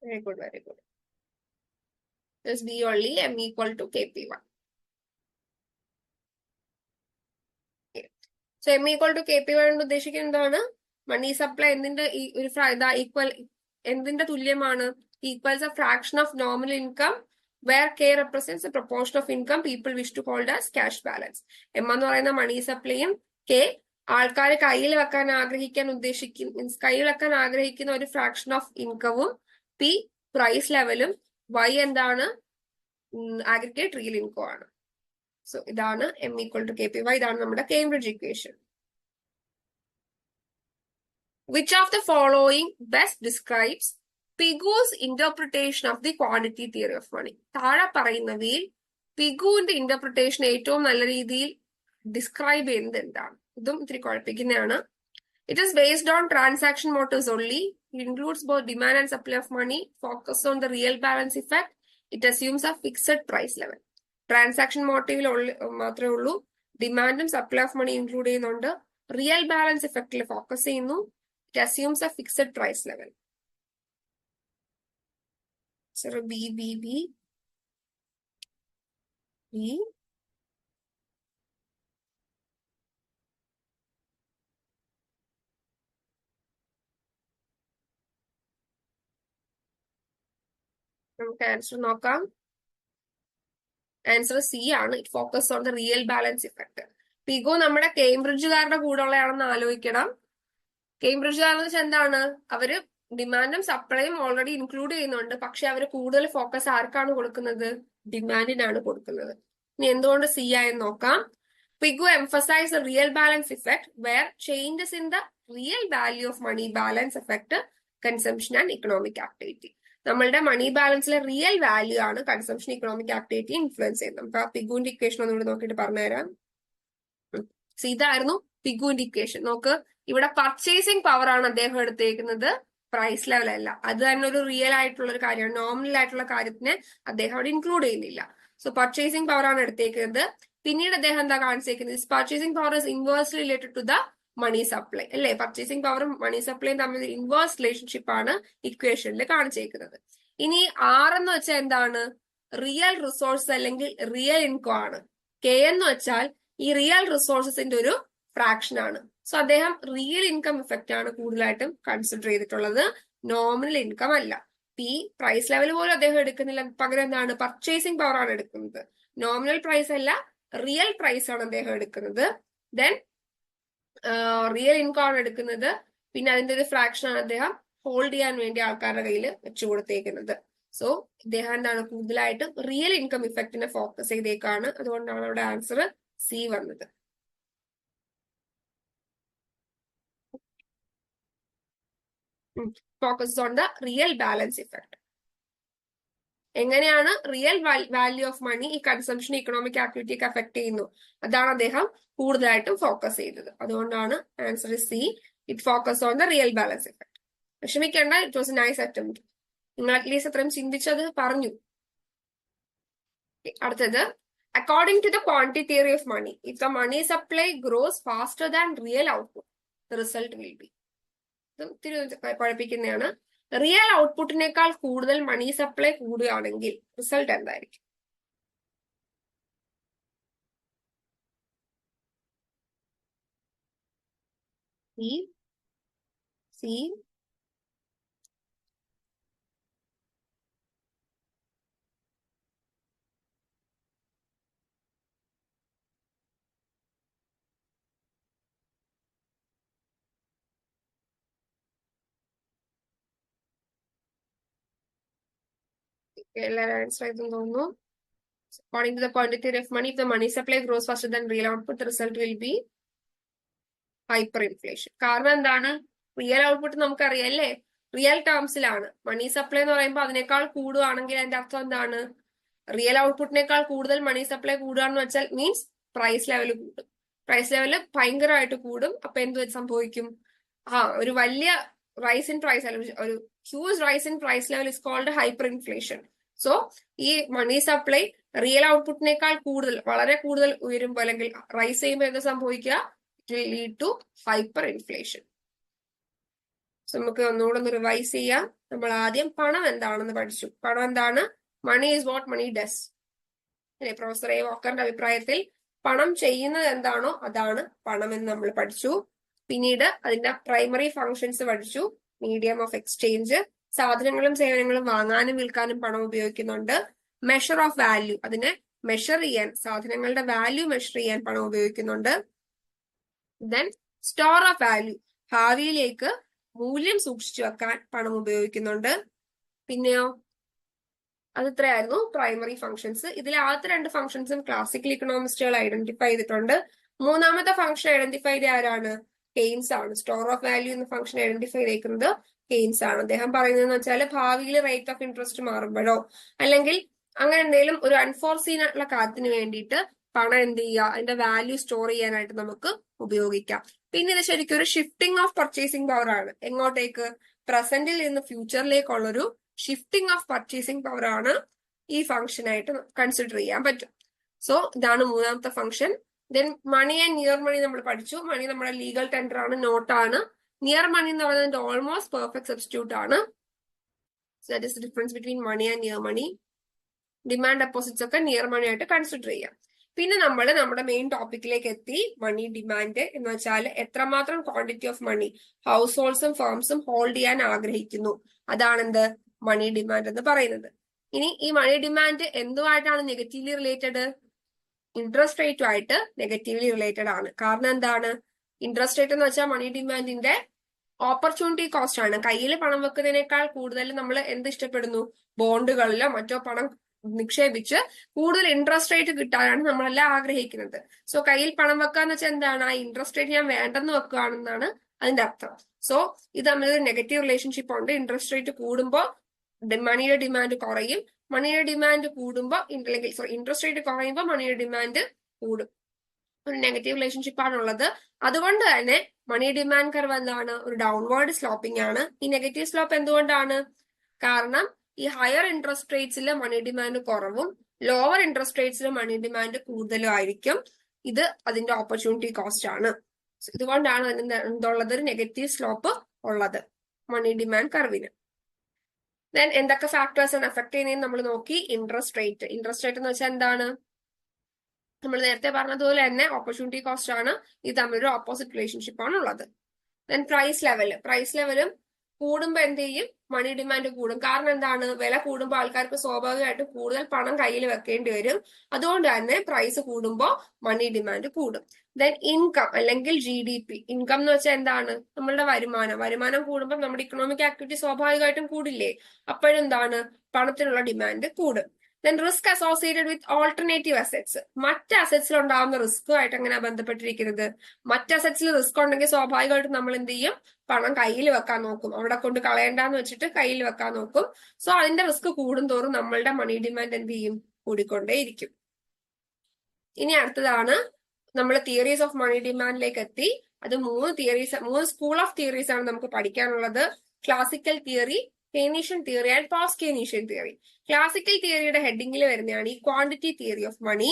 Very good, very good. Just B only, M=KPY. So M=KPY കൊണ്ട് ഉദ്ദേശിക്കുന്നത് എന്താണ്? മണി സപ്ലൈ എന്തിന്റെ ഈക്വൽ എന്തിന്റെ തുല്യമാണ്? Equals a fraction of nominal income where K represents a proportion of income people wish to hold as cash balance. M എന്ന് പറയുന്ന മണി സപ്ലൈയും കെ ആൾക്കാർ കയ്യിൽ വെക്കാൻ മീൻസ് കയ്യിൽ വെക്കാൻ ആഗ്രഹിക്കുന്ന ഒരു ഫ്രാക്ഷൻ ഓഫ് ഇൻകവും, പി പ്രൈസ് ലെവലും, വൈ എന്താണ്? ആഗ്രിഗേറ്റ് റിയൽ ഇൻകം ആണ്. സോ ഇതാണ് M=KPY. ഇതാണ് നമ്മുടെ Cambridge equation. Which of the following best describes Pigu's interpretation of the quantity theory of money? താഴെ പറയുന്നവയിൽ പിഗുവിന്റെ ഇന്റർപ്രിട്ടേഷൻ ഏറ്റവും നല്ല രീതിയിൽ ഡിസ്ക്രൈബ് ചെയ്യുന്നത് എന്താണ്? ഇതും ഇത്തിരി കുഴപ്പിക്കുന്നതാണ്. It is based on transaction motives only. It includes both demand and supply of money, focused on the real balance effect. It assumes a fixed price level. Transaction motive മാത്രമേ ഉള്ളൂ. ഡിമാൻഡും സപ്ലൈ ഓഫ് മണി ഇൻക്ലൂഡ് ചെയ്യുന്നുണ്ട്. റിയൽ ബാലൻസ് ഇഫക്റ്റിൽ ഫോക്കസ് ചെയ്യുന്നു. It assumes a fixed price level. So B. നമുക്ക് ആൻസർ നോക്കാം. ആൻസർ സി ആണ്. It focus on the real balance effect. പിഗു നമ്മുടെ കേംബ്രിഡ്ജുകാരുടെ കൂടെ ഉള്ളതാണെന്ന് ആലോചിക്കണം. കേംബ്രിഡ്ജുകാരെന്ന് വെച്ചാൽ എന്താണ്? അവര് ഡിമാൻഡും സപ്ലൈയും ഓൾറെഡി ഇൻക്ലൂഡ് ചെയ്യുന്നുണ്ട്. പക്ഷെ അവർ കൂടുതൽ ഫോക്കസ് ആർക്കാണ് കൊടുക്കുന്നത്? ഡിമാൻഡിനാണ് കൊടുക്കുന്നത്. ഇനി എന്തുകൊണ്ട് സി ആയെന്ന് നോക്കാം. പിഗു emphasize the real balance effect where changes in the real value of money balance affect consumption and economic activity. നമ്മളുടെ മണി ബാലൻസിലെ റിയൽ വാല്യൂ ആണ് കൺസംഷൻ ഇക്കണോമിക് ആക്ടിവിറ്റി ഇൻഫ്ലുവൻസ് ചെയ്യുന്നത്. അപ്പൊ ആ പിഗുവിന്റെ ഇക്വേഷൻ ഒന്നുകൂടി നോക്കിയിട്ട് പറഞ്ഞുതരാം. ഇതായിരുന്നു പിഗുവിന്റെ ഇക്വേഷൻ. നോക്ക്, ഇവിടെ പർച്ചേസിംഗ് പവർ ആണ് അദ്ദേഹം എടുത്തേക്കുന്നത്, പ്രൈസ് ലെവൽ അല്ല. അത് തന്നെ ഒരു റിയൽ ആയിട്ടുള്ള ഒരു കാര്യമാണ്. നോമിനൽ ആയിട്ടുള്ള കാര്യത്തിനെ അദ്ദേഹം അവിടെ ഇൻക്ലൂഡ് ചെയ്യുന്നില്ല. സോ പർച്ചേസിംഗ് പവർ ആണ് എടുത്തേക്കുന്നത്. പിന്നീട് അദ്ദേഹം എന്താ കാണിച്ചേക്കുന്നത്? Purchasing power is inversely related to the money supply അല്ലേ? പർച്ചേസിംഗ് പവറും മണി സപ്ലൈയും തമ്മിൽ ഇൻവേഴ്സ് റിലേഷൻഷിപ്പ് ആണ് ഇക്വേഷനിൽ കാണിച്ചേക്കുന്നത്. ഇനി ആർ എന്ന് വെച്ചാൽ എന്താണ്? റിയൽ റിസോഴ്സ് അല്ലെങ്കിൽ റിയൽ ഇൻകം ആണ്. കെ എന്ന് വെച്ചാൽ ഈ റിയൽ റിസോഴ്സസിന്റെ ഒരു ഫ്രാക്ഷൻ ആണ്. സോ അദ്ദേഹം റിയൽ ഇൻകം ഇഫക്റ്റ് ആണ് കൂടുതലായിട്ടും കൺസിഡർ ചെയ്തിട്ടുള്ളത്, നോമിനൽ ഇൻകം അല്ല. പി പ്രൈസ് ലെവൽ പോലും അദ്ദേഹം എടുക്കുന്നില്ല, പകരം എന്താണ്? പർച്ചേസിംഗ് പവർ ആണ് എടുക്കുന്നത്. നോമിനൽ പ്രൈസ് അല്ല, റിയൽ പ്രൈസ് ആണ് അദ്ദേഹം എടുക്കുന്നത്. ദെൻ റിയൽ ഇൻകം ആണ് എടുക്കുന്നത്. പിന്നെ അതിന്റെ ഒരു ഫ്രാക്ഷൻ ആണ് അദ്ദേഹം ഹോൾഡ് ചെയ്യാൻ വേണ്ടി ആൾക്കാരുടെ കയ്യിൽ വെച്ചു കൊടുത്തേക്കുന്നത്. സോ ഇദ്ദേഹം എന്താണ്? കൂടുതലായിട്ടും റിയൽ ഇൻകം ഇഫക്റ്റിനെ ഫോക്കസ് ചെയ്തേക്കാണ്. അതുകൊണ്ടാണ് അവിടെ ആൻസർ സി വന്നത്. Focus on the real balance effect. എങ്ങനെയാണ് റിയൽ വാല്യൂ ഓഫ് മണി ഈ കൺസംഷൻ ഇക്കണോമിക് ആക്ടിവിറ്റിക്ക് അഫക്ട് ചെയ്യുന്നു, അതാണ് അദ്ദേഹം കൂടുതലായിട്ടും ഫോക്കസ് ചെയ്തത്. അതുകൊണ്ടാണ് answer C. It focus on the real balance effect. വിഷമിക്കേണ്ട, it was a nice attempt. നിങ്ങൾ അറ്റ്ലീസ്റ്റ് അത്രയും ചിന്തിച്ചത് പറഞ്ഞു. അടുത്തത്, according to the quantity theory of money, if the money supply grows faster than real output the result will be. ഇത് പഠിപ്പിക്കുന്നതാണ്. റിയൽ ഔട്ട്പുട്ടിനേക്കാൾ കൂടുതൽ മണി സപ്ലൈ കൂടുകയാണെങ്കിൽ റിസൾട്ട് എന്തായിരിക്കും? സി എല്ലാവരും ആൻസർ ആയതെന്ന് തോന്നുന്നു. According to the quantity theory of money, if the money supply grows faster than real output, the result will be hyperinflation. കാരണം എന്താണ്? റിയൽ ഔട്ട്പുട്ട് നമുക്കറിയാം അല്ലേ? റിയൽ ടേംസിലാണ്. മണി സപ്ലൈ എന്ന് പറയുമ്പോൾ അതിനേക്കാൾ കൂടുകയാണെങ്കിൽ അതിന്റെ അർത്ഥം എന്താണ്? റിയൽ ഔട്ട്പുട്ടിനേക്കാൾ കൂടുതൽ മണി സപ്ലൈ കൂടുകയെന്ന് വെച്ചാൽ മീൻസ് പ്രൈസ് ലെവൽ കൂടും. പ്രൈസ് ലെവൽ ഭയങ്കരമായിട്ട് കൂടും. അപ്പൊ എന്ത് സംഭവിക്കും? ഒരു വലിയ റൈസ് ഇൻ പ്രൈസ്, ഒരു huge rise in price level is called hyperinflation. So ഈ മണി സപ്ലൈ റിയൽ ഔട്ട്പുട്ടിനേക്കാൾ കൂടുതൽ, വളരെ കൂടുതൽ ഉയരുമ്പോൾ അല്ലെങ്കിൽ റൈസ് ചെയ്യുമ്പോൾ എന്താ സംഭവിക്കുക? It will lead to hyperinflation. So നമുക്ക് ഒന്നുകൂടെ ഒന്ന് റിവൈസ് ചെയ്യാം. നമ്മൾ ആദ്യം പണം എന്താണെന്ന് പഠിച്ചു. പണം എന്താണ്? Money is what money does അല്ലെ? പ്രൊഫസർ എ വോക്കറിന്റെ അഭിപ്രായത്തിൽ പണം ചെയ്യുന്നത് എന്താണോ അതാണ് പണം എന്ന് നമ്മൾ പഠിച്ചു. പിന്നീട് അതിന്റെ പ്രൈമറി ഫങ്ഷൻസ് പഠിച്ചു. മീഡിയം ഓഫ് എക്സ്ചേഞ്ച്, സാധനങ്ങളും സേവനങ്ങളും വാങ്ങാനും വിൽക്കാനും പണം ഉപയോഗിക്കുന്നുണ്ട്. മെഷർ ഓഫ് വാല്യൂ, അതിനെ മെഷർ ചെയ്യാൻ, സാധനങ്ങളുടെ വാല്യൂ മെഷർ ചെയ്യാൻ പണം ഉപയോഗിക്കുന്നുണ്ട്. ദെൻ സ്റ്റോർ ഓഫ് വാല്യൂ, ഭാവിയിലേക്ക് മൂല്യം സൂക്ഷിച്ചു വെക്കാൻ പണം ഉപയോഗിക്കുന്നുണ്ട്. പിന്നെയോ അത് ഇത്രയായിരുന്നു പ്രൈമറി ഫങ്ഷൻസ്. ഇതിലെ ആദ്യത്തെ രണ്ട് ഫങ്ഷൻസും ക്ലാസിക്കൽ ഇക്കണോമിസ്റ്റുകൾ ഐഡന്റിഫൈ ചെയ്തിട്ടുണ്ട്. മൂന്നാമത്തെ ഫംഗ്ഷൻ ഐഡന്റിഫൈ ചെയ്ത ആരാണ്? കെയ്ൻസ് ആണ്. സ്റ്റോർ ഓഫ് വാല്യൂ എന്ന ഫംഗ്ഷൻ ഐഡന്റിഫൈ ചെയ്തേക്കുന്നത് കെയ്ൻസ് ആണ്. അദ്ദേഹം പറയുന്നതെന്ന് വെച്ചാൽ ഭാവിയിൽ റേറ്റ് ഓഫ് ഇൻട്രസ്റ്റ് മാറുമ്പോഴോ അല്ലെങ്കിൽ അങ്ങനെ എന്തെങ്കിലും ഒരു അൺഫോർസീൻ ആയിട്ടുള്ള കാര്യത്തിന് വേണ്ടിയിട്ട് പണം എന്ത് ചെയ്യുക, അതിന്റെ വാല്യൂ സ്റ്റോർ ചെയ്യാനായിട്ട് നമുക്ക് ഉപയോഗിക്കാം. പിന്നെ ഇത് ശരിക്കും ഒരു ഷിഫ്റ്റിംഗ് ഓഫ് പർച്ചേസിംഗ് പവർ ആണ്. എങ്ങോട്ടേക്ക്? പ്രസന്റിൽ നിന്ന് ഫ്യൂച്ചറിലേക്കുള്ളൊരു ഷിഫ്റ്റിംഗ് ഓഫ് പർച്ചേസിംഗ് പവർ ആണ് ഈ ഫംഗ്ഷൻ ആയിട്ട് കൺസിഡർ ചെയ്യാൻ പറ്റും. സോ ഇതാണ് മൂന്നാമത്തെ function. Then money and near money നമ്മൾ പഠിച്ചു. മണി നമ്മുടെ ലീഗൽ ടെൻഡർ ആണ്, നോട്ടാണ്. നിയർ മണി എന്ന് പറയുന്നത് ഓൾമോസ്റ്റ് പെർഫെക്റ്റ് സബ്സ്റ്റിറ്റ്യൂട്ട് ആണ്. So that is difference between money and near money. Demand deposits ഒക്കെ നിയർ മണി ആയിട്ട് കൺസിഡർ ചെയ്യാം. പിന്നെ നമ്മൾ നമ്മുടെ മെയിൻ ടോപ്പിക്കിലേക്ക് എത്തി. മണി ഡിമാൻഡ് എന്ന് വെച്ചാൽ എത്രമാത്രം ക്വാണ്ടിറ്റി ഓഫ് മണി ഹൗസ് ഹോൾഡ്സും ഫേംസും ഹോൾഡ് ചെയ്യാൻ ആഗ്രഹിക്കുന്നു, അതാണെന്ത് മണി ഡിമാൻഡ് എന്ന് പറയുന്നത്. ഇനി ഈ മണി ഡിമാൻഡ് എന്തുമായിട്ടാണ് നെഗറ്റീവ്ലി റിലേറ്റഡ്? ഇൻട്രസ്റ്റ് റേറ്റുമായിട്ട് നെഗറ്റീവ്ലി റിലേറ്റഡ് ആണ്. കാരണം എന്താണ്? ഇൻട്രസ്റ്റ് റേറ്റ് എന്ന് വെച്ചാൽ മണി ഡിമാൻഡിന്റെ ഓപ്പർച്യൂണിറ്റി കോസ്റ്റ് ആണ്. കയ്യിൽ പണം വെക്കുന്നതിനേക്കാൾ കൂടുതൽ നമ്മൾ എന്ത് ഇഷ്ടപ്പെടുന്നു? ബോണ്ടുകളിലോ മറ്റോ പണം നിക്ഷേപിച്ച് കൂടുതൽ ഇൻട്രസ്റ്റ് റേറ്റ് കിട്ടാനാണ് നമ്മളെല്ലാം ആഗ്രഹിക്കുന്നത്. സോ കയ്യിൽ പണം വെക്കാന്ന് വെച്ചാൽ എന്താണ്? ആ ഇൻട്രസ്റ്റ് റേറ്റ് ഞാൻ വേണ്ടെന്ന് വെക്കുകയാണെന്നാണ് അതിന്റെ അർത്ഥം. സോ ഇത് തമ്മിലൊരു നെഗറ്റീവ് റിലേഷൻഷിപ്പ് ഉണ്ട്. ഇൻട്രസ്റ്റ് റേറ്റ് കൂടുമ്പോൾ മണിയുടെ ഡിമാൻഡ് കുറയും, മണിയുടെ ഡിമാൻഡ് കൂടുമ്പോൾ അല്ലെങ്കിൽ ഇൻട്രസ്റ്റ് റേറ്റ് കുറയുമ്പോൾ മണിയുടെ ഡിമാൻഡ് കൂടും. ഒരു നെഗറ്റീവ് റിലേഷൻഷിപ്പ് ആണുള്ളത്. അതുകൊണ്ട് തന്നെ മണി ഡിമാൻഡ് കർവ് എന്താണ്? ഒരു ഡൗൺവേർഡ് സ്ലോപ്പിംഗ് ആണ്. ഈ നെഗറ്റീവ് സ്ലോപ്പ് എന്തുകൊണ്ടാണ്? കാരണം ഈ ഹയർ ഇൻട്രസ്റ്റ് റേറ്റ്സിൽ മണി ഡിമാൻഡ് കുറവും ലോവർ ഇൻട്രസ്റ്റ് റേറ്റ്സിൽ മണി ഡിമാൻഡ് കൂടുതലും ആയിരിക്കും. ഇത് അതിന്റെ ഓപ്പർച്യൂണിറ്റി കോസ്റ്റ് ആണ്. ഇതുകൊണ്ടാണ് എന്തുള്ളത്? ഒരു നെഗറ്റീവ് സ്ലോപ്പ് ഉള്ളത് മണി ഡിമാൻഡ് കർവിന്. ദെൻ എന്തൊക്കെ ഫാക്ടേഴ്സ് ആണ് എഫക്ട് ചെയ്യുന്നതെന്ന് നമ്മൾ നോക്കി. Interest rate. ഇൻട്രസ്റ്റ് റേറ്റ് എന്ന് വെച്ചാൽ എന്താണ്? നമ്മൾ നേരത്തെ പറഞ്ഞതുപോലെ തന്നെ ഓപ്പർച്യൂണിറ്റി കോസ്റ്റ് ആണ്. ഇത് തമ്മിലൊരു ഓപ്പോസിറ്റ് റിലേഷൻഷിപ്പ് ആണ് ഉള്ളത്. Then price level. പ്രൈസ് ലെവലും കൂടുമ്പോൾ എന്ത് ചെയ്യും? മണി ഡിമാൻഡ് കൂടും. കാരണം എന്താണ്? വില കൂടുമ്പോൾ ആൾക്കാർക്ക് സ്വാഭാവികമായിട്ടും കൂടുതൽ പണം കയ്യിൽ വെക്കേണ്ടി വരും. അതുകൊണ്ട് തന്നെ പ്രൈസ് കൂടുമ്പോൾ മണി ഡിമാൻഡ് കൂടും. ദെൻ ഇൻകം അല്ലെങ്കിൽ GDP. ഇൻകം എന്ന് വെച്ചാൽ എന്താണ്? നമ്മളുടെ വരുമാനം. വരുമാനം കൂടുമ്പോൾ നമ്മുടെ ഇക്കണോമിക് ആക്ടിവിറ്റി സ്വാഭാവികമായിട്ടും കൂടില്ലേ? അപ്പോഴെന്താണ്? പണത്തിനുള്ള ഡിമാൻഡ് കൂടും. Then risk associated with alternative assets. മറ്റ് അസറ്റ്സിൽ ഉണ്ടാകുന്ന റിസ്കുമായിട്ട് എങ്ങനെയാണ് ബന്ധപ്പെട്ടിരിക്കുന്നത്? മറ്റ് അസറ്റ്സിൽ റിസ്ക് ഉണ്ടെങ്കിൽ സ്വാഭാവികമായിട്ടും നമ്മൾ എന്ത് ചെയ്യും? പണം കയ്യിൽ വെക്കാൻ നോക്കും. അവിടെ കൊണ്ട് കളയണ്ടെന്ന് വെച്ചിട്ട് കയ്യിൽ വെക്കാൻ നോക്കും. സോ അതിന്റെ റിസ്ക് കൂടുന്തോറും നമ്മളുടെ മണി ഡിമാൻഡ് എന്ത് ചെയ്യും? കൂടിക്കൊണ്ടേയിരിക്കും. ഇനി അടുത്തതാണ് നമ്മൾ തിയറീസ് ഓഫ് മണി ഡിമാൻഡിലേക്ക് എത്തി. അത് മൂന്ന് സ്കൂൾ ഓഫ് തിയറീസ് ആണ് നമുക്ക് പഠിക്കാനുള്ളത്. Classical theory, Keynesian theory and post Keynesian theory. Classical തിയറിയുടെ ഹെഡിങ്ങിൽ വരുന്നതാണ് ഈ ക്വാണ്ടിറ്റി തിയറി ഓഫ് മണി.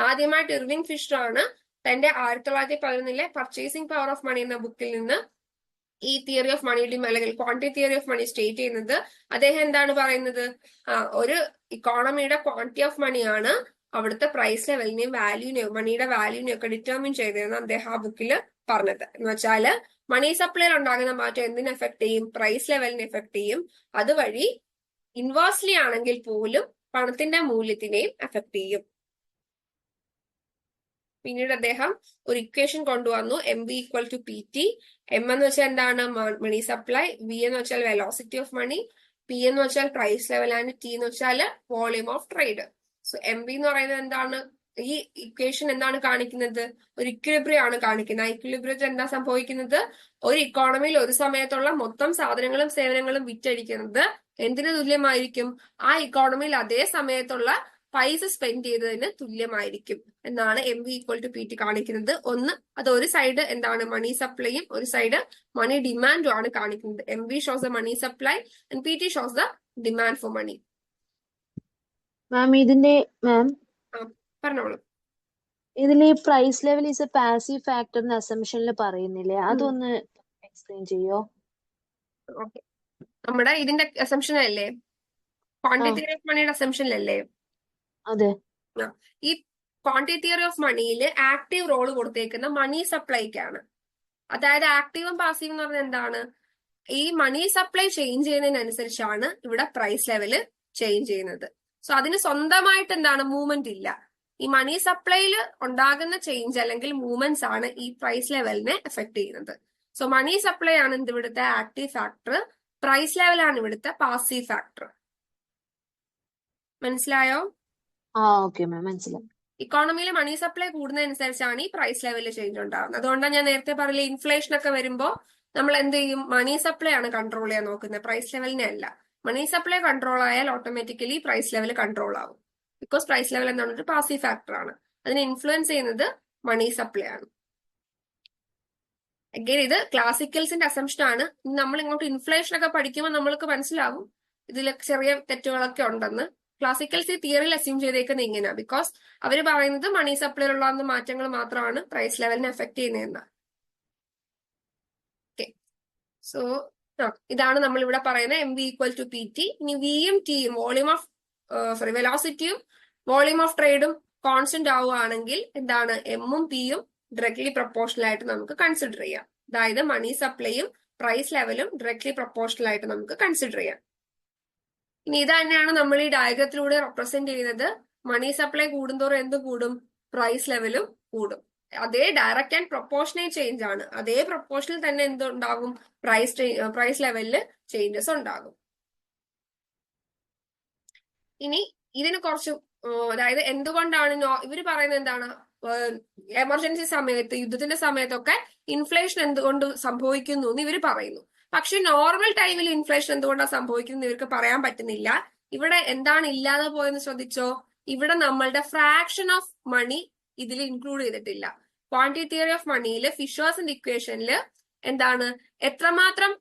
ആദ്യമായിട്ട് ഇർവിൻ ഫിഷർ ആണ് തന്റെ 1911 പർച്ചേസിംഗ് പവർ ഓഫ് മണി എന്ന ബുക്കിൽ നിന്ന് ഈ തിയറി ഓഫ് മണി അല്ലെങ്കിൽ quantity theory of money state ചെയ്യുന്നത്. അദ്ദേഹം എന്താണ് പറയുന്നത്? ഒരു ഇക്കോണമിയുടെ ക്വാണ്ടിറ്റി ഓഫ് മണിയാണ് അവിടുത്തെ പ്രൈസ് ലെവലിനെയും വാല്യൂനെയും മണിയുടെ വാല്യൂനെയും ഒക്കെ ഡിറ്റർമിൻ ചെയ്തതെന്ന് അദ്ദേഹം ആ ബുക്കിൽ പറഞ്ഞത്. എന്ന് വെച്ചാല് മണി സപ്ലൈയിൽ ഉണ്ടാകുന്ന മാറ്റം എന്തിനെ എഫക്ട് ചെയ്യും? പ്രൈസ് ലെവലിനെ എഫക്ട് ചെയ്യും. അതുവഴി ഇൻവേഴ്സ്ലി ആണെങ്കിൽ പോലും പണത്തിന്റെ മൂല്യത്തിനെയും എഫക്ട് ചെയ്യും. പിന്നീട് അദ്ദേഹം ഒരു ഇക്വേഷൻ കൊണ്ടുവന്നു. MV = PT. M എന്ന് വെച്ചാൽ എന്താണ്? Money supply. V എന്ന് വെച്ചാൽ വെലോസിറ്റി ഓഫ് മണി. P എന്ന് വെച്ചാൽ പ്രൈസ് ലെവൽ ആൻഡ് T എന്ന് വെച്ചാൽ volume of trade. So MV എന്ന് പറയുന്നത് എന്താണ്? ഈ ഇക്വേഷൻ എന്താണ് കാണിക്കുന്നത്? ഒരു ഇക്വിലിബ്രിയം ആണ് കാണിക്കുന്നത്. ആ ഇക്വിലിബ്രിയത്തിൽ എന്താ സംഭവിക്കുന്നത്? ഒരു ഇക്കോണമിയിൽ ഒരു സമയത്തുള്ള മൊത്തം സാധനങ്ങളും സേവനങ്ങളും വിറ്റഴിക്കുന്നത് എന്തിനു തുല്യമായിരിക്കും? ആ ഇക്കോണമിയിൽ അതേ സമയത്തുള്ള പൈസ സ്പെൻഡ് ചെയ്തതിന് തുല്യമായിരിക്കും എന്നാണ് MV = PT കാണിക്കുന്നത്. അത് ഒരു സൈഡ് എന്താണ്? മണി സപ്ലൈയും ഒരു സൈഡ് മണി ഡിമാൻഡും ആണ് കാണിക്കുന്നത്. MV shows the money supply and PT shows the demand for money. Ma'am പറഞ്ഞോളൂ. ഇതിൽ ഈ price level is a passive factor എന്ന് അസംഷനിൽ പറയുന്നില്ലേ? അതൊന്ന് എക്സ്പ്ലെയിൻ ചെയ്യോ? ഓക്കെ, നമ്മുടെ ഇതിന്റെ അസംഷനല്ലേ? ക്വാണ്ടിറ്റി തിയറി ഓഫ് മണിയുടെ അസംഷനിലല്ലേ? അതെ. ഈ ക്വാണ്ടിറ്റി തിയറി ഓഫ് മണിയിൽ ആക്റ്റീവ് റോൾ കൊടുത്തേക്കുന്ന മണി സപ്ലൈക്കാണ്. അതായത് ആക്റ്റീവും പാസീവും എന്ന് പറഞ്ഞാൽ എന്താണ്? ഈ മണി സപ്ലൈ ചേഞ്ച് ചെയ്യുന്നതിനനുസരിച്ചാണ് ഇവിടെ പ്രൈസ് ലെവല് ചേഞ്ച് ചെയ്യുന്നത്. സോ അതിന് സ്വന്തമായിട്ട് എന്താണ്? മൂവ്മെന്റ് ഇല്ല. ഈ മണി സപ്ലൈയിൽ ഉണ്ടാകുന്ന ചേഞ്ച് അല്ലെങ്കിൽ മൂവ്മെന്റ്സ് ആണ് ഈ പ്രൈസ് ലെവലിനെ എഫക്ട് ചെയ്യുന്നത്. സോ മണി സപ്ലൈ ആണ് ഇവിടുത്തെ ആക്റ്റീവ് ഫാക്ടർ, പ്രൈസ് ലെവൽ ആണ് ഇവിടുത്തെ പാസീവ് ഫാക്ടർ. മനസ്സിലായോ? ഓക്കെ മാം, മനസ്സിലായി. ഇക്കോണമിയിൽ മണി സപ്ലൈ കൂടുന്നതനുസരിച്ചാണ് ഈ പ്രൈസ് ലെവലിൽ ചേഞ്ച് ഉണ്ടാകുന്നത്. അതുകൊണ്ടാണ് ഞാൻ നേരത്തെ പറഞ്ഞ ഇൻഫ്ലേഷൻ ഒക്കെ വരുമ്പോൾ നമ്മൾ എന്ത് ചെയ്യും? മണി സപ്ലൈ ആണ് കൺട്രോൾ ചെയ്യാൻ നോക്കുന്നത്, പ്രൈസ് ലെവലിനെ അല്ല. മണി സപ്ലൈ കൺട്രോൾ ആയാൽ ഓട്ടോമാറ്റിക്കലി പ്രൈസ് ലെവൽ കൺട്രോൾ ആവും. ബിക്കോസ് പ്രൈസ് ലെവൽ എന്താണ് ഒരു പാസീവ് ഫാക്ടർ ആണ്. അതിനെ ഇൻഫ്ലുവൻസ് ചെയ്യുന്നത് മണി സപ്ലൈ ആണ്. അഗൈൻ ഇത് ക്ലാസിക്കൽസിന്റെ അസംഷൻ ആണ്. നമ്മൾ ഇങ്ങോട്ട് ഇൻഫ്ലേഷൻ ഒക്കെ പഠിക്കുമ്പോൾ നമ്മൾക്ക് മനസ്സിലാവും ഇതിൽ ചെറിയ തെറ്റുകളൊക്കെ ഉണ്ടെന്ന്. ക്ലാസിക്കൽസ് ഈ തിയറിയിൽ അസ്യൂം ചെയ്തേക്കുന്നത് ഇങ്ങനെയാ, ബിക്കോസ് അവർ പറയുന്നത് മണി സപ്ലൈയിലുള്ള മാറ്റങ്ങൾ മാത്രമാണ് പ്രൈസ് ലെവലിനെ എഫക്ട് ചെയ്യുന്നതെന്ന്. ഓക്കെ, സോ ഇതാണ് നമ്മൾ ഇവിടെ പറയുന്നത് M V equal to P T. ഇനി വിയും ടിയും വോളിയം ഓഫ് വെലോസിറ്റിയും വോളിയം ഓഫ് ട്രേഡും കോൺസ്റ്റന്റ് ആവുകയാണെങ്കിൽ എന്താണ് എമ്മും പിയും ഡയറക്ട്ലി പ്രൊപ്പോർഷണൽ ആയിട്ട് നമുക്ക് കൺസിഡർ ചെയ്യാം. അതായത് മണി സപ്ലൈയും പ്രൈസ് ലെവലും ഡയറക്ട്ലി പ്രൊപ്പോർഷണൽ ആയിട്ട് നമുക്ക് കൺസിഡർ ചെയ്യാം. ഇനി ഇത് തന്നെയാണ് നമ്മൾ ഈ ഡയഗ്രത്തിലൂടെ റെപ്രസെന്റ് ചെയ്യുന്നത്. മണി സപ്ലൈ കൂടുന്തോറും എന്ത് കൂടും? പ്രൈസ് ലെവലും കൂടും. അതേ ഡയറക്റ്റ് ആൻഡ് പ്രൊപ്പോർഷണൽ ചേഞ്ച് ആണ്. അതേ പ്രൊപ്പോർഷനിൽ തന്നെ എന്തുണ്ടാകും? പ്രൈസ് ലെവലില് ചേഞ്ചസ് ഉണ്ടാകും. ഇനി ഇതിന് കുറച്ച് അതായത് എന്തുകൊണ്ടാണ് ഇവര് പറയുന്നത് എന്താണ്? എമർജൻസി സമയത്ത്, യുദ്ധത്തിന്റെ സമയത്തൊക്കെ ഇൻഫ്ലേഷൻ എന്തുകൊണ്ട് സംഭവിക്കുന്നു എന്ന് ഇവര് പറയുന്നു. പക്ഷെ നോർമൽ ടൈമിൽ ഇൻഫ്ലേഷൻ എന്തുകൊണ്ടാണ് സംഭവിക്കുന്നത് ഇവർക്ക് പറയാൻ പറ്റുന്നില്ല. ഇവിടെ എന്താണ് ഇല്ലാതെ പോയെന്ന് ശ്രദ്ധിച്ചോ? ഇവിടെ നമ്മളുടെ ഫ്രാക്ഷൻ ഓഫ് മണി ഇതിൽ ഇൻക്ലൂഡ് ചെയ്തിട്ടില്ല. ക്വാണ്ടിറ്റി തിയറി ഓഫ് മണിയിൽ ഫിഷേഴ്സിന്റെ ഇക്വേഷനിൽ എന്താണ് എത്രമാത്രം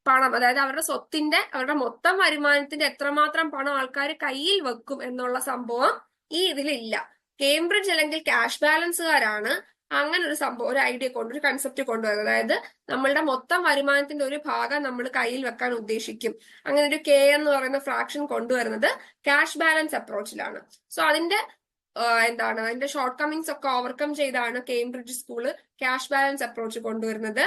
പണം, അതായത് അവരുടെ സ്വത്തിന്റെ അവരുടെ മൊത്തം വരുമാനത്തിന്റെ എത്രമാത്രം പണം ആൾക്കാർ കയ്യിൽ വെക്കും എന്നുള്ള സംഭവം ഈ ഇതിലില്ല. കേംബ്രിഡ്ജ് അല്ലെങ്കിൽ ക്യാഷ് ബാലൻസുകാരാണ് അങ്ങനെ ഒരു സംഭവം, ഒരു ഐഡിയ ഒരു കൺസെപ്റ്റ് കൊണ്ടുവരുന്നത്. അതായത് നമ്മളുടെ മൊത്തം വരുമാനത്തിന്റെ ഒരു ഭാഗം നമ്മൾ കയ്യിൽ വെക്കാൻ ഉദ്ദേശിക്കും. അങ്ങനെ ഒരു കെ എന്ന് പറയുന്ന ഫ്രാക്ഷൻ കൊണ്ടുവരുന്നത് ക്യാഷ് ബാലൻസ് അപ്രോച്ചിലാണ്. സോ അതിന്റെ അതിന്റെ ഷോർട്ട് കമ്മിങ്സ് ഒക്കെ ഓവർകം ചെയ്താണ് Cambridge school cash balance approach കൊണ്ടുവരുന്നത്.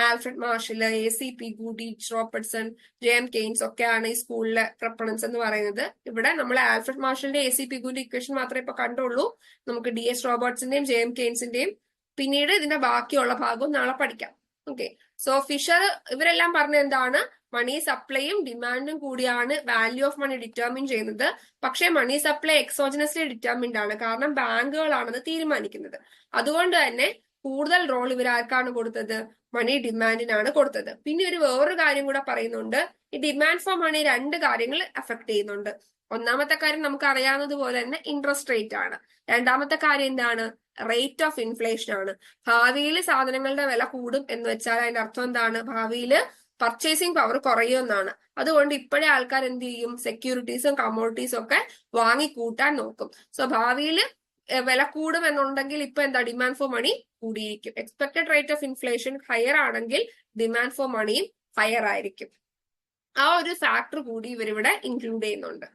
ആൽഫ്രഡ് മാർഷൽ, ACP ഗൂഡി, റോബർട്ട്സൺ, JM കെയ്ൻസ് ഒക്കെയാണ് ഈ സ്കൂളിലെ പ്രൊപ്പണൻസ് എന്ന് പറയുന്നത്. ഇവിടെ നമ്മൾ ആൽഫ്രഡ് മാർഷലിന്റെ ACP ഗൂഡി ഇക്വേഷൻ മാത്രമേ ഇപ്പൊ കണ്ടുള്ളൂ. നമുക്ക് DS റോബർട്ട്സിന്റെയും JM കെയ്ൻസിന്റെയും പിന്നീട് ഇതിന്റെ ബാക്കിയുള്ള ഭാഗവും നാളെ പഠിക്കാം. ഓക്കെ, സോ ഫിഷർ ഇവരെല്ലാം പറഞ്ഞ എന്താണ്? മണി സപ്ലൈയും ഡിമാൻഡും കൂടിയാണ് വാല്യൂ ഓഫ് മണി ഡിറ്റർമിൻ ചെയ്യുന്നത്. പക്ഷേ മണി സപ്ലൈ എക്സോജനസ്ലി ഡിറ്റർമിൻഡ് ആണ്, കാരണം ബാങ്കുകളാണത് തീരുമാനിക്കുന്നത്. അതുകൊണ്ട് തന്നെ കൂടുതൽ റോൾ ഇവർ ആർക്കാണ് കൊടുത്തത്? മണി ഡിമാൻഡിനാണ് കൊടുത്തത്. പിന്നെ ഒരു വേറൊരു കാര്യം കൂടെ പറയുന്നുണ്ട്. ഈ ഡിമാൻഡ് ഫോർ മണി രണ്ട് കാര്യങ്ങൾ അഫക്ട് ചെയ്യുന്നുണ്ട്. ഒന്നാമത്തെ കാര്യം നമുക്ക് അറിയാവുന്നതുപോലെ തന്നെ ഇൻട്രസ്റ്റ് റേറ്റ് ആണ്. രണ്ടാമത്തെ കാര്യം എന്താണ്? റേറ്റ് ഓഫ് ഇൻഫ്ലേഷൻ ആണ്. ഭാവിയിൽ സാധനങ്ങളുടെ വില കൂടും എന്ന് വെച്ചാൽ അതിന്റെ അർത്ഥം എന്താണ്? ഭാവിയിൽ പർച്ചേസിംഗ് പവർ കുറയുമെന്നാണ്. അതുകൊണ്ട് ഇപ്പോഴേ ആൾക്കാർ എന്ത് ചെയ്യും? സെക്യൂരിറ്റീസും കമ്മോഡിറ്റീസും ഒക്കെ വാങ്ങിക്കൂട്ടാൻ നോക്കും. സോ ഭാവിയിൽ വില കൂടും എന്നുണ്ടെങ്കിൽ ഇപ്പൊ എന്താ? ഡിമാൻഡ് ഫോർ മണി കൂടിയിരിക്കും. Expected rate of inflation higher ആണെങ്കിൽ ഡിമാൻഡ് ഫോർ മണിയും ഹയർ ആയിരിക്കും. ആ ഒരു ഫാക്ടർ കൂടി ഇവരിവിടെ ഇൻക്ലൂഡ് ചെയ്യുന്നുണ്ട്.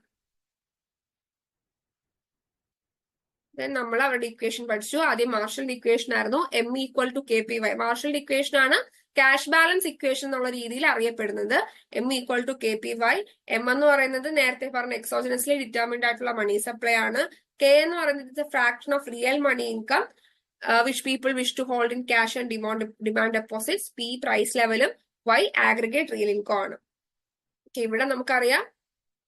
നമ്മൾ അവരുടെ ഇക്വേഷൻ പഠിച്ചു. ആദ്യം മാർഷലിന്റെ ഇക്വേഷൻ ആയിരുന്നു M ഈക്വൽ ടു KPY. മാർഷലിന്റെ ഇക്വേഷൻ ആണ് ക്യാഷ് ബാലൻസ് ഇക്വേഷൻ എന്നുള്ള രീതിയിൽ അറിയപ്പെടുന്നത്. M equal to KPY. M എന്ന് പറയുന്നത് നേരത്തെ പറഞ്ഞ എക്സോജനസ്ലി ഡിറ്റർമിൻഡ് ആയിട്ടുള്ള മണി സപ്ലൈ ആണ്. K എന്ന് പറയുന്നത് fraction of real money income which people wish to hold in cash and demand deposits. P price ലെവലും Y ആഗ്രിഗേറ്റ് റിയൽ ഇൻകം ആണ്. ഇവിടെ നമുക്കറിയാം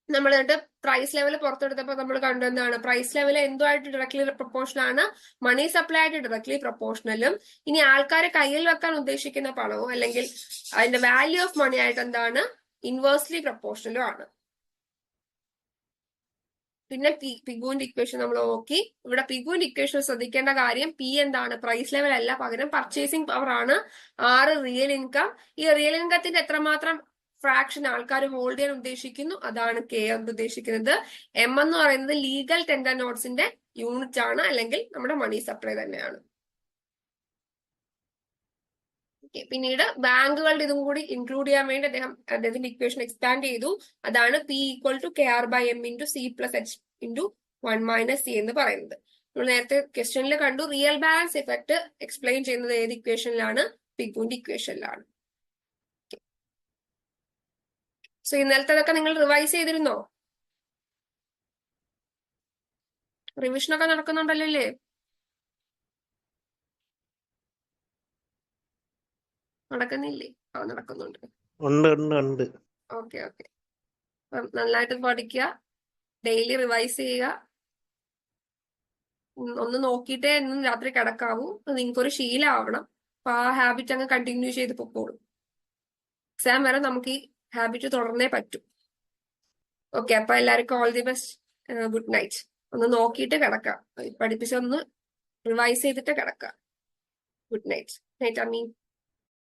നമ്മൾ എന്നിട്ട് പ്രൈസ് ലെവൽ പുറത്തെടുത്തപ്പോൾ നമ്മൾ കണ്ടു എന്താണ്? പ്രൈസ് ലെവൽ എന്തുമായിട്ട് ഡയറക്ട്ലി പ്രൊപ്പോർഷണൽ ആണ്? മണി സപ്ലൈ ആയിട്ട് ഡയറക്ട്ലി പ്രൊപ്പോർഷണലും. ഇനി ആൾക്കാരെ കയ്യിൽ വെക്കാൻ ഉദ്ദേശിക്കുന്ന പണവും അല്ലെങ്കിൽ അതിന്റെ വാല്യൂ ഓഫ് മണി ആയിട്ട് എന്താണ്? ഇൻവേഴ്സ്ലി പ്രൊപ്പോർഷണലും ആണ്. പിന്നെ പിഗുവിന്റെ ഇക്വേഷൻ നമ്മൾ നോക്കി. ഇവിടെ പിഗുവിന്റെ ഇക്വേഷൻ ശ്രദ്ധിക്കേണ്ട കാര്യം P എന്താണ്? പ്രൈസ് ലെവൽ അല്ല, പകരം പർച്ചേസിംഗ് പവർ ആണ്. 6 റിയൽ ഇൻകം. ഈ റിയൽ ഇൻകത്തിന്റെ എത്രമാത്രം ഫ്രാക്ഷൻ ആൾക്കാർ ഹോൾഡ് ചെയ്യാൻ ഉദ്ദേശിക്കുന്നു അതാണ് K എന്ന് ഉദ്ദേശിക്കുന്നത്. M എന്ന് പറയുന്നത് ലീഗൽ ടെൻഡർ നോട്ട്സിന്റെ യൂണിറ്റ് ആണ്, അല്ലെങ്കിൽ നമ്മുടെ മണി സപ്ലൈ തന്നെയാണ്. പിന്നീട് ബാങ്കുകളുടെ ഇതും കൂടി ഇൻക്ലൂഡ് ചെയ്യാൻ വേണ്ടി അദ്ദേഹത്തിന്റെ ഇക്വേഷൻ എക്സ്പാൻഡ് ചെയ്തു. അതാണ് P equal to KR/M into C plus H into 1 - C എന്ന് പറയുന്നത്. നമ്മൾ നേരത്തെ ക്വസ്റ്റ്യനിൽ കണ്ടു. റിയൽ ബാലൻസ് ഇഫക്ട് എക്സ്പ്ലെയിൻ ചെയ്യുന്നത് ഏത് ഇക്വേഷനിലാണ്? പിഗുവിന്റെ ഇക്വേഷനിലാണ്. സോ ഇന്നലത്തതൊക്കെ നിങ്ങൾ റിവൈസ് ചെയ്തിരുന്നോ? റിവിഷനൊക്കെ നടക്കുന്നുണ്ടല്ലോ അല്ലേ? നടക്കുന്നില്ലേ? നടക്കുന്നുണ്ട്. ഓക്കെ. നന്നായിട്ട് പഠിക്കുക, ഡെയിലി റിവൈസ് ചെയ്യുക. ഒന്ന് നോക്കിയിട്ടേ എന്നും രാത്രി കിടക്കാവൂ. നിങ്ങൾക്കൊരു ശീലമാവണം. അപ്പൊ ആ ഹാബിറ്റ് അങ്ങ് കണ്ടിന്യൂ ചെയ്ത് പൊക്കോളും. എക്സാം വരെ നമുക്ക് ഈ ഹാബിറ്റ് തുടർന്നേ പറ്റും. ഓക്കെ, അപ്പൊ എല്ലാവർക്കും all the best. Good night. ഒന്ന് നോക്കിയിട്ട് കിടക്കാം. പഠിപ്പിച്ചൊന്ന് റിവൈസ് ചെയ്തിട്ട് കിടക്കാം. Good night. നൈറ്റ് അമ്മി.